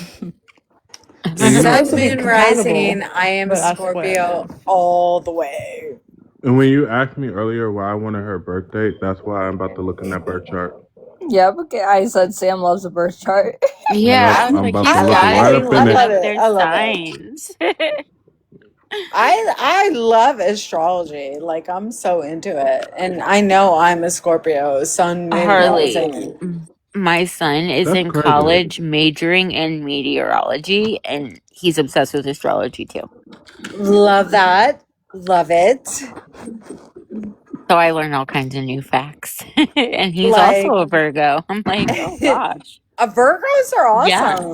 And we're you know, supposed Sun, to be Moon, Rising. compatible, I am but I split. Scorpio all the way. and when you asked me earlier why I wanted her birth date, that's why I'm about to look in that birth chart. Yep, okay, I said Sam loves the birth chart. Yeah, Yep, I was I'm like, about he's to look got to right be up in I looking it. love up it. their I love it. signs. I love astrology. Like, I'm so into it. And I know I'm a Scorpio, Sun, Moon, Harley, Rising. my son is That's in crazy. college majoring in meteorology, and he's obsessed with astrology too. Love that. Love it. So I learn all kinds of new facts. And he's also Like, a Virgo. I'm like, oh gosh. Virgos are Yeah.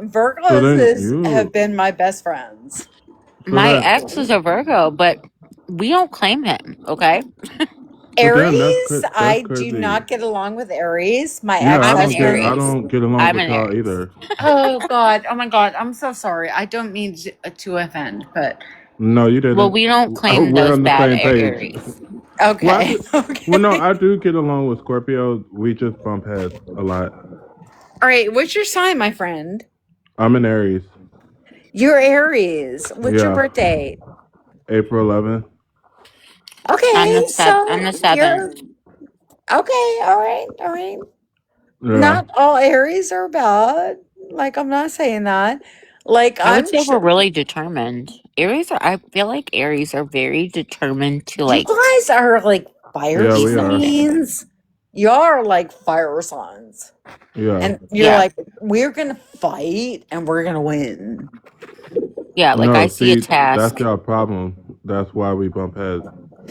awesome. So then Have you been my best friends. so My that ex is a Virgo, but we don't claim him, okay? but then Aries, that's I do crazy. not get along with Aries. My Yeah, ex I'm an has I Aries. Aries. don't get along I'm with an y'all Aries. either. Oh God! Oh my God! I'm so sorry. I don't mean to offend, but No, you Well, didn't. we don't claim We're those on the bad same page. Aries. Well, okay, well, no, okay. I do get along with Scorpio. We just bump heads a lot. All right. What's your sign, my friend? I'm an Aries. You're Aries. What's your Yeah, birthday? April 11th. Okay, On so the you're 7th. okay. All right, all right. Yeah. Not all Aries are bad. Like, I'm not saying that. Like, I would I'm say sure we're really determined. I feel like Aries are very determined to you like, guys are like fire Yeah, keep we are. something. signs. You're like fire signs. Yeah. And you're Yeah. like, we're gonna fight and we're gonna win. Yeah. Like I No, see a see, that's task. our problem. That's why we bump heads.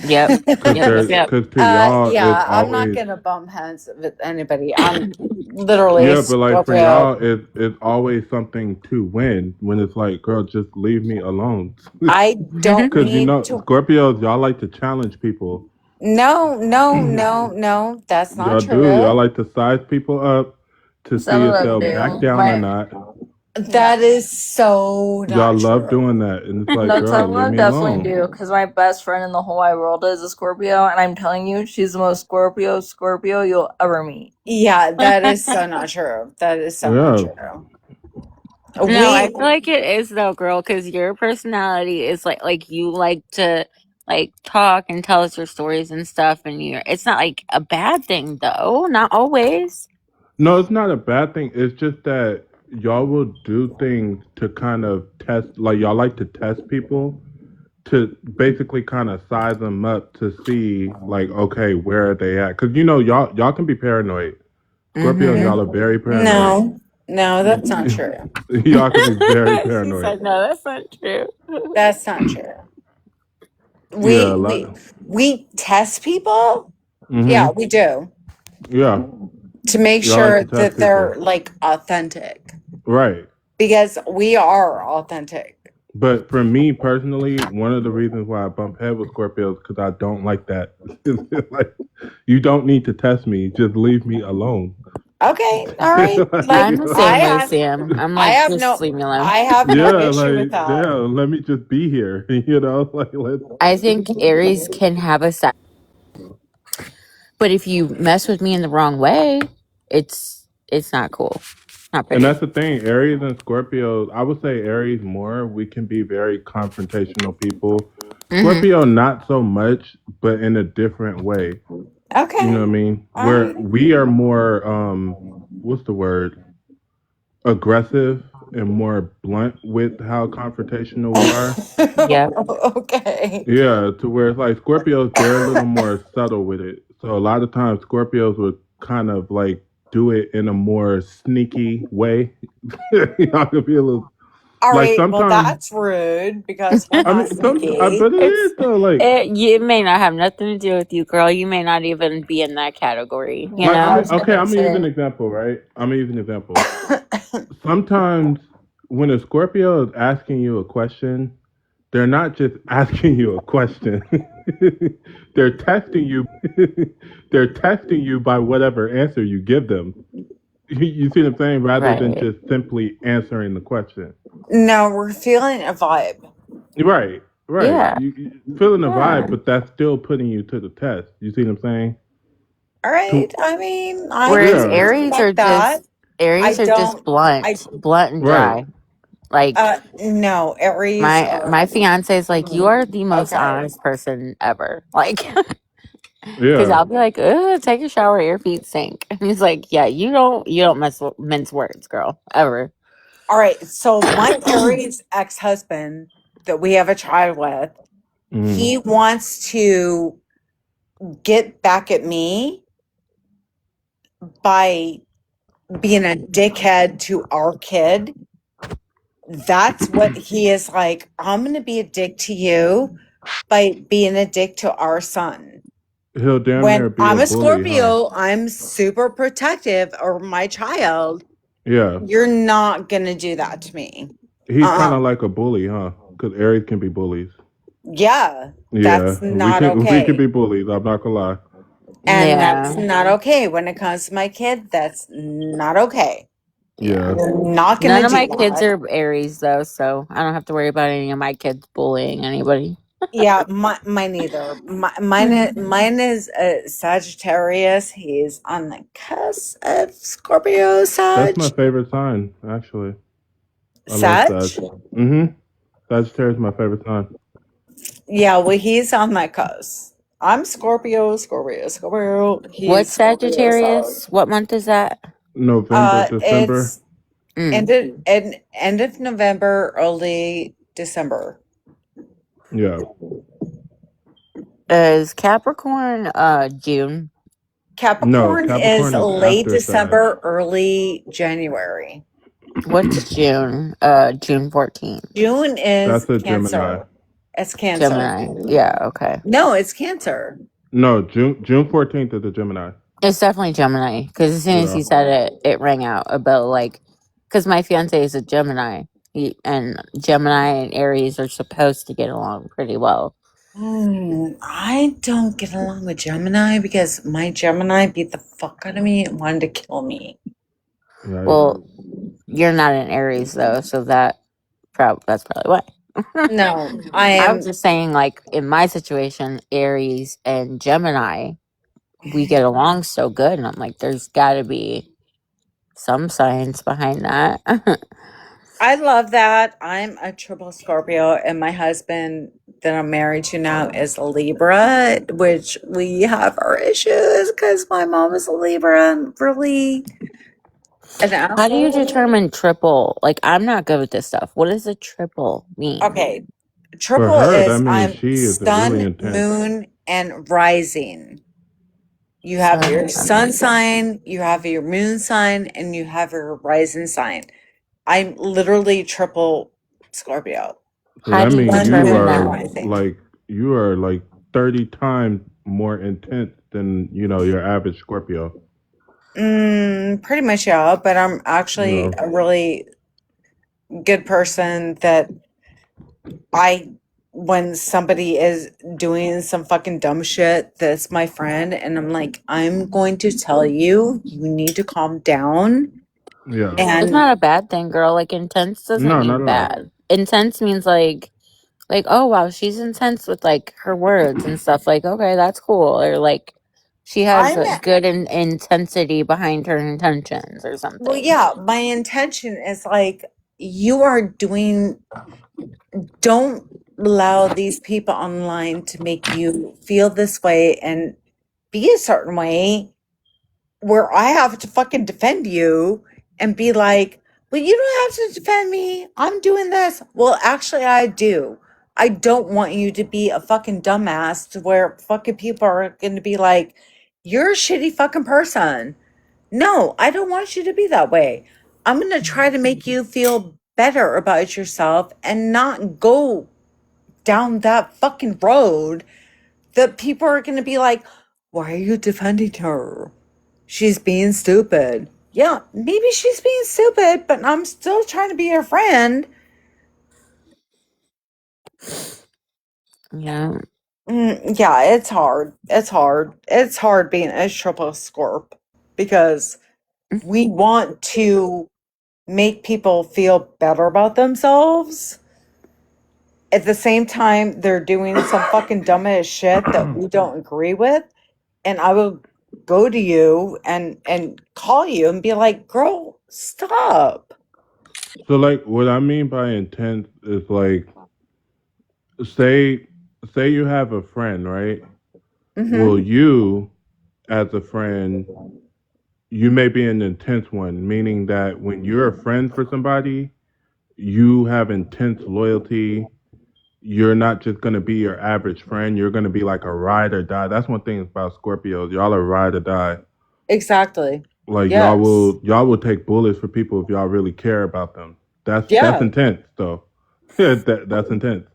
Yep. Yep. Cause to y'all, it's Yeah, I'm not always gonna bump heads with anybody. I'm literally a yeah, but like for Scorpio. y'all, it's always something to win. When it's like, girl, just leave me alone. I don't Cause you need know, to. Scorpios, y'all like to challenge people. No, no, no, no. That's not Y'all do. Y'all true. like to size people up to Some see of if them they'll back do. down or My not. yeah. That is so Y'all not love doing true. that, and it's like, No, girl, some of leave them me definitely alone. do. Because my best friend in the whole wide world is a Scorpio, and I'm telling you, she's the most Scorpio you'll ever meet. Yeah, that is so not true. That is so not Yeah. true. No, I We, feel like it is though, girl, because your personality is like you like to like talk and tell us your stories and stuff, and it's not like a bad thing though, not always. No, it's not a bad thing. It's just that y'all will do things to kind of test, like y'all like to test people to basically kind of size them up to see, like, okay, where are they at? Because you know, y'all can be paranoid. Scorpios, Mm-hmm. y'all are very paranoid. no, no, that's not true. Y'all can be very She paranoid. said, "No, that's not true." That's not true. Yeah, We a lot. we we test people. Yeah, Mm-hmm. we do Yeah, to make y'all like sure to test that they're people, like authentic right? because we are authentic. But for me personally, one of the reasons why I bump head with Scorpios because I don't like that. Like, you don't need to test me; just leave me alone. Okay, all right. I'm Like the I same way, have, Sam. I'm I like, have just no, leave me alone. I have no Yeah, issue with like, that. yeah, let me just be here. You know, like, let's. I think Aries can have a side, but if you mess with me in the wrong way, it's not cool, not And pretty. that's the thing, Aries and Scorpio, I would say Aries more. We can be very confrontational people. Mm-hmm. Scorpio, not so much, but in a different way. You know Okay, what I mean? all Where right. we are more, what's the word? Aggressive and more blunt with how confrontational we are. Yep. Okay. Yeah, to where it's like Scorpios, they're a little more subtle with it. So a lot of times Scorpios would kind of like do it in a more sneaky way. Y'all could be a little All like right. Well, sometimes. that's rude because we're I not mean, sneaky. but it It's is though. Like, it may not have nothing to do with you, girl. You may not even be in that category, you Yeah, like, I know? was okay, gonna I'm gonna use an say. example, right? I'm gonna use an example. Sometimes when a Scorpio is asking you a question, they're not just asking you a question. they're testing you. they're testing you by whatever answer you give them. You see what I'm saying? Rather than Right. just simply answering the question. No, we're feeling a vibe. Right, right. Yeah. You feeling a Yeah. vibe, but that's still putting you to the test. You see what I'm saying? All To right. I mean, I Whereas can yeah, respect that. I Aries are just don't. I blunt and right. dry. Like no, Aries are my fiance is like, you are the most okay. honest person ever. Like, because Yeah. I'll be like, take a shower, your feet stink. And he's like, yeah, you don't mince words, girl, ever. All right. So my Aries ex-husband that we have a child with, Mm. he wants to get back at me by being a dickhead to our kid. That's what he is like. I'm going to be a dick to you by being a dick to our son. He'll damn When near be a I'm a bully, huh? Scorpio, I'm super protective of my child. Yeah. You're not going to do that to me. He's kind Uh-uh. of like a bully, huh? Because Aries can be bullies. Yeah, Yeah, that's not we can okay. be bullies. I'm not gonna lie. And that's Yeah. not okay. When it comes to my kid, that's not okay. Yeah. Yeah, You're not going None to of do my kids that. are Aries though, so I don't have to worry about any of my kids bullying anybody. Yeah, mine either. Mine is Sagittarius. He's on the cusp of Scorpio that's my Sag. favorite sign. Actually, I love Sag? Sag. Mm-hmm. Sagittarius is my favorite sign. Yeah, well, he's on my cusp. I'm Scorpio. He's What's Scorpio. So, Sagittarius? What month is that? November, December. it's Mm. end of November, early December. Yeah. Is Capricorn June? No, Capricorn is Capricorn is late after Sag. December, early January. What's June? June 14th. June is That's a Gemini. Cancer. It's Cancer. Gemini. Yeah, okay. No, it's Cancer. No, June 14th is a Gemini. It's definitely Gemini because as soon as Yeah. he said it, it rang out about like, because my fiance is a Gemini, and Gemini and Aries are supposed to get along pretty well. I don't get along with Gemini because my Gemini beat the fuck out of me and wanted to kill me. Right. Well, you're not an Aries though, so that's probably why. No, I was just saying, like in my situation, Aries and Gemini, we get along so good, and I'm like, there's got to be some science behind that. I love that. I'm a triple Scorpio, and my husband that I'm married to now is a Libra, which we have our issues because my mom is a Libra and really an How do you asshole. determine triple? Like, I'm not good with this stuff. What does a triple mean? Okay, For triple her, that is means I'm she is really sun, intense. moon, and rising. You have your sun sign, you have your moon sign, and you have your rising sign. I'm literally triple Scorpio. So How that do you means Sun, determine moon, and that? rising. you are like 30 times more intense than, your average Scorpio. Pretty much, yeah. But I'm actually Yeah. a really good person that when somebody is doing some fucking dumb shit, that's my friend, and I'm like, I'm going to tell you, you need to calm down. Yeah. It's And not a bad thing, girl. Like, intense doesn't No, mean not at all. bad. Intense means like, oh wow, she's intense with like her words and stuff. Like, okay, that's cool. Or like, she has I'm a good intensity behind her intentions or well, something. yeah, my intention is like, you are doing, don't allow these people online to make you feel this way and be a certain way where I have to fucking defend you and be like, well, you don't have to defend me. I'm doing this. Well, actually, I do. I don't want you to be a fucking dumbass to where fucking people are going to be like, you're a shitty fucking person. No, I don't want you to be that way. I'm going to try to make you feel better about yourself and not go down that fucking road that people are going to be like, why are you defending her? She's being stupid. Yeah, maybe she's being stupid, but I'm still trying to be her friend. Yeah. Yeah, it's hard. It's hard. It's hard being a triple scorp because we want to make people feel better about themselves. At the same time, they're doing some fucking dumbass shit that we don't agree with. And I will go to you and call you and be like, girl, stop. So like what I mean by intense is like say say you have a friend, right? Well, Mm-hmm. you as a friend, you may be an intense one, meaning that when you're a friend for somebody, you have intense loyalty. You're not just gonna be your average friend. You're gonna be like a ride or die. That's one thing about Scorpios. Y'all are ride or die. Exactly. Like Yes. y'all will take bullets for people if y'all really care about them. That's Yeah. intense though. Yeah, that's intense.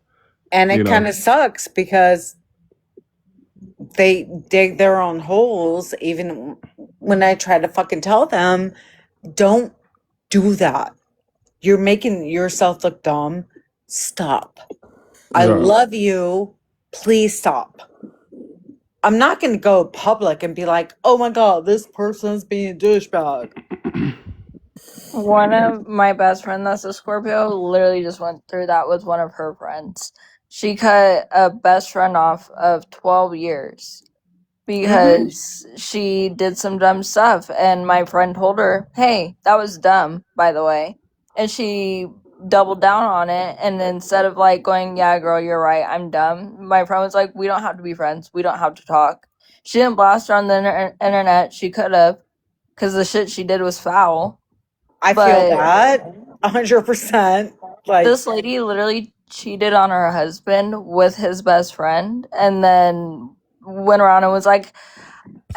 And You it kind know. of sucks because they dig their own holes, even when I try to fucking tell them, don't do that. You're making yourself look dumb. Stop. I Yeah. love you. Please stop. I'm not going to go public and be like, oh my God, this person's being a douchebag. One of my best friend that's a Scorpio literally just went through that with one of her friends. She cut a best friend off of 12 years Mm-hmm. because she did some dumb stuff, and my friend told her, hey, that was dumb, by the way. And she doubled down on it, and instead of like going, yeah, girl, you're right, I'm dumb, my friend was like, we don't have to be friends, we don't have to talk. She didn't blast her on the internet. She could have, because the shit she did was foul. I feel that 100%. Like, this lady literally cheated on her husband with his best friend, and then went around and was like,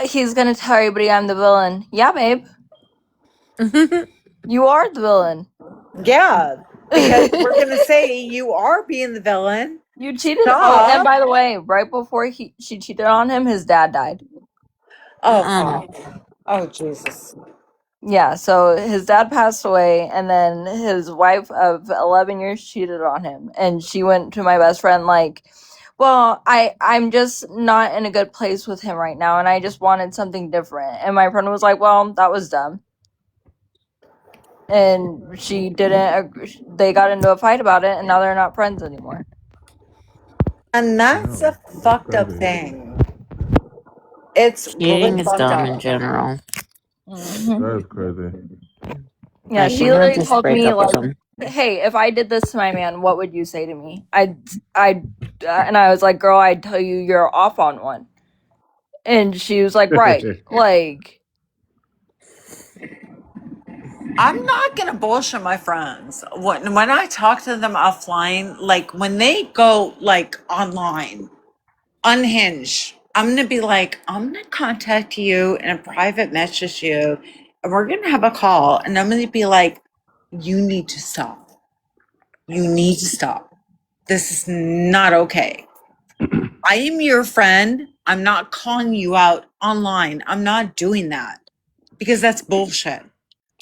he's gonna tell everybody I'm the villain. Yeah, babe, you are the villain. yeah, because we're gonna say you are being the villain. You cheated. Stop. Oh, and by the way, right before she cheated on him, his dad died. Oh, fuck. Oh, Jesus. Yeah, so his dad passed away, and then his wife of 11 years cheated on him, and she went to my best friend like, well, I'm just not in a good place with him right now, and I just wanted something different. And my friend was like, well, that was dumb. And she didn't. They got into a fight about it, and now they're not friends anymore. And that's a fucked up thing. It's Cheating really is fucked dumb up. in general. That is crazy. Yeah, Like, she I'm gonna literally just told break me up with like, him. hey, if I did this to my man, what would you say to me? And I was like, girl, I'd tell you you're off on one. And she was like, right. Like, I'm not gonna bullshit my friends. When I talk to them offline, like when they go like online, unhinged, I'm gonna be like, I'm gonna contact you and private message you, and we're gonna have a call, and I'm gonna be like, you need to stop. You need to stop. This is not okay. I am your friend. I'm not calling you out online. I'm not doing that because that's bullshit.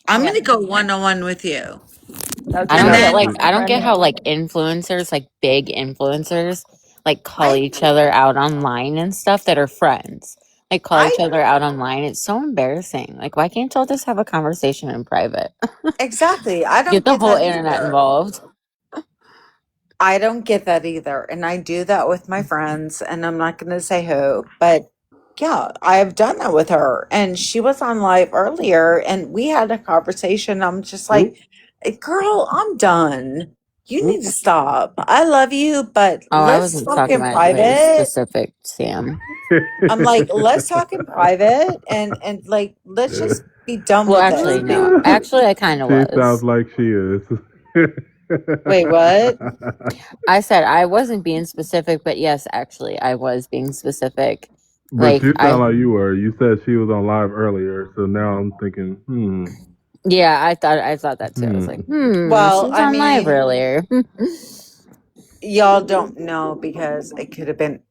I'm yeah, gonna go one on one with you. that's I what And don't my get then like best I don't friend get how did. like influencers, like big influencers, like call I each other out online and stuff that are friends. Like call I each other out online. It's so embarrassing. Like why can't y'all just have a conversation in private? exactly. I don't Get the get whole that internet either. involved. I don't get that either. And I do that with my friends, and I'm not going to say who, but yeah, I've done that with her. And she was on live earlier, and we had a conversation. I'm just like, girl, I'm done. You need to stop. I love you, but Oh, I let's wasn't talk talking in about anybody private. specific, Sam. I'm like, let's talk in private, and like, let's just be done Well, with this. actually, no. Actually, I kind of She sounds was. like she is. Wait, what? I said I wasn't being specific, but yes, actually, I was being specific. But Like you sound I, like you were. You said she was on live earlier, so now I'm thinking, yeah, I thought that too. I was like, she Well, was I on live mean, earlier. y'all don't know because it could have been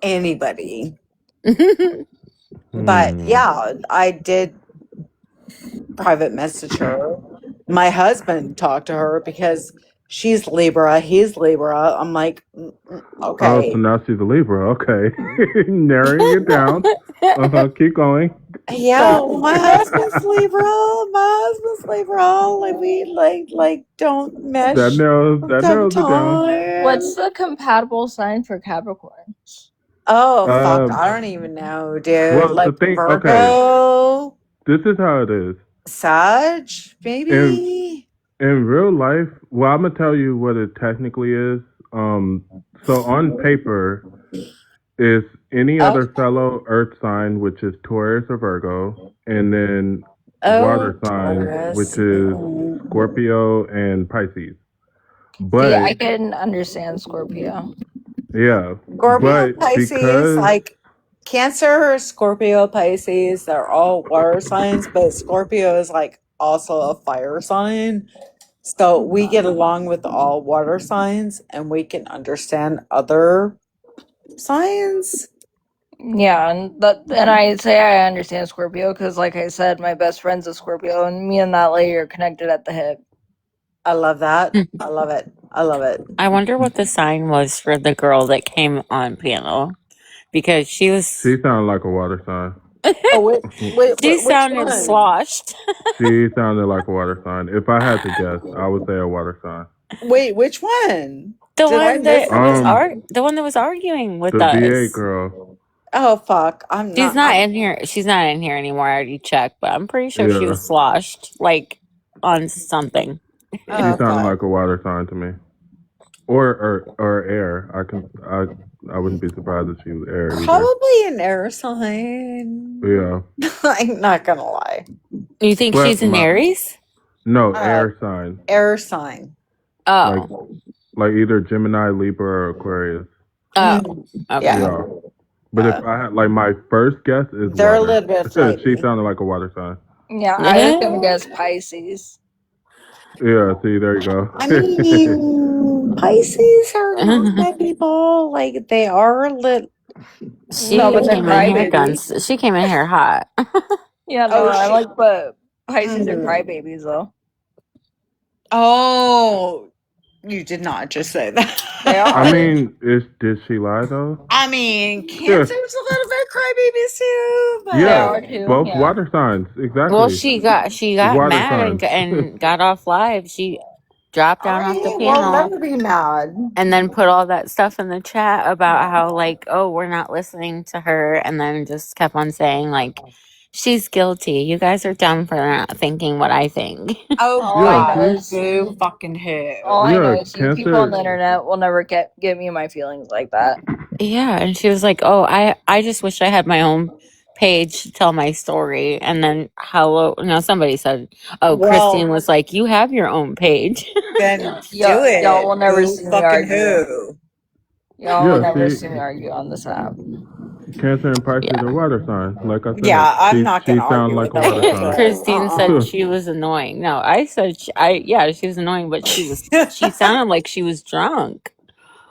anybody. But yeah, I did private message her. My husband talked to her because she's Libra, he's Libra. I'm like, oh, so okay. now she's a Libra. Okay, narrowing it down. Keep going. Yeah, my husband's Libra. My husband's Libra. Like we don't That mesh narrows it down. What's sometimes. the compatible sign for Capricorn? Oh fuck, Um, I don't even know, dude. well, the Like thing. Okay, Virgo, this is how it is. Sag, In maybe. in real life, well, I'm gonna tell you what it technically is. So on paper, is any Oh, other fellow Earth sign, which is Taurus or Virgo, and then oh, water signs, which Taurus. is Scorpio and Pisces. See, But I can understand Scorpio. yeah, Scorpio, but Pisces, because like Cancer, Scorpio, Pisces, they're all water signs, but Scorpio is like also a fire sign. So we get along with all water signs and we can understand other signs. Yeah, and I say I understand Scorpio because, like I said, my best friend's a Scorpio, and me and that lady are connected at the hip. I love that. I love it. I love it. I wonder what the sign was for the girl that came on panel because she she was sounded like a water sign. Oh, she which sounded one? sloshed. She sounded like a water sign. If I had to guess, I would say a water sign. Wait, which one? The Did I one miss that was it? the one that was arguing with The VA us. girl. Oh fuck. I'm She's not not in here. She's not in here anymore. I already checked, but I'm pretty sure she Yeah. was sloshed, like on something. She sounded Okay. like a water sign to me, or air. I wouldn't be surprised if she was air either. Probably an air sign. Yeah, I'm not gonna lie. You think but she's an Aries? no Uh, air sign, air sign. like Oh. like either Gemini, Libra, or Aquarius. Oh. Mm, Okay. yeah. Yeah, but if I had like my first guess is They're a water. little bit She flighty. sounded like a water sign. Yeah, I was gonna Yeah. guess Pisces. Yeah, see, there you go. I mean, Pisces are not bad people. Like they are a little. No, She but they're came in here crybabies. guns. She came in here hot. Yeah, no, Oh I shit. like, but Pisces are Mm. crybabies though. Oh, you did not just say They I that. are. mean, did she lie though? I mean, Yeah, Cancer's a little bit crybabies too, They yeah, are but too. both Yeah. water signs, Well, exactly. she got Water mad signs. and got off live. She dropped all down off the right, well, panel never be mad. and then put all that stuff in the chat about how like, oh, we're not listening to her, and then just kept on saying like, she's guilty. You guys are dumb for not thinking what I think. Oh All I Yeah, know God, is boo fucking all who? I yeah, know is you people on Cancer. the internet will never get me my feelings like that. Yeah, and she was like, "Oh, I just wish I had my own page to tell my story." And then hello, no, somebody said, "Oh, Christine Well, was like, you have your own page." then do Y'all will it. never Boo see me fucking argue. who? Y'all will Yeah, never see, see me argue on this app. Cancer and Pisces Yeah. are water signs. Like I said, Yeah, I'm not she gonna sounded argue like with a that water sign. bullshit. Christine said she was annoying. No, I said yeah, she was annoying, but she sounded like she was drunk.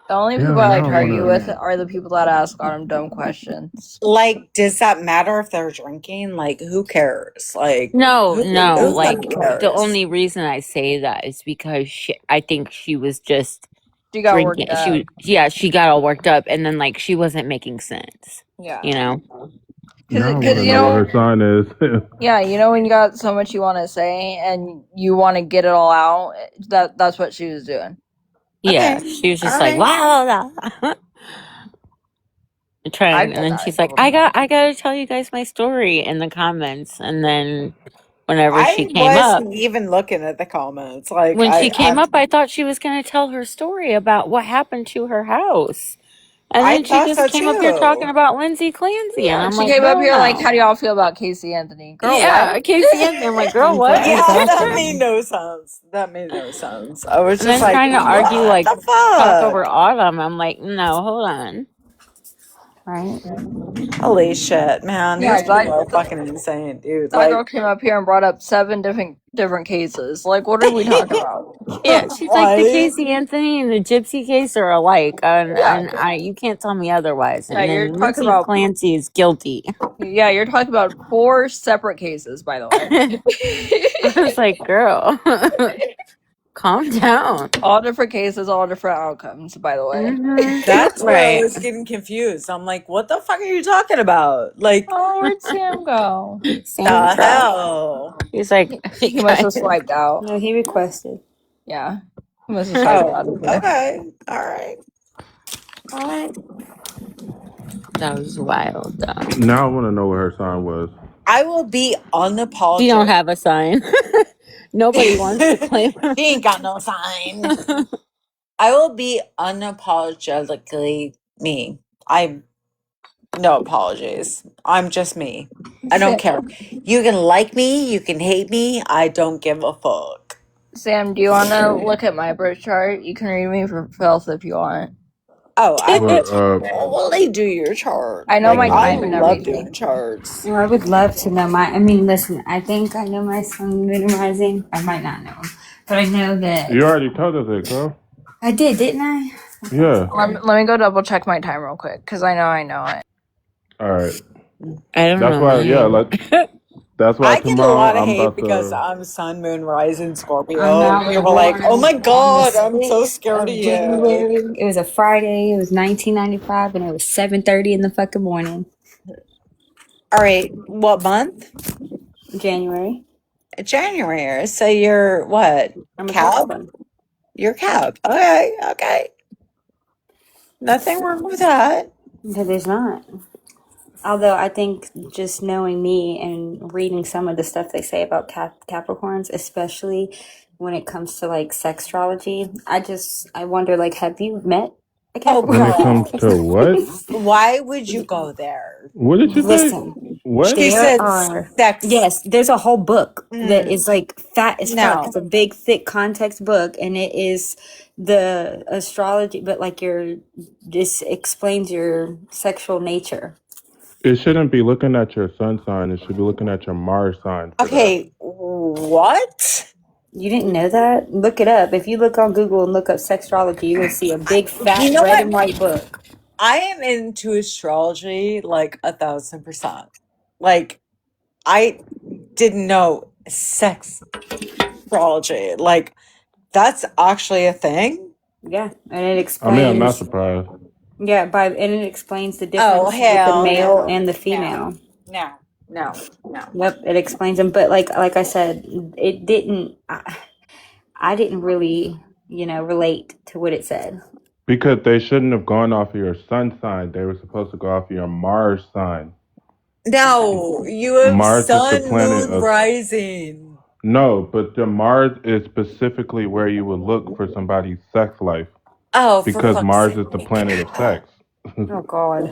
The only people Yeah, I like now I to argue wanna. with are the people that ask on them dumb questions. Like, does that matter if they're drinking? Like, who cares? Like, No, who no, who like fucking the cares? only reason I say that is because I think she was just She got drinking. worked up. She got all worked up, and then like she wasn't making sense. Yeah. You know? Now I Because wanna you know what know, her sign is. yeah, you know when you got so much you want to say and you want to get it all out. That's what she was doing. Yeah, Okay, she was all just like, right. wow, I've trying, and done then that a she's like, couple I times. gotta tell you guys my story in the comments, and then whenever she I came up, wasn't even looking at the comments. Like, when she came I, up, I thought she was gonna tell her story about what happened to her house, and I then she thought just so came up here talking too. about Lindsay Clancy, and Yeah, I'm she like, came up girl, here like, no. "How do y'all feel about Casey Anthony?" Girl, what? Yeah, Casey Anthony. I'm like, girl, what? Yeah, that Exactly. made no sense. That made no sense. I was And just then like, trying to argue, what like, the talk over fuck? Autumn. I'm like, no, hold on. Right? Holy shit, man. Yeah, These people are fucking insane, dude. that Like, girl came up here and brought up 7 different cases. Like, what are we talking about? Yeah, she's like the right? Casey Anthony and the Gypsy case are alike, Yeah, and I you can't tell me otherwise. yeah, And you're then talking Lindsay about Clancy is guilty. you're talking about 4 separate cases, by the way. I was like, girl, calm down. All different cases, all different outcomes, by the way. That's where I Right. was getting confused. I'm like, what the fuck are you talking about? Like, Oh, where'd Sam go? Sam the dropped. hell? He's like, He must have swiped out. No, he requested. Yeah, he must have swiped Oh, out of here. okay. All right. All right. that was wild though. Now I wanna know what her sign was. I will be She don't unapologetic. have a sign. Nobody wants to claim her. He ain't got no sign. I will be unapologetically me. I no apologies. I'm just me. I don't care. You can like me, you can hate me. I don't give a fuck. Sam, do you want to look at my birth chart? You can read me for filth if you want. Oh, I What? would totally do your chart. I know Like my I time and love everything. doing charts. Well, I would love to know my. I mean, listen, I think I know my sun, moon, and rising. I might not know them, but I know that You already told us it, girl. I did, didn't I? Yeah. Let me go double check my time real quick because I know it. All right. I don't That's know why. Yeah. mine. That's why I get a lot tomorrow of I'm hate about because to. I'm sun, moon, rising I'm Scorpio. out People with are like, oh born my on the god, I'm so 6th scared of of you. January. It was a Friday. It was 1995, and it was 7:30 in the fucking morning. All right, what month? January. January. So you're what? I'm a Cab? Capricorn. You're cab. Okay, okay. Nothing wrong with that. But there's not. Although I think just knowing me and reading some of the stuff they say about Capricorns, especially when it comes to like sextrology. I wonder, like, have you met a Oh, cat? When it comes girl. to what? Why would you go there? What did you say? Listen, What? She there said are, sex. yes, there's a whole book that Mm, is like fat as fuck. no. It's a big, thick context book, and it is the astrology, but like this explains your sexual nature. It shouldn't be looking at your sun sign. It should be looking at your Mars sign for that. Okay, what? You didn't know that? Look it up. If you look on Google and look up sextrology, you will see a big, You fat, know red what? and white book. I am into astrology like 1,000%. Like, I didn't know sex astrology. Like, that's actually a thing. Yeah, and it I mean, I'm not explains. surprised. Yeah, and it explains the Oh, difference with the hell male no. and the No, female. no, no, no. Yep, it explains them. But like I said, it didn't. I didn't really, relate to what it said. Because they shouldn't have gone off of your sun sign. They were supposed to go off of your Mars sign. No, you have Mars is the sun, planet moon, of. rising. No, but the Mars is specifically where you would look for somebody's sex life. Oh, for Because fuck's Mars sake. is the planet of sex. Oh God.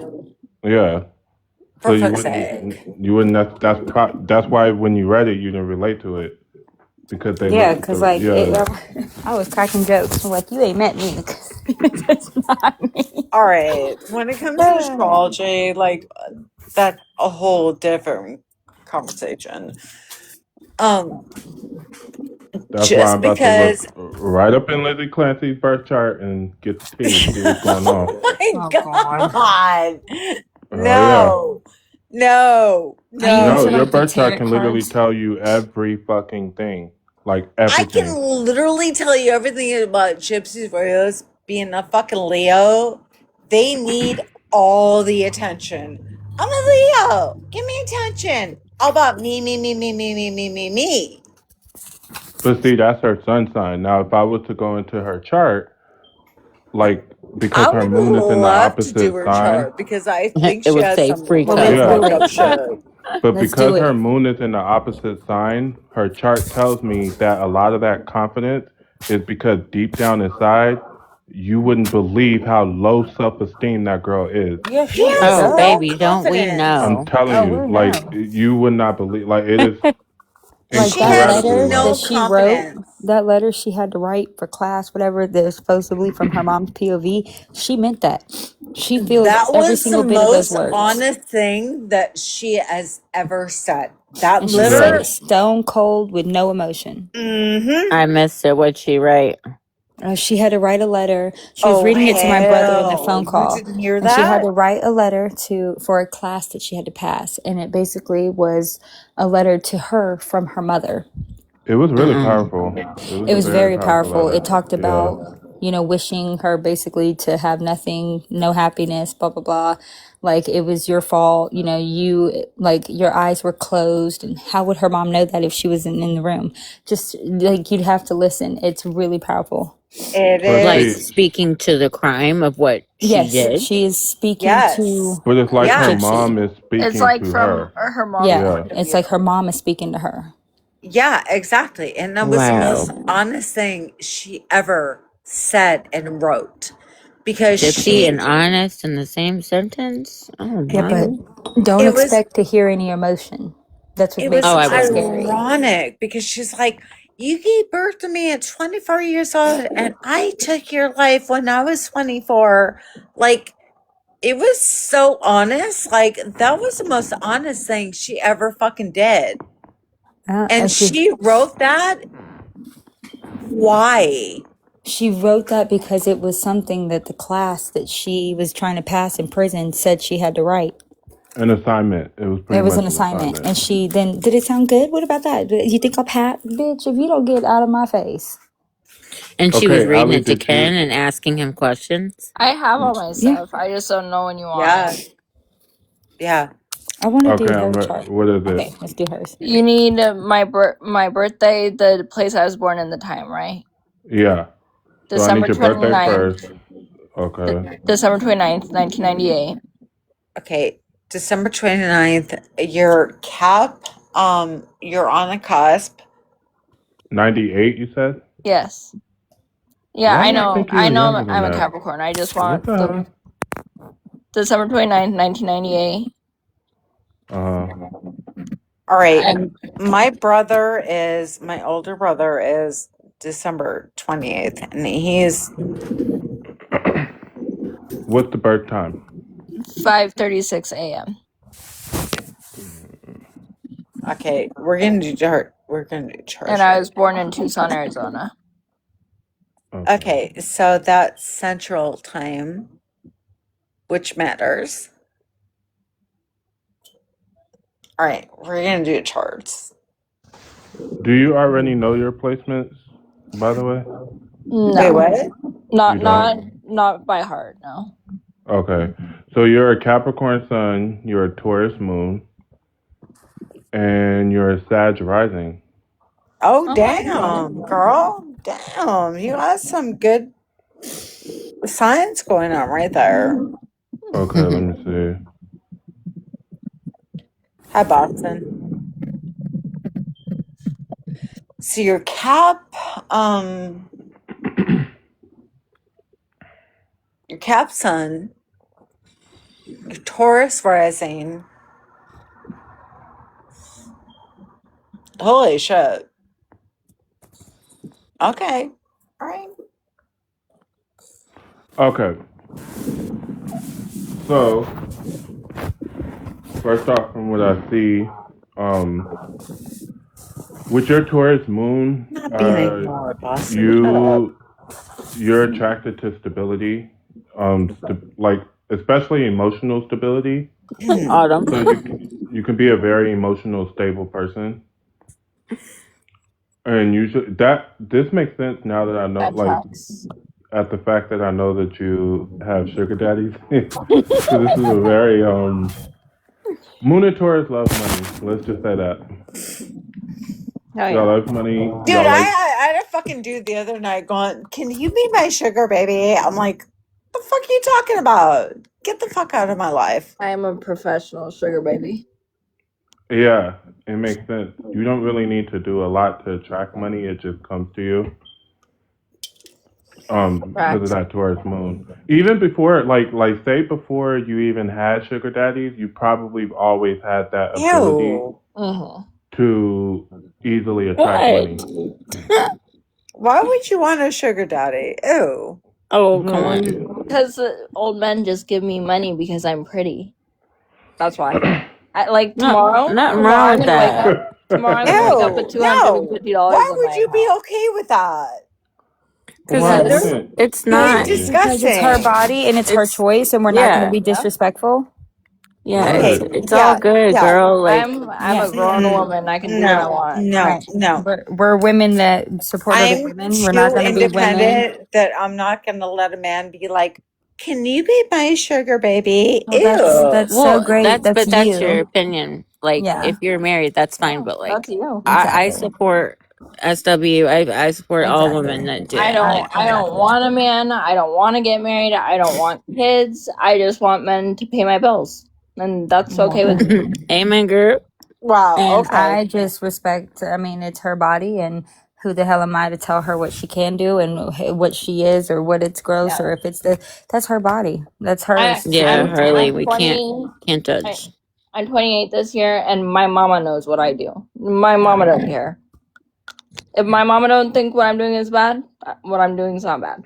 Yeah. So For you fuck's sake. wouldn't. That's why when you read it, you didn't relate to it because they Yeah, look. because like Yeah. I was cracking jokes. I'm like, you ain't met me. That's not me. All right. When it comes to astrology, like, that's a whole different conversation. That's why I'm Just about to because. look right up in Lizzie Clancy's birth chart and get the tea, see what's going on. Oh my Oh God. god. Oh yeah. No. No. Are you No, into No. your like the birth chart tarot can literally cards? tell you every fucking thing, like I can everything. literally tell you everything about Gypsy's Royals being a fucking Leo. They need all the attention. I'm a Leo. Give me attention. All about me, me, me, me, me, me, me, me, me. But see, that's her sun sign. Now, if I was to go into her chart, like because I her would moon is in the love to do opposite her sign, chart because I think It she would has say some freak Well, really let's out. yeah. do fucked it. up shit. But Let's do because it. her moon is in the opposite sign, her chart tells me that a lot of that confidence is because deep down inside, you wouldn't believe how low self esteem that girl is. Yeah, She she has Oh, does. no baby, don't we confidence. I'm know? telling Oh, you, we like know. you would not believe. Like it is Like She that has incredibly letter low. that no she wrote, confidence. that letter she had to write for class, whatever, that was supposedly from her mom's POV, she meant that. She feels That every was the single bit of those most words. honest thing that she has ever said. That And she said Yeah. it letter, stone cold with no emotion. mm-hmm. I missed it. What'd she write? She had to write a letter. She was Oh, reading it to my brother in the hell. phone You call, didn't hear and she had that? to write a letter for a class that she had to pass, and it basically was a letter to her from her mother. It was really Mm-mm. powerful. It was It a was very very powerful powerful. letter. It talked Yeah. about, wishing her basically to have nothing, no happiness, blah, blah, blah. Like it was your fault. Like your eyes were closed. And how would her mom know that if she wasn't in the room? Just like you'd have to listen. It's really powerful. It But Like see, is. speaking to the crime of what she Yes, did. she is speaking Yes. to but it's like her Yeah. Gypsy. mom is It's speaking like to from her. her mom's Yeah, Yeah. point of it's like her view. mom is speaking to her. Yeah, exactly. And that was the most Wow. honest thing she ever said and wrote. Because Gypsy and she, honest in the same sentence? Oh, Yeah, but my. don't it was expect to hear any emotion. That's what it makes was Oh, it I so wouldn't. scary. ironic because she's like, you gave birth to me at 24 years old and I took your life when I was 24. Like, it was so honest. Like, that was the most honest thing she ever fucking did. And she wrote that. Why? She wrote that because it was something that the class that she was trying to pass in prison said she had to write. An assignment. It was It pretty was much an an assignment. assignment. And she then, did it sound good? What about that? You think I'll pat? Bitch, if you don't get out of my face. And she was Okay, reading Ali, it to did you? Ken and asking him questions. I have all my Yeah. stuff. I just don't know when you want Yeah. it. Yeah. I want to Okay, do her chart. what is Okay, it? let's do hers. You need my birthday, the place I was born in, the time, right? Yeah. So I need December your birthday 29th, first. Okay. December 29th, 1998. Okay. December 29th, your cap, you're on the cusp. 98, you said? Yes. Yeah, Why I did I know. think you I were know younger than I'm a that? Capricorn. I just What want the the hell? December 29th, 1998. Uh, All right. And My older brother is December 28th, and he's what's the birth time? 5:36 a.m. okay. We're gonna do chart. We're gonna do And charge I right was born in Tucson, Arizona. now. Okay. Okay, so that's Central Time, which matters. All right, we're gonna do charts. Do you already know your placements, by the way? Wait, No. what? You don't? Not by heart, no. Okay. So you're a Capricorn sun, you're a Taurus moon, and you're a Sag rising. Oh, Okay. damn, girl. Damn, you got some good science going on right there. Okay, let me see. Hi, Boston. So your your Cap Sun, your Taurus rising. Holy shit. Okay. All right. Okay. So, first off, from what I see, with your Taurus moon, Not being ignored, Boston. Shut up. you're attracted to stability, like especially emotional stability. Autumn. So you can be a very emotional, stable person, and usually this makes sense now that I know, That like tracks. at the fact that I know that you have sugar daddies. So this is a very Moon and Taurus love money. Let's just say that Oh y'all yeah. love money. Dude, Y'all like I had a fucking dude the other night going, "Can you be my sugar baby?" I'm like, "The fuck are you talking about? Get the fuck out of my life." I am a professional sugar baby. yeah, it makes sense. You don't really need to do a lot to attract money. It just comes to you. Because of Tracks. that Taurus moon. Even before, like say before you even had sugar daddies, you probably always had that ability Ew. Mm-hmm. to easily attract What? money. Why would you want a sugar daddy? Ew. Oh, come No, on. Because old men just give me money because I'm pretty. That's why. Like tomorrow, Nothing tomorrow wrong I'm with gonna wake that. up. Tomorrow I'm gonna wake up with Ew. No. $250 Why in would my you be account. okay with that? Because why Because wouldn't it's You're not. you? Because it's her disgusting. body and it's her It's choice, and we're not going to yeah, be yeah, disrespectful. yeah. Okay. Right. It's all Yeah. good, Yeah. girl. Like I'm Yeah. a grown Mm, woman. I can do what I no. want. No. Right. No. We're women that support other I'm women. We're not too going to be women. independent that I'm not going to let a man be like, "Can you be my sugar baby?" Well, Ew. that's so well, great. That's that's your you. opinion. Like Yeah. if you're married, that's fine. Yeah, But that's like you. I Exactly. support SW. I support all women Exactly. that do it. Like I don't Exactly. want a man. I don't want to get married. I don't want kids. I just want men to pay my bills, and that's okay with Exactly. me. amen, girl. Wow. And Okay. I just respect, I mean, it's her body, and who the hell am I to tell her what she can do and what she is or what it's gross Yeah, or if it's that's her body. That's hers to Yeah, do. Harley. I'm We 20. can't I, judge. I'm 28 this year, and my mama knows what I do. My mama doesn't care. If my mama don't think what I'm doing is bad, what I'm doing is not bad.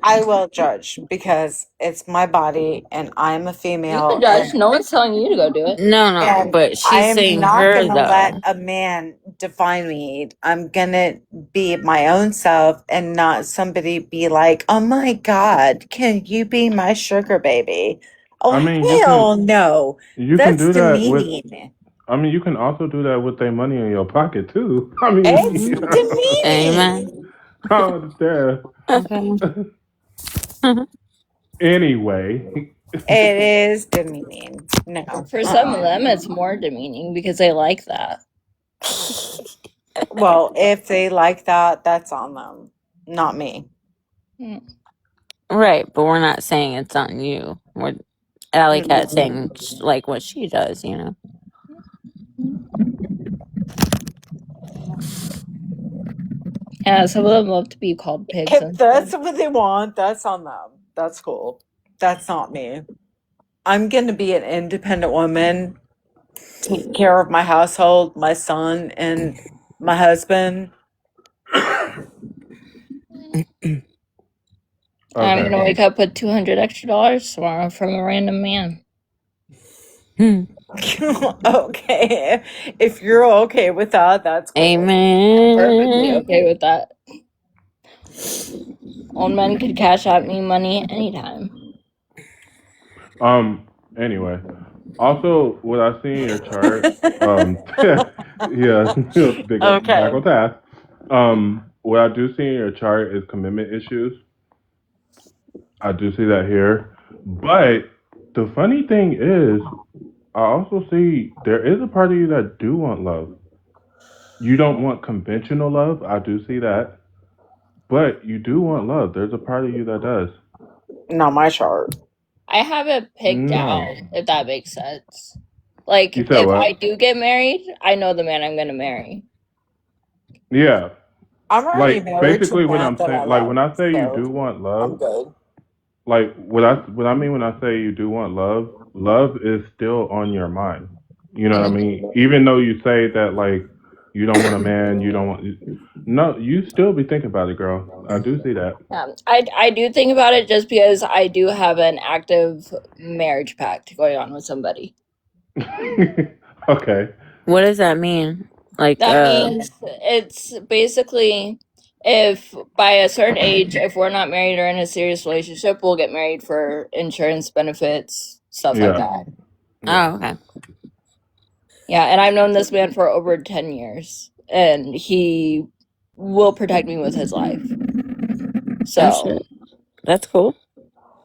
I will judge because it's my body and I'm a You can female judge. No one's telling you to go do it. No, and but I she's am saying not her going to let though. a man define me. I'm going to be my own self and not somebody be like, "Oh my God, can you be my sugar baby?" Oh, I mean, hell no. you can That's do that with. demeaning. I mean, you can also do that with their money in your pocket too. I mean, It's Mhm. Amen. demeaning. I don't understand. Okay. Anyway, It is demeaning. No. For some of them, it's more demeaning because they like that. Well, if they like that, that's on them, not me. Right, but we're not saying it's on you. We're Alley Cat Mm-mm. saying like what she does, you know. Yeah, some of them love to be called pigs If and that's stuff. what they want, that's on them. That's cool. That's not me. I'm going to be an independent woman, take care of my household, my son, and my husband. I'm Okay. gonna wake up with $200 extra tomorrow from a random man. Okay. If you're okay with that, that's cool. Perfectly Amen. okay with that. Old men could cash out me money anytime. Anyway, also what I see in your chart, yeah, big up, Okay. back on task. What I do see in your chart is commitment issues. I do see that here, but the funny thing is, I also see there is a part of you that do want love. You don't want conventional love. I do see that, but you do want love. There's a part of you that does. Not my chart. I have it picked No, out, if that makes sense. Like, you said if I what? do get married, I know the man I'm gonna marry. Yeah, I'm already like married to a basically what man I'm that I saying. Like when love, I say you so do want I'm love, good. like what I mean when I say you do want love, love is still on your mind. You know what I mean? Even though you say that like you don't want a man, you don't want no, you still be thinking about it, girl. I do see that. I do think about it just because I do have an active marriage pact going on with somebody. Okay. What does that mean? Like, That means it's basically if by a certain age, if we're not married or in a serious relationship, we'll get married for insurance benefits, stuff like Yeah. that. Yeah. oh, okay. Yeah, and I've known this man for over 10 years, and he will protect me with his life. Oh, So, shit. That's cool.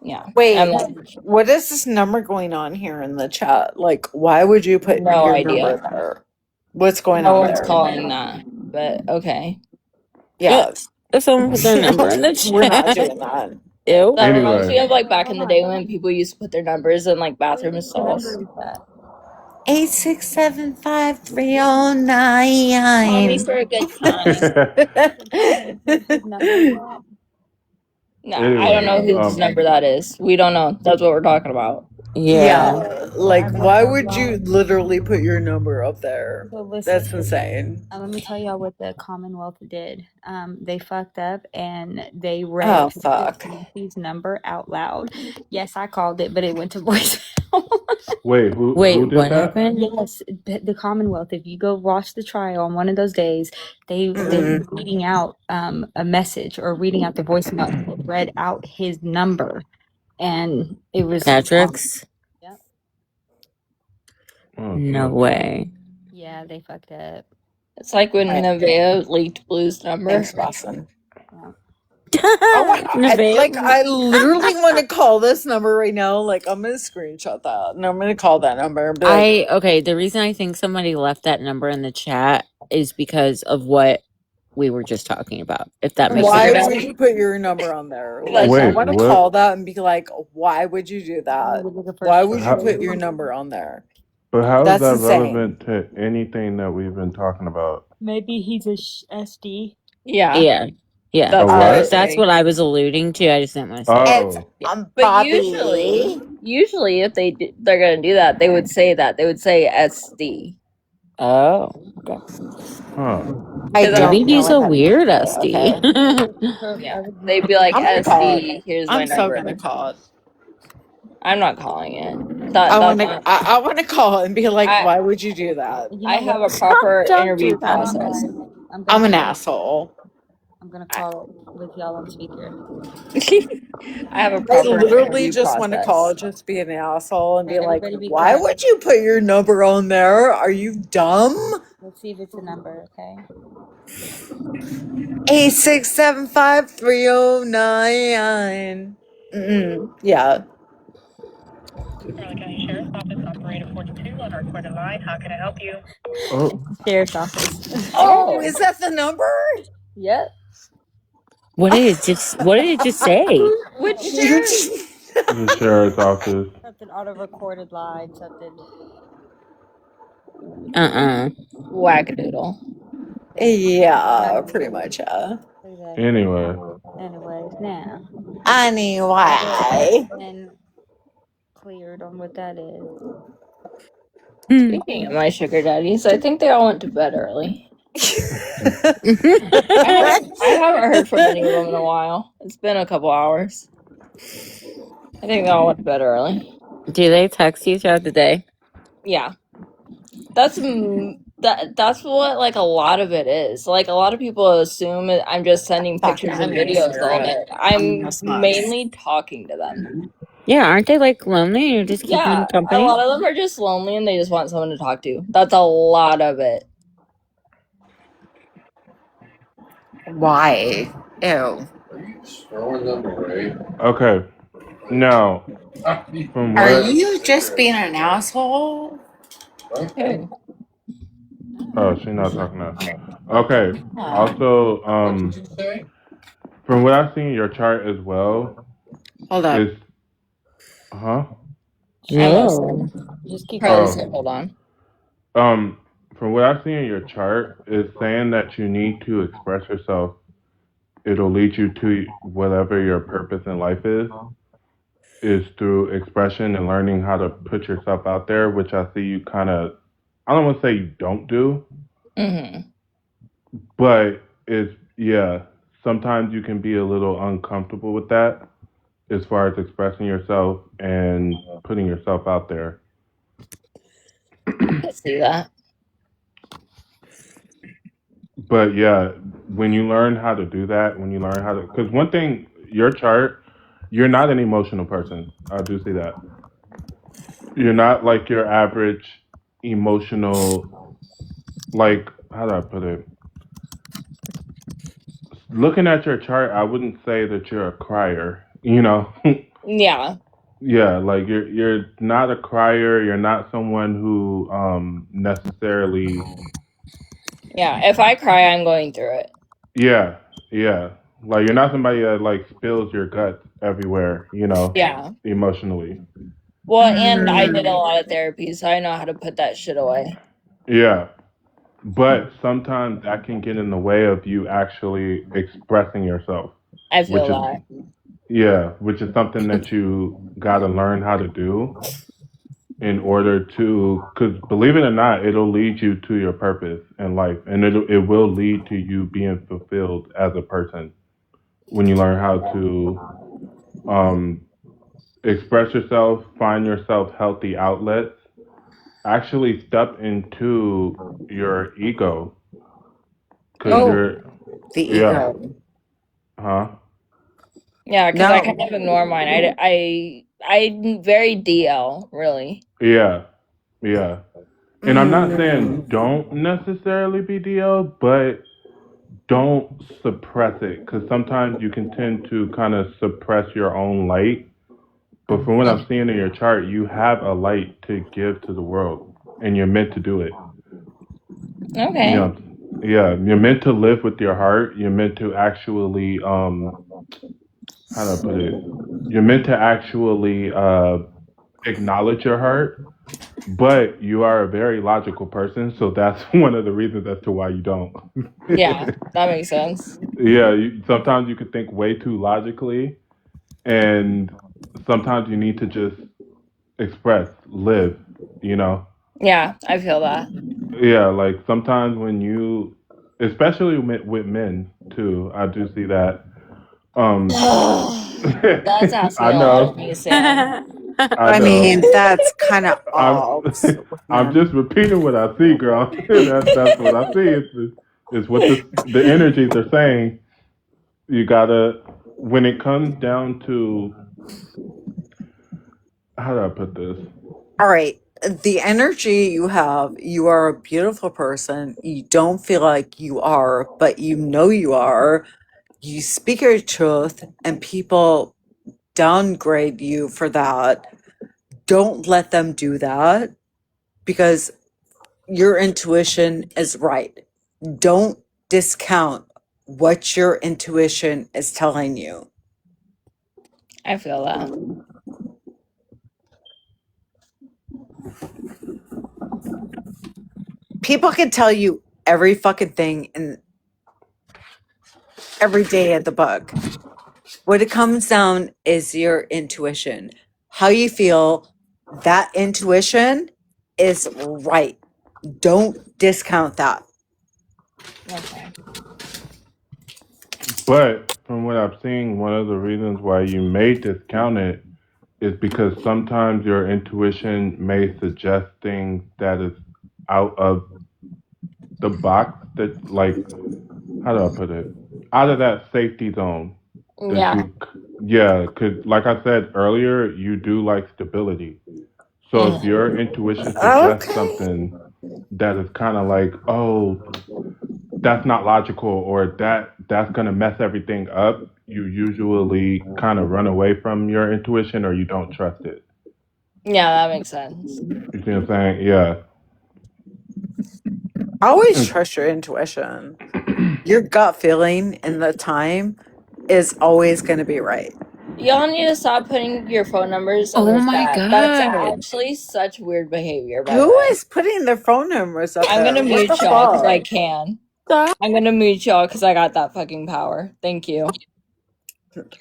yeah. Wait, I'm like, what is this number going on here in the chat? Like, why would you put no your idea. number there? What's going No on one's there? calling that, but okay. Yeah, If someone put their number in the we're not chat. doing that. Ew. That reminds Anyway, me of like back in the day when people used to put their numbers in like bathroom What number stalls. is that? Call me 8675309. for a good time. Can someone put his number in that? Nah, I don't anyway, know whose number that is. We don't know. That's what we're talking about. Yeah. Yeah, All like, right, why so would you literally put your number up there? so listen. That's insane. Let me tell y'all what the Commonwealth did. They fucked up and they read Oh, Patrick fuck. Murphy's number out loud. Yes, I called it, but it went to voicemail. wait, who Wait, did what that? happened? Yes, the Commonwealth. If you go watch the trial on one of those days, they were Mm-mm. reading out a message or reading out the voicemail. And it read out his number, and it was Patrick's? Yep. Oh No shit. way. Yeah, they fucked up. It's like when Right. Nevaeh leaked Blue's number. Thanks, Boston. Yeah. Nevaeh. I literally want to call this number right now. Like, I'm gonna screenshot that and I'm gonna call that number and be like, Okay, the reason I think somebody left that number in the chat is because of what we were just talking about, if that The makes why sugar sense. would daddy. you put your number on there? Like, That's I Wait, want to what? call that and be like, why would you do that? We're looking for Why would you How, put your Shorty. number on there? but how is That's that insane. relevant to anything that we've been talking about? Maybe he's a SD. Yeah, Yeah. Yeah. A that's what I was what? That's saying. what I was alluding to. I just didn't want to say it. It's Oh, Yeah, but Bobby. usually, if they're gonna do that, they would say that they would say SD. Oh. Okay. huh. I Because Maybe don't know he's what a that means. weird But SD. okay, yeah, they'd be like I'm gonna call it. SD. Here's my I'm so number. gonna call it. I'm not calling it. That's not. I want to call it and be like, I why would you do that? You I know have what? a proper Don't interview do that on process. me. I'm I'm gonna an call. asshole. I'm gonna I, call it with y'all on speaker. I have a I proper literally interview just want to call, process. just be an asshole and Okay, be like, everybody, be why quiet. would you put your number on there? Are you dumb? Let's see if it's a number. Okay. 8675309. Yeah. Charlotte County Sheriff's Office, operator 42 on our recorded line. How can I help you? Oh, Sheriff's office. Oh, is that the number? Yep. What did it just say? Which sheriff? the sheriff's office. Something auto recorded line. Something. Uh-uh. Wackadoodle. Yeah, pretty much. Yeah. Anyway. Anyways, now Anyway. been cleared on what that is. Speaking of my sugar daddies, I think they all went to bed early. I haven't heard from any of them in a while. It's been a couple hours. I think they all went to bed early. Do they text you throughout the day? Yeah, that's what like a lot of it is. Like a lot of people assume I'm just sending pictures and videos all day. I'm mainly talking to them. Yeah, aren't they like lonely? You're just keeping them Yeah, a company. lot of them are just lonely and they just want someone to talk to. That's a lot of it. Why? Ew. Okay. Now, from Are what? you just being an asshole? Okay. Oh, she's not talking now. Okay. Oh. Also, from what I've seen in your chart as well, Hold up. is huh? I'm listening. Just keep Probably Oh. say hold on. From what I've seen in your chart, is saying that you need to express yourself. It'll lead you to whatever your purpose in life is through expression and learning how to put yourself out there, which I see you kind of, I don't want to say you don't do, but it's, yeah, sometimes you can be a little uncomfortable with that as far as expressing yourself and putting yourself out there. I can see that. But yeah, when you learn how to do that, when you learn how to, because one thing, your chart, you're not an emotional person. I do see that. You're not like your average emotional, like, how do I put it? Looking at your chart, I wouldn't say that you're a crier, you know? Yeah. Yeah, like you're not a crier, you're not someone who necessarily. Yeah. If I cry, I'm going through it. Yeah, yeah. Like you're not somebody that like spills your guts everywhere, you know, Yeah. emotionally. Well, and I did a lot of therapy, so I know how to put that shit away. Yeah. But sometimes that can get in the way of you actually expressing yourself. I feel Which is that. yeah, which is something that you got to learn how to do in order to, because believe it or not, it'll lead you to your purpose in life, and it will lead to you being fulfilled as a person when you learn how to express yourself, find yourself healthy outlets, actually step into your ego, because you're The yeah, ego. huh? Yeah, because I kind No. of ignore mine. I'm very DL, really. Yeah, yeah. And I'm not saying Mm. don't necessarily be DL, but don't suppress it because sometimes you can tend to kind of suppress your own light. But from what I'm seeing in your chart, you have a light to give to the world, and you're meant to do it. You Okay. know, yeah, you're meant to live with your heart. You're meant to actually, how do I put it? You're meant to actually acknowledge your heart, but you are a very logical person, so that's one of the reasons as to why you don't. Yeah, that makes sense. Yeah, sometimes you could think way too logically, and sometimes you need to just express, live, you know? Yeah, I feel that. Yeah, like sometimes when you, especially with men too, I do see that. Um, That's asking I a lot of know, me, Sam. I I know. mean, that's kind of I'm, all with I'm men. just repeating what I see, girl. That's what I see. It's what the energies are saying. You gotta, when it comes down to, how do I put this? All right. The energy you have, you are a beautiful person. You don't feel like you are, but you know you are. You speak your truth, and people downgrade you for that. Don't let them do that because your intuition is right. Don't discount what your intuition is telling you. I feel that. People can tell you every fucking thing, and every day of the book. What it comes down is your intuition. How you feel, that intuition is right. Don't discount that. Okay. But from what I'm seeing, one of the reasons why you may discount it is because sometimes your intuition may suggest things that is out of the box, that, like, how do I put it? Out of that safety zone that Yeah. you, yeah, because like I said earlier, you do like stability. So if Mhm. your intuition suggests Okay. something that is kind of like, oh, that's not logical, or that's gonna mess everything up, you usually kind of run away from your intuition, or you don't trust it. Yeah, that makes sense. You see what I'm saying? Yeah. Always And trust your intuition. Your gut feeling in the time is always going to be right. Y'all need to stop putting your phone numbers in Oh the my chat. That's god. actually such weird behavior, by the Who way. is putting their phone numbers up I'm there? gonna What the mute y'all because I fuck? can. Stop. I'm gonna mute y'all because I got that fucking power. Thank you.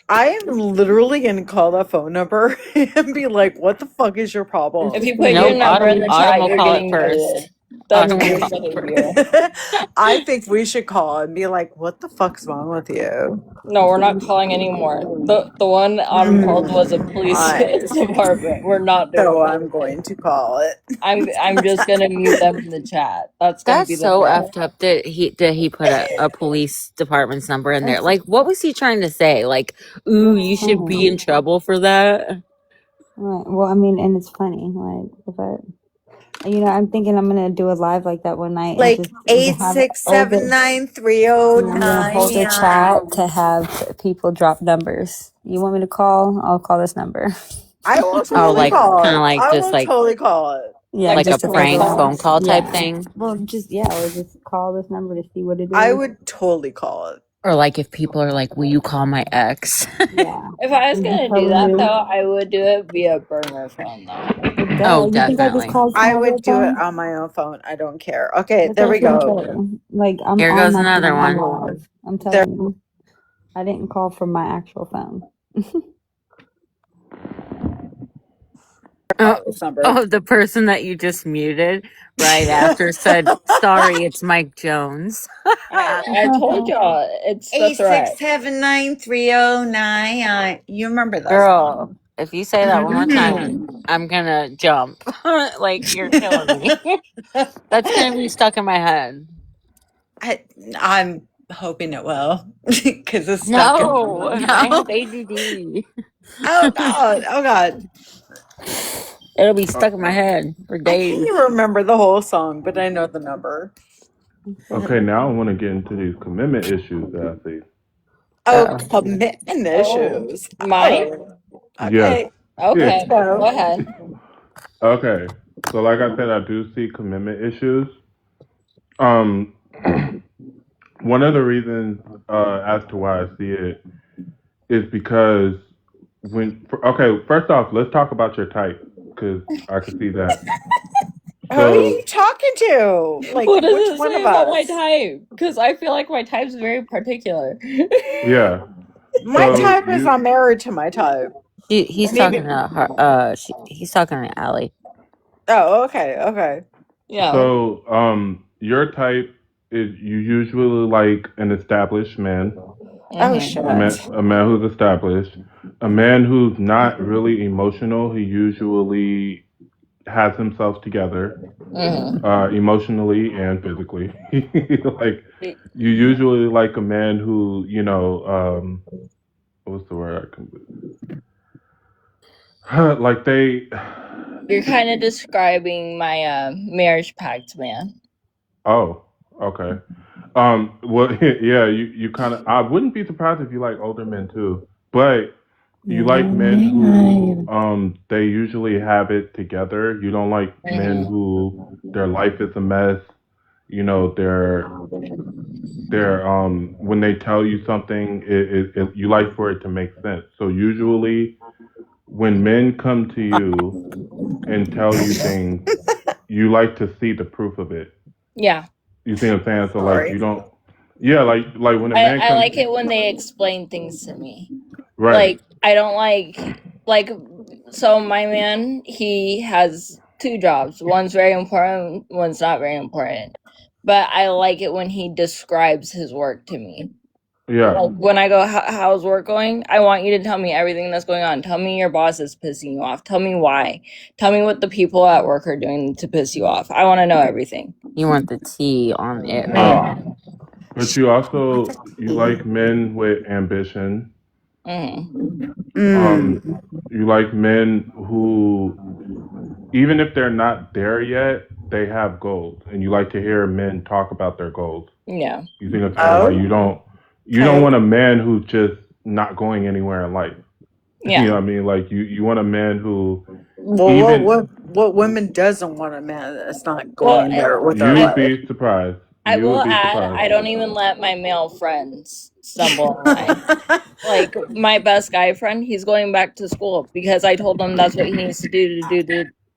I am literally going to call that phone number and be like, what the fuck is your If problem? you put your Nope. number in the Autumn chat, will you're call it getting muted. first. That's Autumn will weird call it first. behavior. I think we should call and be like, what the fuck's wrong with you? No, we're not calling anymore. The one Autumn called was a police department. We're not doing So that I'm shit. going to call it. I'm just gonna mute them in the chat. That's gonna That's be the so threat. effed up that he put a police department's number in there. Like, what was he trying to say? Like, ooh, you should be in trouble for that. Right. Well, I mean, and it's funny. Like, but I'm thinking I'm gonna do a live like that one night and Like just have all the. 8679309. I'm gonna hold the chat to have people drop numbers. You want me to call? I'll call this number. I will Oh, totally like call kind of it. like I just will totally call it. Yeah, Like like a a just to prank figure prank call. out. phone call type Yeah. thing, Well, or just call this number to see what it I is. would totally call it. or like if people are like, "Will you call my ex?" Yeah. If I was And just gonna do telling that though, you. I would do it via burner phone though. Oh, Duh. You think I just definitely. called from I my real would do it phone? on my own phone. I don't care. Okay, That's there what we I'm gonna go. tell you. Like I'm Here on goes my another phone. I'm one. live. I'm There. telling you. I didn't call from my actual phone. Oh, Call this number. oh, the person that you just muted right after said, "Sorry, it's Mike Jones." I told y'all it's the threat. 8679309. You remember that Girl, song? if you say that one more time, I'm gonna jump. Like you're killing me. That's gonna be stuck in my head. I'm hoping it will because it's stuck in my No, mind I now. have ADD. Oh God! Oh God! It'll be uh, stuck in my head for I can't days. even remember the whole song, but I know the number. okay, now I want to get into these commitment issues that I see. Oh, Uh, commitment Oh, issues. mine? Oh, Yes. okay. Yeah. Let's Okay, go. go ahead. Okay. So like I said, I do see commitment issues. Um, one of the reasons as to why I see it is because okay, first off, let's talk about your type because I can see that. Who are you So talking to? Like, What does which it one say of about my us? type? Because I feel like my type's very particular. yeah, My so type is not married to my type. he's talking Maybe. to her. He's talking to Allie. Oh, okay. Okay. Yeah. so your type is, you usually like an established man, Oh, Mm-hmm. shit. a man who's established, a man who's not really emotional. He usually has himself together, Mm-hmm. emotionally and physically. Like you usually like a man who, what's the word I can like they You're kind of describing my marriage pact, man. oh, okay. Well, yeah, you kind of, I wouldn't be surprised if you like older men too, but you like men who they usually have it together. You don't like men Mm-hmm. who their life is a mess. You know, they're when they tell you something, you like for it to make sense. So usually when men come to you and tell you things, you like to see the proof of it. Yeah. You see what I'm saying? So like Sorry. you don't. Yeah, like when a man I comes, like it when they explain things to me. right? Like I don't like so my man, he has two jobs. One's very important, one's not very important. But I like it when he describes his work to me. Yeah, Like when I go, how's work going? I want you to tell me everything that's going on. Tell me your boss is pissing you off. Tell me why. Tell me what the people at work are doing to piss you off. I want to know everything. You want the tea on it Man, all. but you also you like men with ambition. Mm-hmm. Mm. You like men who, even if they're not there yet, they have goals, and you like to hear men talk about their goals. Yeah. You think I'm saying? Like Oh, you don't okay. want a man who's just not going anywhere in life. You know Yeah. what I mean? Like you want a man who Well, even what women doesn't want a man that's not Well, going there with their I you'd life. be surprised. I You will would be add, surprised. I don't even let my male friends stumble in line. Like my best guy friend, he's going back to school because I told him that's what he needs to do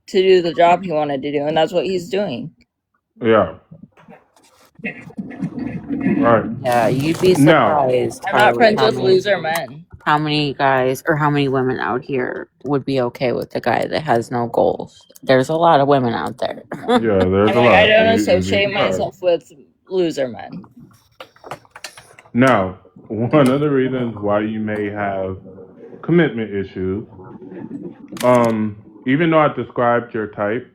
to do the job he wanted to do, and that's what he's doing. Yeah. Right. Yeah, you'd be Now, surprised, I'm not Harley, friends with loser men. how many guys or how many women out here would be okay with a guy that has no goals. There's a lot of women out there. yeah, there's I'm a like, I lot. don't You'd be associate surprised. myself with loser men. Now, one of the reasons why you may have commitment issues, even though I described your type,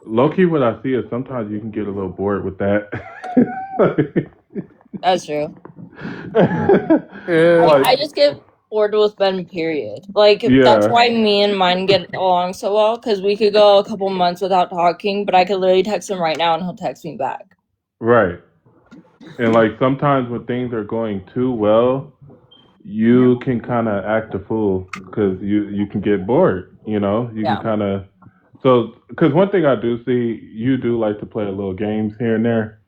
low key what I see is sometimes you can get a little bored with that. That's true. True. I like, just get bored with men, period. Like, that's yeah, why me and mine get along so well, because we could go a couple months without talking, but I could literally text him right now and he'll text me back. right. And like sometimes when things are going too well, you can kind of act a fool because you can get bored. You can Yeah. kind of because one thing I do see, you do like to play a little games here and there.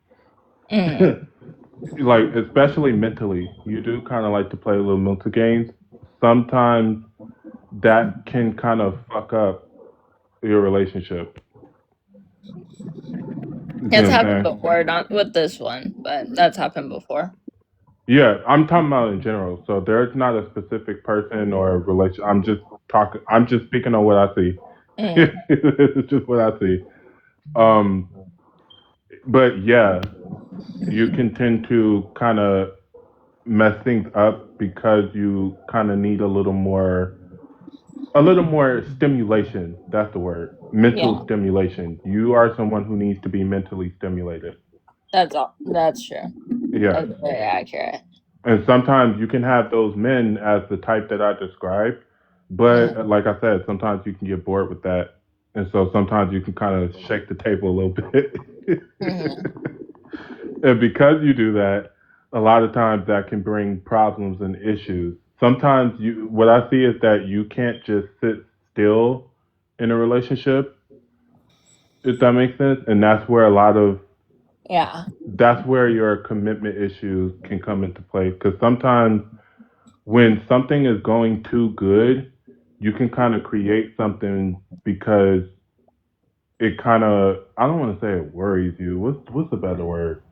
Mm. Like especially mentally, you do kind of like to play a little mental games. Sometimes that can kind of fuck up your relationship. You see what It's I'm happened saying? before, not with this one, but that's happened before. Yeah, I'm talking about in general. So there's not a specific person or a relation. I'm just talking. I'm just speaking on what I see. Mm. It's just what I see. Um, but yeah, you can tend to kind of mess things up because you kind of need a little more stimulation. That's the word. Mental Yeah, stimulation. You are someone who needs to be mentally stimulated. that's all. That's true. Yes. That's very accurate. And sometimes you can have those men as the type that I described, but Mm. like I said, sometimes you can get bored with that. And so sometimes you can kind of shake the table a little bit. Mm-hmm. And because you do that, a lot of times that can bring problems and issues. Sometimes what I see is that you can't just sit still in a relationship, if that makes sense. And Yeah, that's where your commitment issues can come into play. Because sometimes when something is going too good, you can kind of create something because it kind of, I don't want to say it worries you. What's the better word?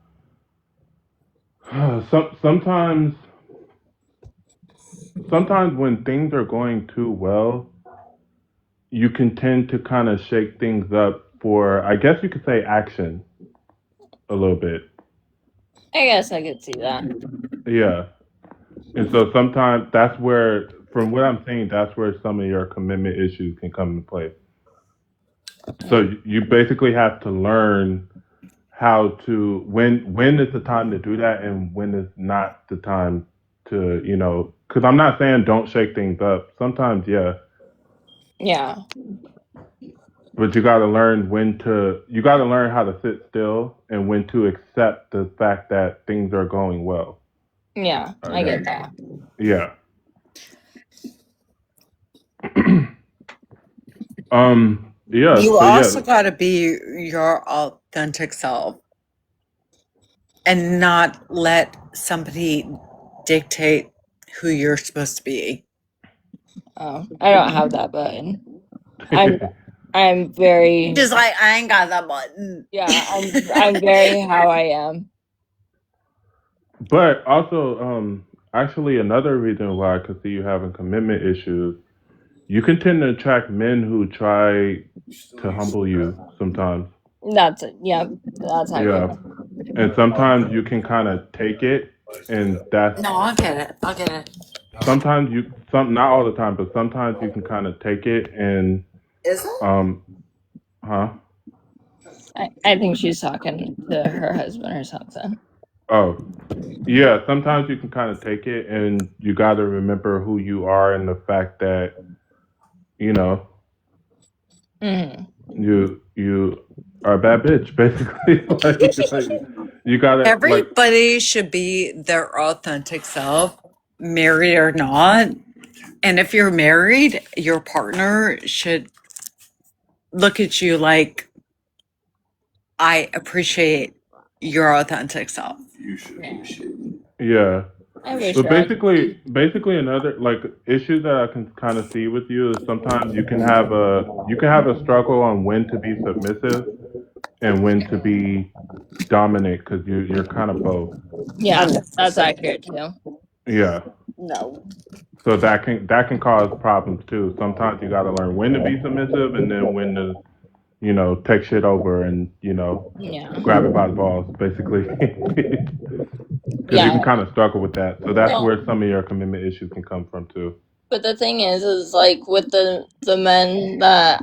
Sometimes when things are going too well, you can tend to kind of shake things up for, I guess you could say, action a little bit. I guess I could see that. Yeah. And so sometimes that's where, from what I'm saying, that's where some of your commitment issues can come into play. So Mm. you basically have to learn how to when is the time to do that and when is not the time to because I'm not saying don't shake things up. Sometimes yeah, Yeah, but you got to learn how to sit still and when to accept the fact that things are going well. yeah, I Okay. get that. Yeah. Yeah. You So yeah. also got to be your authentic self and not let somebody dictate who you're supposed to be. Oh, I don't have that button. I'm I'm very Just like I ain't got that button. yeah, I'm very how I am. But also, actually, another reason why I could see you having commitment issues, you can tend to attract men who try to humble you sometimes. That's it. Yeah, that's accurate. Yeah. And sometimes you can kind of take it, and that's No, I'll get it. I'll get it. sometimes not all the time, but sometimes you can kind of take it and Is it? um, huh? I think she's talking to her husband or something. Oh, yeah. Sometimes you can kind of take it, and you got to remember who you are and the fact that you know Hmm. you are a bad bitch, basically. like you gotta like Everybody should be their authentic self, married or not. And if you're married, your partner should look at you like, I appreciate your authentic self. yeah. I wish But I could see. basically another like issue that I can kind of see with you is sometimes you can have a struggle on when to be submissive and when to be dominant because you're kind of both. Yeah, that's accurate too. Yeah. No. So that can cause problems too. Sometimes you got to learn when to be submissive and then when to take shit over and Yeah. grab it by the balls basically. Because you Yeah. can kind of struggle with that. So that's No, where some of your commitment issues can come from too. but the thing is like with the men that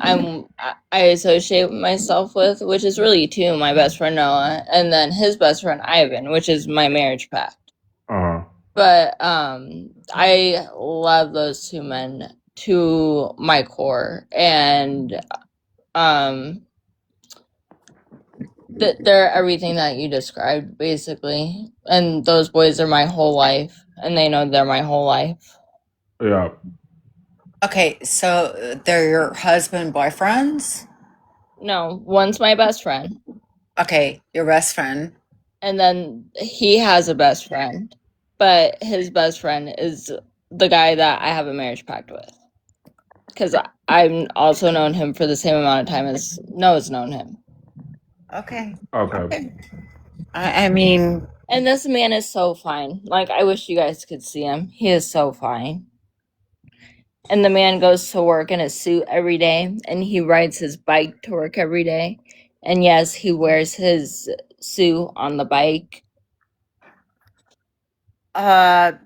I associate myself with, which is really two, my best friend Noah, and then his best friend Ivan, which is my marriage pact. Uh-huh. But I love those two men to my core, and um, they're everything that you described, basically. And those boys are my whole life, and they know they're my whole life. Yeah. Okay, so they're your husband, boyfriends? No, one's my best friend, Okay, your best friend. and then he has a best friend, but his best friend is the guy that I have a marriage pact with. Because I've also known him for the same amount of time as Noah's known him. Okay. Okay. Okay. I mean, And this man is so fine. Like, I wish you guys could see him. He is so fine. And the man goes to work in a suit every day, and he rides his bike to work every day. And yes, he wears his suit on the bike.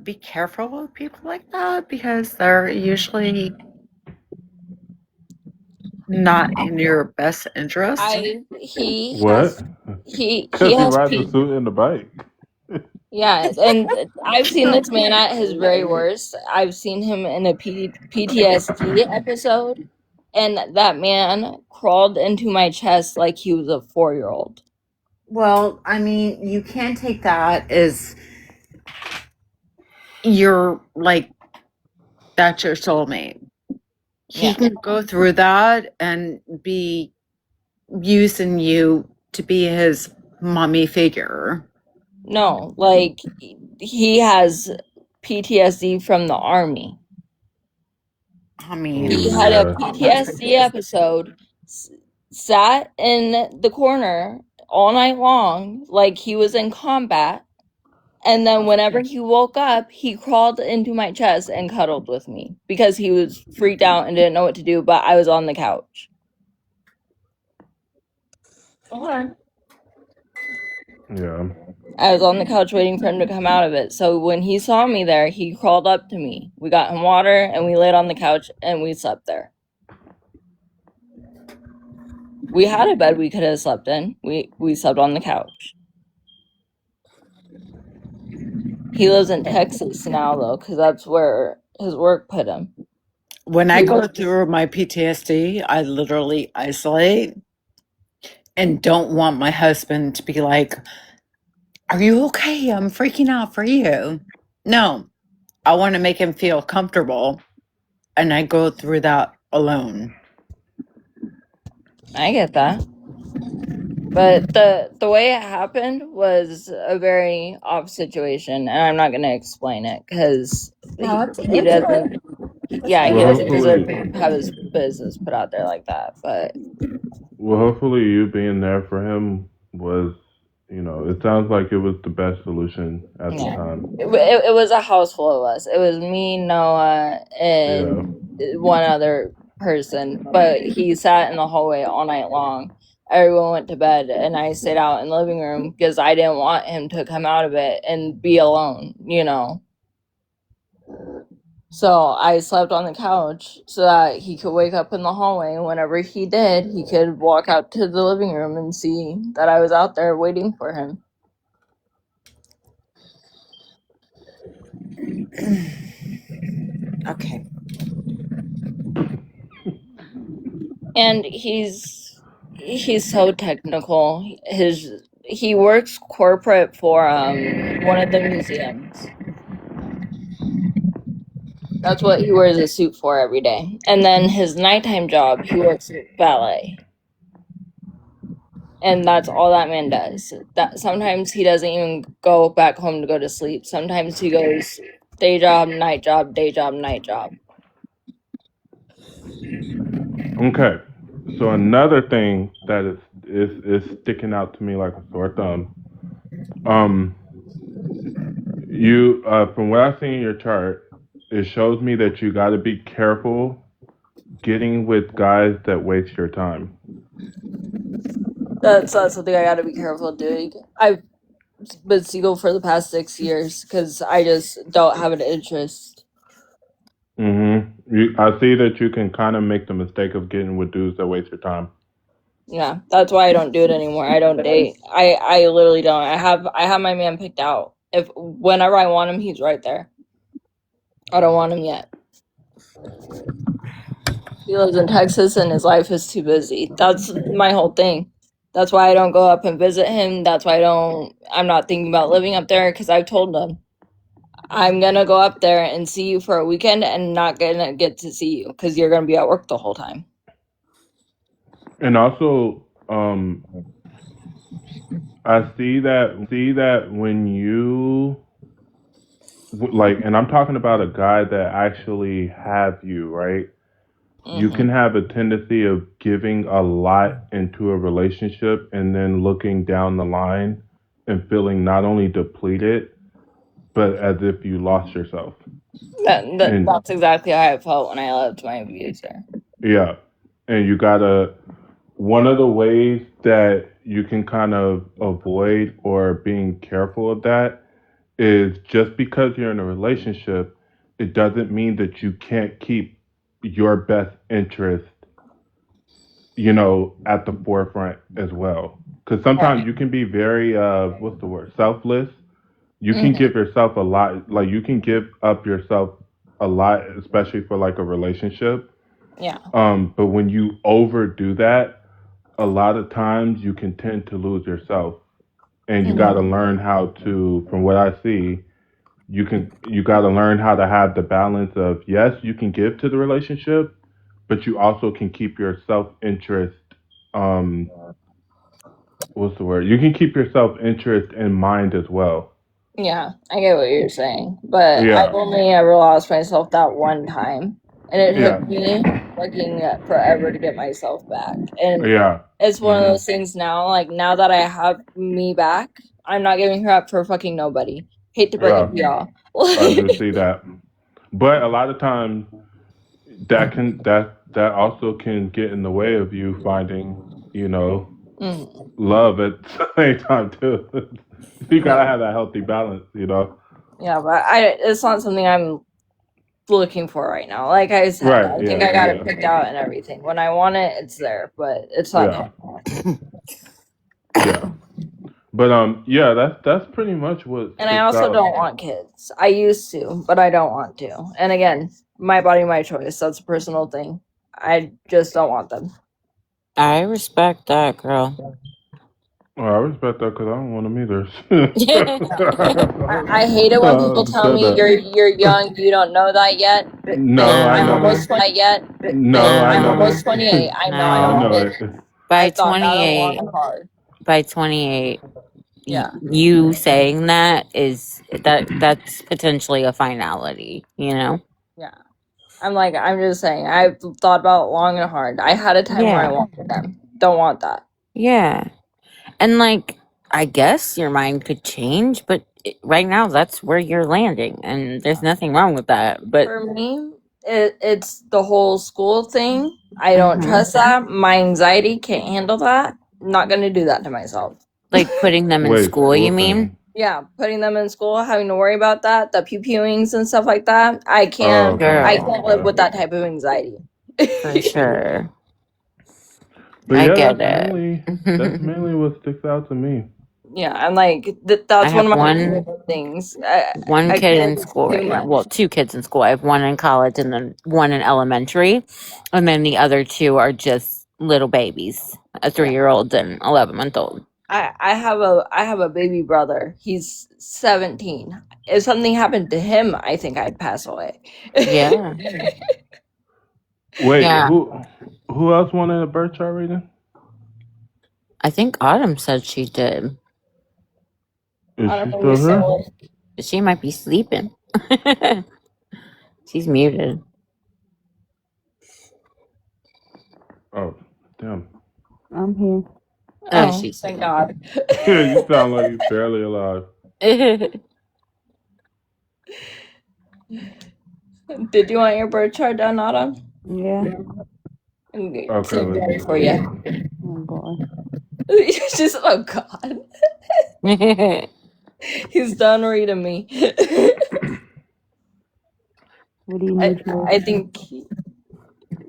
be careful with people like that because they're usually not in your best interest. He What? has he Because he has rides a suit in the bike. yeah, and I've seen this man at his very worst. I've seen him in a PTSD episode, and that man crawled into my chest like he was a 4-year-old. Well, I mean, you can't take that as you're like, that's your soulmate. He Yeah. can go through that and be using you to be his mommy figure. No, like he has PTSD from the army. I mean, He had a Yeah. PTSD episode, sat in the corner all night long like he was in combat. And then whenever he woke up, he crawled into my chest and cuddled with me because he was freaked out and didn't know what to do, but I was on the couch. Yeah. I was on the couch waiting for him to come out of it. So when he saw me there, he crawled up to me. We got him water and we laid on the couch and we slept there. We had a bed we could have slept in. We slept on the couch. He lives in Texas now though, because that's where his work put him. when I go through my PTSD, I literally isolate and don't want my husband to be like, are you okay? I'm freaking out for you. No, I want to make him feel comfortable. And I go through that alone. I get that. But the way it happened was a very off situation, and I'm not going to explain it because he doesn't. Yeah, he Well, doesn't deserve hopefully, to have his business put out there like that. But hopefully, you being there for him was, it sounds like it was the best solution at the Yeah. time. It was a house full of us. It was me, Noah, Yeah. and one other person. But he sat in the hallway all night long. Everyone went to bed, and I stayed out in the living room because I didn't want him to come out of it and be alone, So I slept on the couch so that he could wake up in the hallway. And whenever he did, he could walk out to the living room and see that I was out there waiting for him. Okay. And he's so technical. He works corporate for one of the museums. That's what he wears a suit for every day. And then his nighttime job, he works at ballet. And that's all that man does. That sometimes he doesn't even go back home to go to sleep. Sometimes he goes day job, night job, day job, night job. Okay. So another thing that is sticking out to me like a sore thumb. You from what I see in your chart, it shows me that you got to be careful getting with guys that waste your time. That's something I gotta be careful doing. I've been single for the past 6 years because I just don't have an interest. I see that you can kind of make the mistake of getting with dudes that waste your time. Yeah, that's why I don't do it anymore. I don't date. I literally don't. I have my man picked out. If whenever I want him, he's right there. I don't want him yet. He lives in Texas and his life is too busy. That's my whole thing. That's why I don't go up and visit him. That's why I'm not thinking about living up there because I've told him I'm gonna go up there and see you for a weekend and not gonna get to see you because you're gonna be at work the whole time. And also, I see that when you like, and I'm talking about a guy that actually have you, right? You can have a tendency of giving a lot into a relationship and then looking down the line and feeling not only depleted, but as if you lost yourself. That's exactly how I felt when I left my abuser. Yeah. And you gotta, one of the ways that you can kind of avoid or being careful of that is just because you're in a relationship, it doesn't mean that you can't keep your best interest, at the forefront as well. Because sometimes you can be very, what's the word, selfless. You can give yourself a lot, like you can give up yourself a lot, especially for like a relationship. Yeah. But when you overdo that, a lot of times you can tend to lose yourself, and you got to learn how to. From what I see, you got to learn how to have the balance of yes, you can give to the relationship, but you also can keep your self interest. Um, what's the word? You can keep your self interest in mind as well. Yeah, I get what you're saying, but Yeah. I've only ever lost myself that one time, and it Yeah. took me fucking forever to get myself back. And Yeah. it's one of those things now, like now that I have me back, I'm not giving her up for fucking nobody. Hate to break it to y'all. I do see that, but a lot of times that also can get in the way of you finding, love at the same time too. You gotta have that healthy balance. Yeah, but it's not something I'm looking for right now. Like I said, Right. I Yeah. think I got it Yeah. picked out and everything. When I want it, it's there, but it's not. Yeah. Yeah. But yeah, that's pretty much what. And I also don't want kids. I used to, but I don't want to. And again, my body, my choice. That's a personal thing. I just don't want them. I respect that, girl. Well, I respect that because I don't want them either. I hate it when people tell me you're young, you don't know that yet. No, I I'm know almost that. 20 yet. No, I I'm know almost that. 28. I know I I don't No. know want it. it. By I thought that 28, long and hard. by 28, Yeah. you saying that that's potentially a finality, Yeah. I'm just saying, I've thought about it long and hard. I had a time where I Yeah. wanted them. Don't want that. Yeah. And like I guess your mind could change, but right now that's where you're landing, and there's nothing wrong with that. But For me, it's the whole school thing. I don't Mhm. trust that. My anxiety can't handle that. I'm not gonna do that to myself. like putting them in Wait, school, you school mean? thing. Yeah, putting them in school, having to worry about that, the pew pewings and stuff like that. I Oh, can't. okay, I Girl, can't live okay. with that type of anxiety. for sure. But I yeah, get that's it. mainly what sticks out to me. Yeah, I'm like I that's one have of my one favorite things. one I kid can't in it's school too right now. much. Well, two kids in school. I have one in college and then one in elementary, and then the other two are just little babies, a Yeah. 3-year-old and 11-month old. I have a baby brother. He's 17. If something happened to him, I think I'd pass away. Yeah, Wait, yeah. who else wanted a birth chart reading? I think Autumn said she did. Is I don't she know. still We here? still She might be sleeping. She's muted. Oh, damn. I'm here. Oh, Oh, she's thank here. God. Yeah, you sound like you're barely alive. Did you want your bird chart done, Autumn? Yeah. Okay, Okay, so let's ready see. for you. Oh boy. He's just oh God. He's done reading me. What do you I need for I think.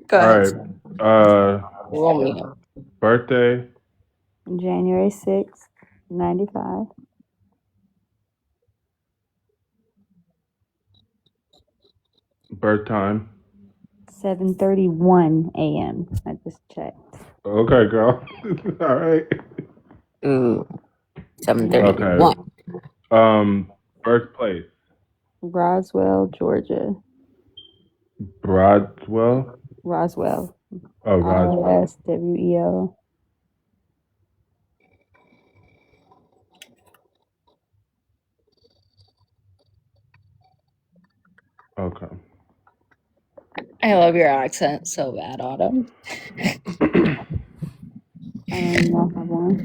Go All ahead. right. Uh, Roll me up. birthday, January 6th, 95, birth time. 7:31 a.m. I just checked. Okay, girl. All right. Ooh, Okay. 7:31. Birthplace, Roswell, Georgia. Broadwell. Roswell. Oh, Roswell. RSWEL. Okay. I love your accent so bad, Autumn. I don't even know if I have one.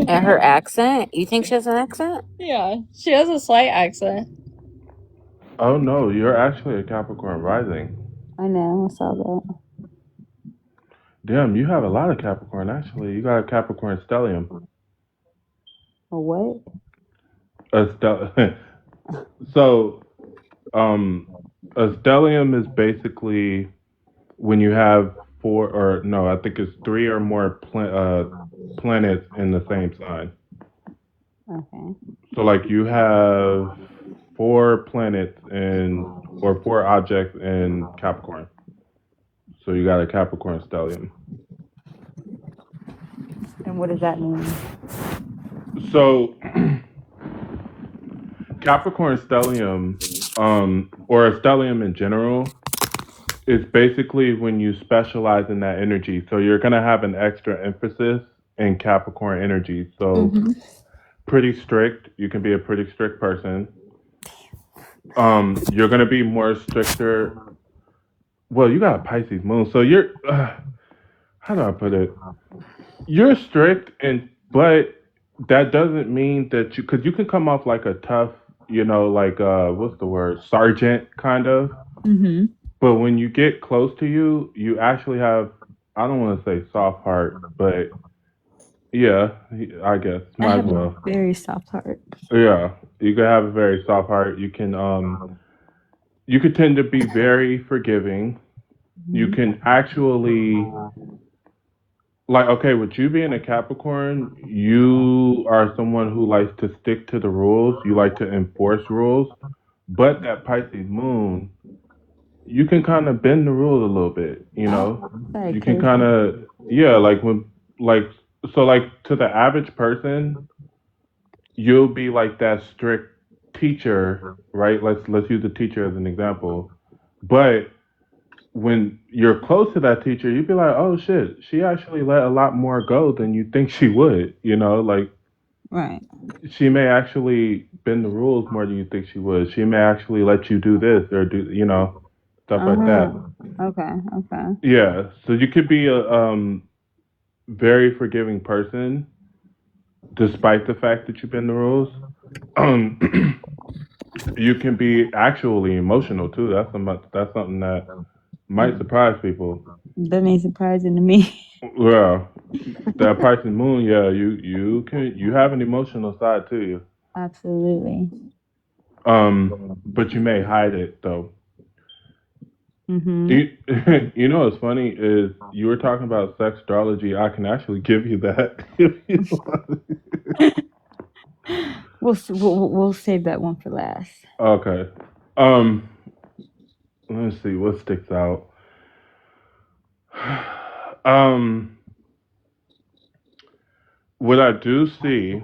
And her accent? You think she has an accent? Yeah, she has a slight accent. Oh no, you're actually a Capricorn rising. I know, I saw that. Damn, you have a lot of Capricorn actually. You got a Capricorn stellium. A what? A so, a stellium is basically when you have four or no, I think it's three or more planets in the same sign. Okay. So like you have four planets in or four objects in Capricorn. So you got a Capricorn stellium. And what does that mean? So Capricorn stellium, or a stellium in general, is basically when you specialize in that energy. So you're gonna have an extra emphasis in Capricorn energy. So pretty strict. You can be a pretty strict person. You're gonna be more stricter. Well, you got a Pisces moon, so you're. How do I put it? You're strict, but that doesn't mean that because you can come off like a tough, like what's the word, sergeant kind of. Mm-hmm. But when you get close to you, you actually have. I don't want to say soft heart, but yeah, I guess I might as have a well. very soft heart. Yeah, you can have a very soft heart. You could tend to be very forgiving. You Mhm. can actually, like, okay, with you being a Capricorn, you are someone who likes to stick to the rules. You like to enforce rules. But that Pisces moon, you can kind of bend the rules a little bit, Very You can crazy. kind of, yeah, like, so, like, to the average person, you'll be like that strict teacher, right? Let's use the teacher as an example. But when you're close to that teacher, you'd be like, oh shit, she actually let a lot more go than you think she would, like Right. she may actually bend the rules more than you think she would. She may actually let you do this or do, stuff like that. Okay. Okay. Yeah. So you could be a very forgiving person, despite the fact that you bend the rules. Um, you can be actually emotional too. That's something that might surprise people. That ain't surprising to me. Well, that Pisces moon, yeah, you have an emotional side to you. Absolutely. But you may hide it though. Mm-hmm. You, you know what's funny is you were talking about sextrology. I can actually give you that if you want. We'll save that one for last. Okay. Um, let's see what sticks out. Um, what I do see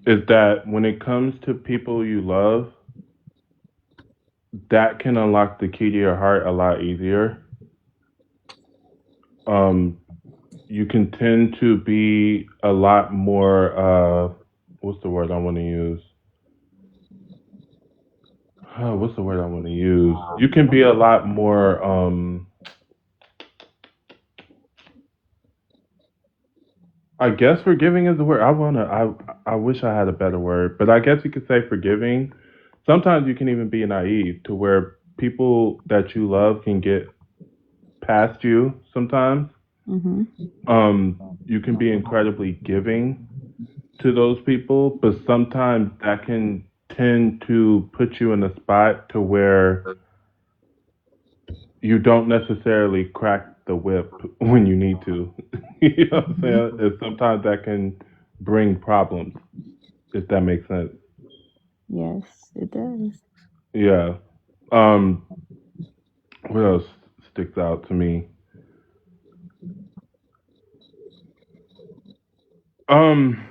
is that when it comes to people you love, that can unlock the key to your heart a lot easier. Um, you can tend to be a lot more. What's the word I want to use? What's the word I want to use? You can be a lot more. I guess forgiving is the word. I wish I had a better word, but I guess you could say forgiving. Sometimes you can even be naive to where people that you love can get past you. Sometimes, Mm-hmm. you can be incredibly giving to those people, but sometimes that can tend to put you in a spot to where you don't necessarily crack the whip when you need to. You know what I'm Mm-hmm. saying? And sometimes that can bring problems, if that makes sense. Yes, it does. Yeah. Um, what else sticks out to me? Um,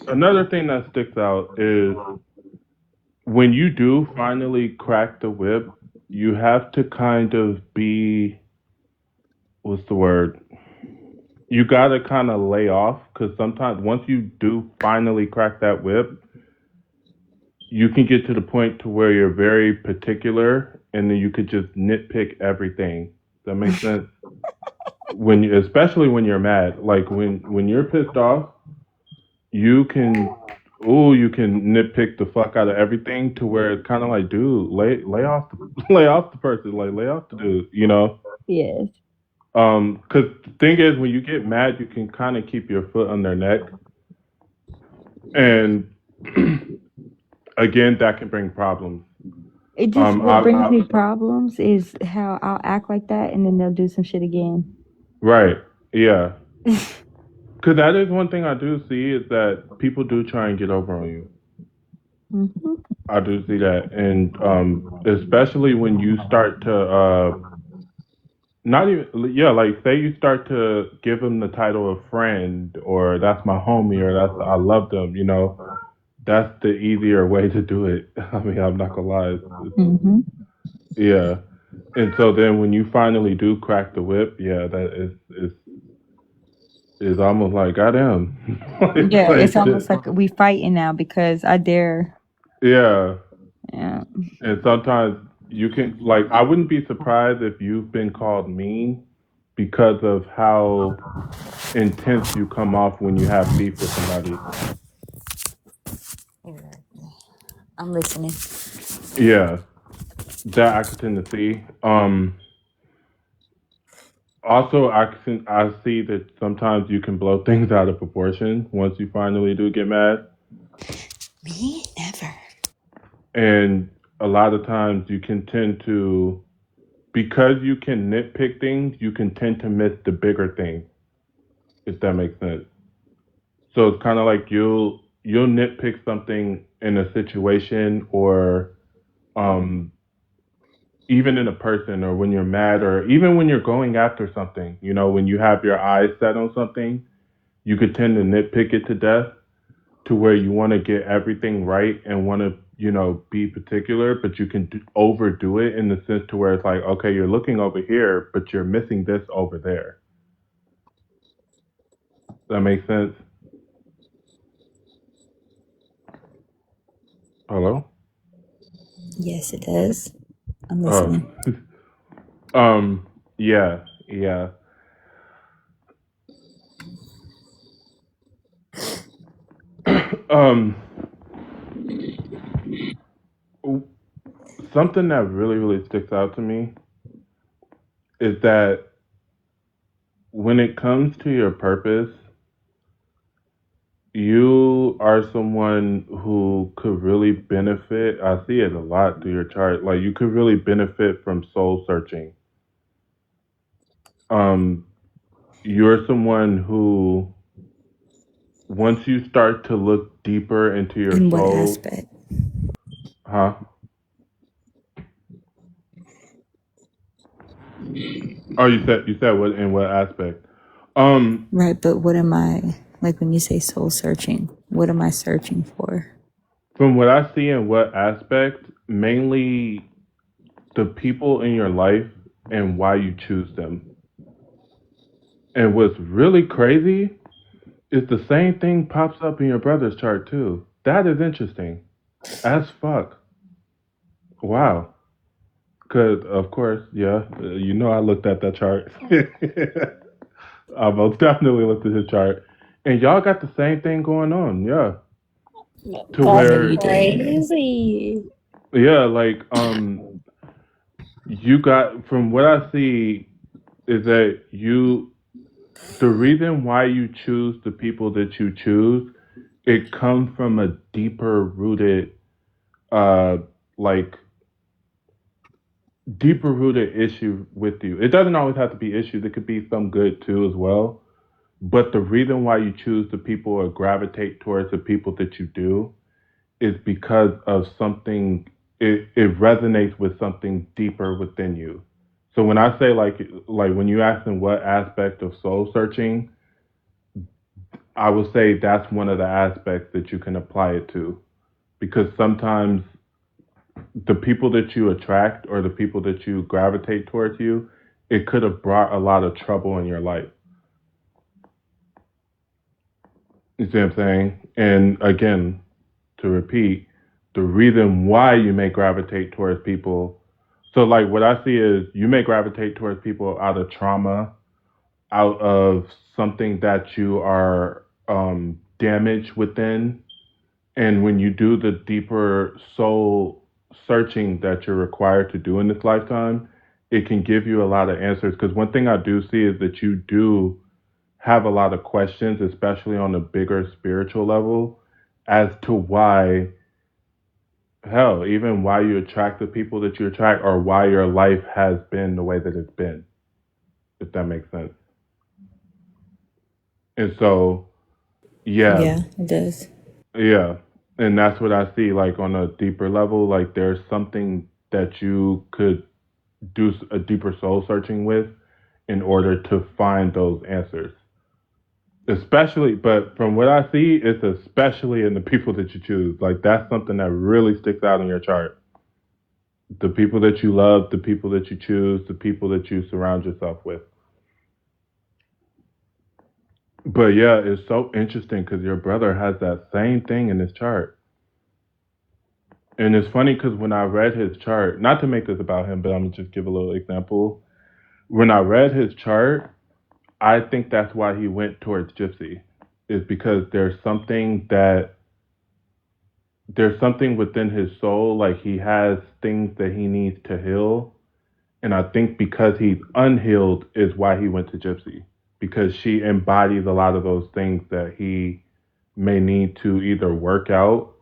Another thing that sticks out is when you do finally crack the whip, you have to kind of be, what's the word? You got to kind of lay off because sometimes once you do finally crack that whip, you can get to the point to where you're very particular and then you could just nitpick everything. Does that make sense? Especially when you're mad, like when you're pissed off, you can you can nitpick the fuck out of everything to where it's kind of like, dude, lay off the lay off the person, like lay off the dude, you know? Yes. Cuz the thing is when you get mad, you can kind of keep your foot on their neck and again that can bring problems. It just what brings I me problems is how I'll act like that and then they'll do some shit again. right. Yeah. Cuz that is one thing I do see is that people do try and get over on you. Mm-hmm. I do see that, and especially when you start to not even yeah, like say you start to give them the title of friend or that's my homie or that's I love them, you know, that's the easier way to do it. I mean, I'm not gonna lie, Mm-hmm. yeah. And so then when you finally do crack the whip, yeah, that is almost like goddamn, Yeah, it's like almost like we fighting now because I dare. yeah. Yeah. And sometimes you can like I wouldn't be surprised if you've been called mean because of how intense you come off when you have beef with somebody. I'm listening. Yeah, that I could tend to see. Also, I see that sometimes you can blow things out of proportion once you finally do get mad, Me? Never. and a lot of times you can tend to because you can nitpick things, you can tend to miss the bigger thing, if that makes sense. So it's kind of like you'll nitpick something in a situation or um even in a person or when you're mad or even when you're going after something, you know, when you have your eyes set on something, you could tend to nitpick it to death to where you want to get everything right and want to, you know, be particular, but you can overdo it in the sense to where it's like, okay, you're looking over here, but you're missing this over there. That makes sense? Hello? Yes, it does. I'm Oh. listening. Yeah, yeah. Um, something that really, really sticks out to me is that when it comes to your purpose, you are someone who could really benefit. I see it a lot through your chart. Like you could really benefit from soul searching. Um, you're someone who, once you start to look deeper into your In what soul, aspect? huh? Oh, you said what in what aspect? Um, Right, but what am I, like when you say soul searching, what am I searching for? from what I see in what aspect, mainly the people in your life and why you choose them. And what's really crazy is the same thing pops up in your brother's chart too. That is interesting as fuck. Wow. Cause of course, yeah, I looked at that chart. I most definitely looked at his chart, and y'all got the same thing going on. Yeah, to I know That's you where, did. crazy. yeah, like you got from what I see is that the reason why you choose the people that you choose, it comes from a deeper rooted, uh, like deeper rooted issue with you. It doesn't always have to be issues. It could be some good too as well. But the reason why you choose the people or gravitate towards the people that you do is because of something. It resonates with something deeper within you. So when I say like when you ask them what aspect of soul searching, I would say that's one of the aspects that you can apply it to. Because sometimes the people that you attract or the people that you gravitate towards you, it could have brought a lot of trouble in your life. You see what I'm saying? And again, to repeat, the reason why you may gravitate towards people. So, like, what I see is you may gravitate towards people out of trauma, out of something that you are damaged within. And when you do the deeper soul searching that you're required to do in this lifetime, it can give you a lot of answers. Because one thing I do see is that you do have a lot of questions, especially on a bigger spiritual level, as to why, hell, even why you attract the people that you attract or why your life has been the way that it's been, if that makes sense. And so, yeah, Yeah, it does. yeah. And that's what I see, like on a deeper level. Like there's something that you could do a deeper soul searching with in order to find those answers. Especially, but from what I see, it's especially in the people that you choose. Like that's something that really sticks out in your chart. The people that you love, the people that you choose, the people that you surround yourself with. But yeah, it's so interesting because your brother has that same thing in his chart. And it's funny because when I read his chart, not to make this about him, but I'm gonna just give a little example. When I read his chart, I think that's why he went towards Gypsy, is because there's something within his soul, like he has things that he needs to heal. And I think because he's unhealed is why he went to Gypsy, because she embodies a lot of those things that he may need to either work out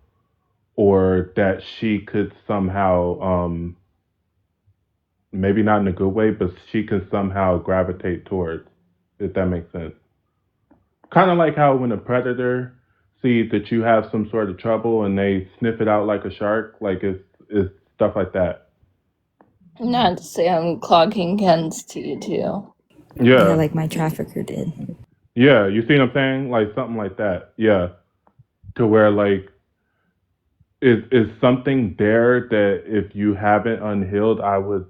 or that she could somehow, maybe not in a good way, but she can somehow gravitate towards, if that makes sense. Kind of like how when a predator sees that you have some sort of trouble and they sniff it out like a shark, like it's stuff like that. Not to say I'm clocking Ken's tea too. Yeah, Yeah, like my trafficker did. yeah. You see what I'm saying? Like something like that. Yeah, to where like is something there that if you haven't unhealed, I would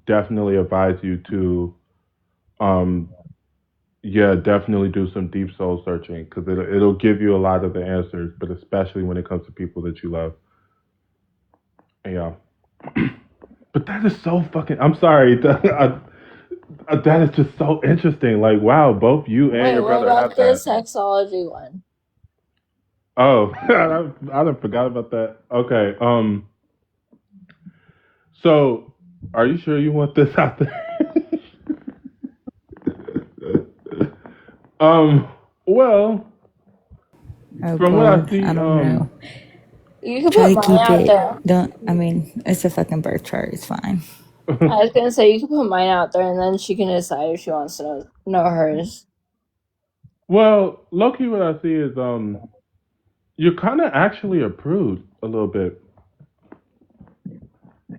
definitely advise you to, um, yeah, definitely do some deep soul searching because it'll give you a lot of the answers, but especially when it comes to people that you love. Yeah. But that is so fucking. I'm sorry. That is just so interesting. Like, wow, both you and Wait, your what brother about have the that. sexology one? Oh, I done forgot about that. Okay. So, are you sure you want this out there? um. Well, Oh from what I God, I see, don't know. You can Try put to mine keep out it. there. Don't. I mean, it's a fucking birth chart. It's fine. I was gonna say you can put mine out there, and then she can decide if she wants to know hers. well, Loki, what I see is you're kind of actually a prude a little bit.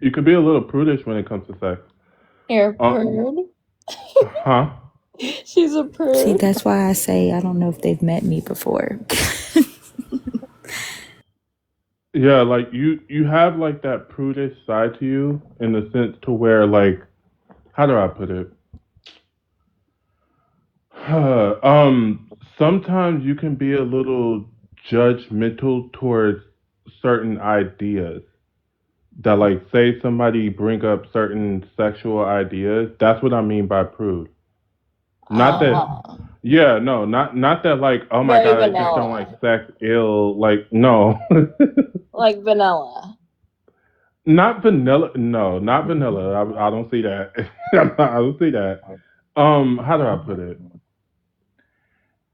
You could be a little prudish when it comes to sex. You're a Uh, prude. huh? She's a See, prude. that's why I say I don't know if they've met me before. Yeah, like you have like that prudish side to you in the sense to where like how do I put it? Sometimes you can be a little judgmental towards certain ideas. That like say somebody bring up certain sexual ideas. That's what I mean by prude. Not that yeah, no, not that like oh my Very god, I just don't like vanilla. sex ill. Like no. Like vanilla. Not vanilla. No, not vanilla. I don't see that. I don't see that. How do I put it?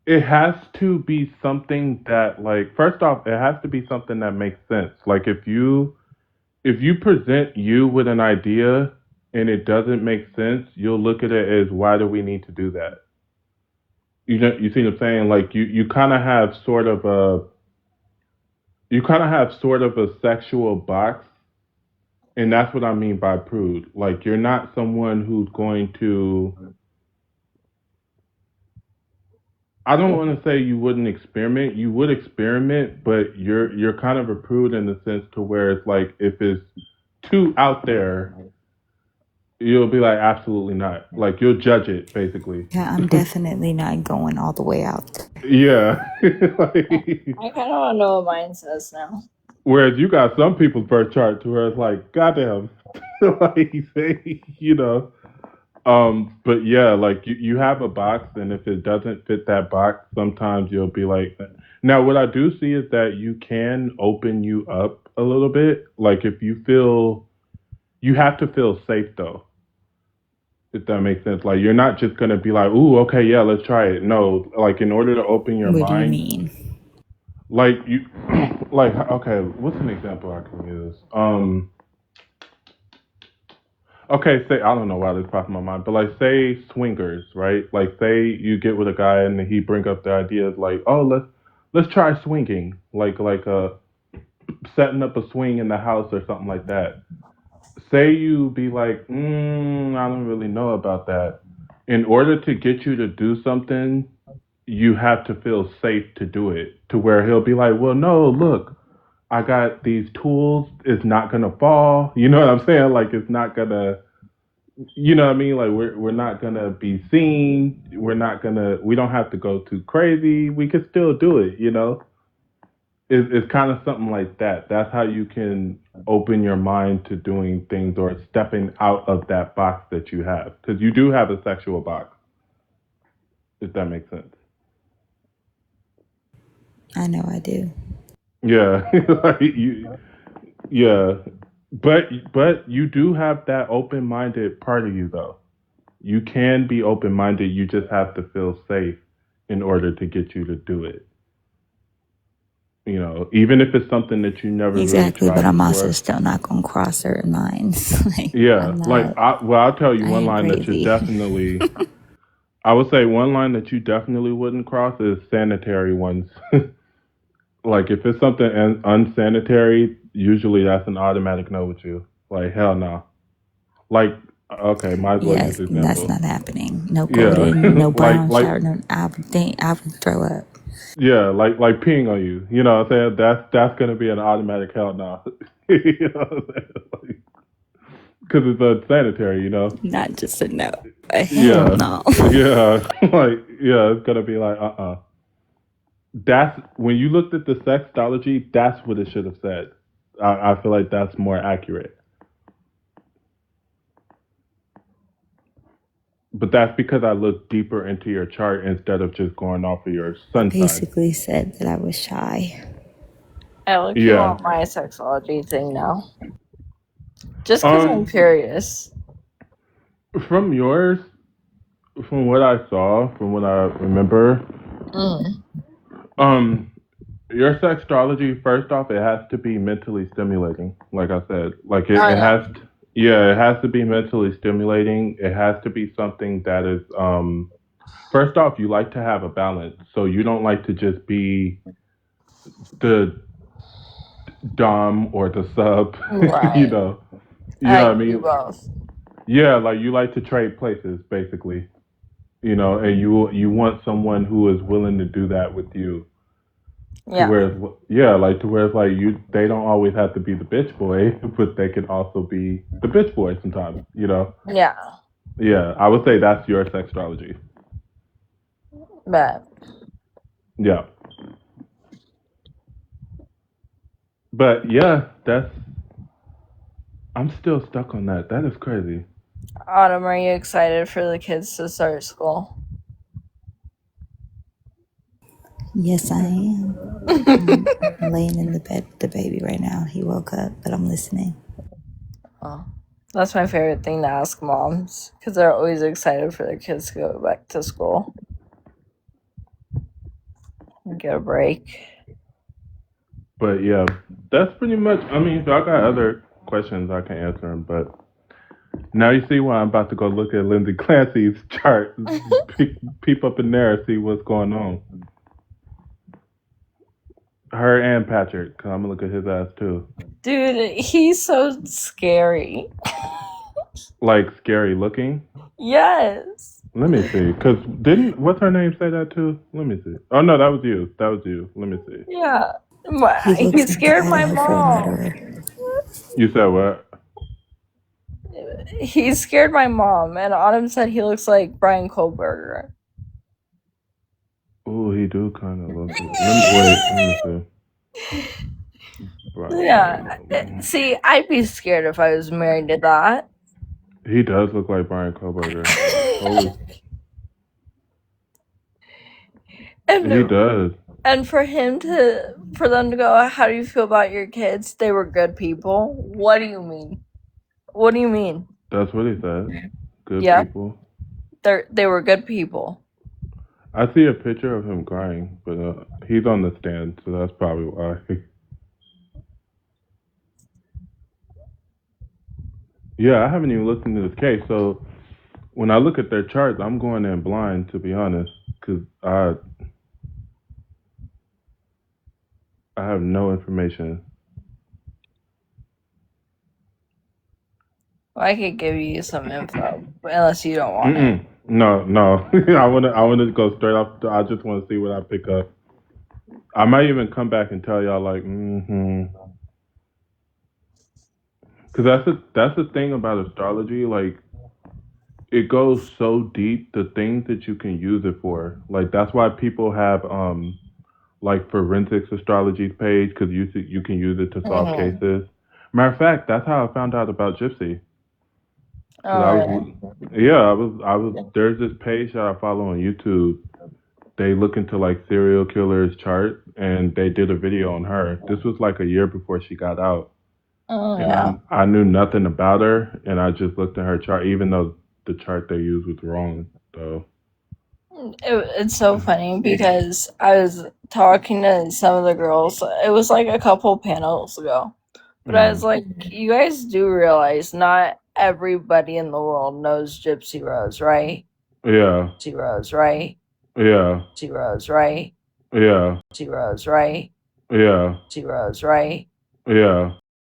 It has to be something that, like, first off, it has to be something that makes sense. Like, if you present you with an idea and it doesn't make sense, you'll look at it as why do we need to do that? You see what I'm saying? Like, you kind of have sort of a sexual box. And that's what I mean by prude. Like you're not someone who's going to I don't want to say you wouldn't experiment. You would experiment, but you're kind of a prude in the sense to where it's like if it's too out there, you'll be like absolutely not. Like you'll judge it basically. Yeah, I'm definitely not going all the way out. Yeah. Like, I kind of want to know what mine says now. whereas you got some people's birth chart to where it's like, goddamn, like say, but yeah, like you have a box, and if it doesn't fit that box, sometimes you'll be like, now what I do see is that you can open you up a little bit. Like if you feel, you have to feel safe though, if that makes sense. Like you're not just gonna be like, ooh, okay, yeah, let's try it. No, like in order to open your What do you mind, mean? like you, like okay, what's an example I can use? Okay, say I don't know why this popped in my mind, but like say swingers, right? Like say you get with a guy and he bring up the idea of like, oh let's try swinging, like setting up a swing in the house or something like that. Say you be like, I don't really know about that. In order to get you to do something, you have to feel safe to do it. To where he'll be like, well, no, look, I got these tools. It's not gonna fall. You know what I'm saying? Like it's not gonna you know what I mean? Like we're not gonna be seen. We don't have to go too crazy. We can still do it, you know? It's kind of something like that. That's how you can open your mind to doing things or stepping out of that box that you have. Because you do have a sexual box, if that makes sense. I know I do. Yeah. Like yeah. But you do have that open minded part of you though. You can be open minded, you just have to feel safe in order to get you to do it. Even if it's something that you never really Exactly, but tried I'm also before. still not gonna cross certain lines. Like Yeah, I'm like not. I'll tell you I one ain't line that you crazy. definitely, I would say one line that you definitely wouldn't cross is sanitary ones. Like if it's something unsanitary, usually that's an automatic no with you. Like hell no. Like okay, might as well use Yes, that's example. not happening. No Yeah, golden, no like brown like shower. No, I would throw up. yeah, like peeing on you. You know what I'm saying? That's gonna be an automatic hell no. You know what I'm saying? Because it's unsanitary, you know. Not just a no. A hell Yeah, no. yeah, like yeah, it's gonna be like That's when you looked at the sexology. That's what it should have said. I feel like that's more accurate. But that's because I looked deeper into your chart instead of just going off of your I sun sign. basically said that I was shy. I look you Yeah. want my sexology thing now. Just because I'm Um, curious. from yours, from what I saw, from what I remember, Mm. um, your sexuality, first off, it has to be mentally stimulating. Like I said, like Oh, it yeah. has, yeah, it has to be mentally stimulating. It has to be something that is, first off, you like to have a balance. So you don't like to just be the dom or the sub, you Right. know, you know I what I do mean? both. Yeah, like you like to trade places, basically, you know, and you want someone who is willing to do that with you. To Yeah. where, yeah, like to where it's like they don't always have to be the bitch boy, but they can also be the bitch boy sometimes, you know. Yeah. Yeah, I would say that's your sexuality. But Yeah, but yeah, that's. I'm still stuck on that. That is crazy. Autumn, are you excited for the kids to start school? Yes, I am. I'm laying in the bed with the baby right now. He woke up, but I'm listening. Oh, that's my favorite thing to ask moms because they're always excited for their kids to go back to school and get a break. But yeah, that's pretty much. I mean, if y'all got other questions, I can answer them. But now you see why I'm about to go look at Lindsay Clancy's chart, peep up in there, and see what's going on. Her and Patrick, cause I'm gonna look at his ass too. Dude, he's so scary. Like scary looking. Yes. Let me see, cause didn't what's her name say that too? Let me see. Oh no, that was you. That was you. Let me see. Yeah. He He looks like the scared my Idaho mom. murderer. You said what? He scared my mom, and Autumn said he looks like Brian Kohlberger. Oh, he do kind of look. Wait. Let me see. Yeah. Brian. See, I'd be scared if I was married to that. He does look like Brian Kohlberger. Holy, he and does. and for them to go, how do you feel about your kids? They were good people. What do you mean? What do you mean? That's what he said. Good Yeah, people. they were good people. I see a picture of him crying, but he's on the stand, so that's probably why. Yeah, I haven't even looked into this case, so when I look at their charts, I'm going in blind, to be honest, because I have no information. Well, I could give you some info, unless you don't want it. Mm-mm. No. I wanna go straight off. I just want to see what I pick up. I might even come back and tell y'all like, because that's the thing about astrology. Like, it goes so deep. The things that you can use it for. Like, that's why people have like forensics astrology page because you can use it to solve Mm-hmm. cases. Matter of fact, that's how I found out about Gypsy. Because Oh, I really? was, yeah, I was. There's this page that I follow on YouTube. They look into like serial killers chart, and they did a video on her. This was like a year before she got out, Oh, and yeah. I knew nothing about her, and I just looked at her chart, even though the chart they used was wrong. So It's so funny because I was talking to some of the girls. It was like a couple panels ago. But I was like, you guys do realize not everybody in the world knows Gypsy Rose, right? yeah, Gypsy Rose, right? yeah, Gypsy Rose, right? yeah, Gypsy Rose, right? yeah, Gypsy Rose, right? yeah.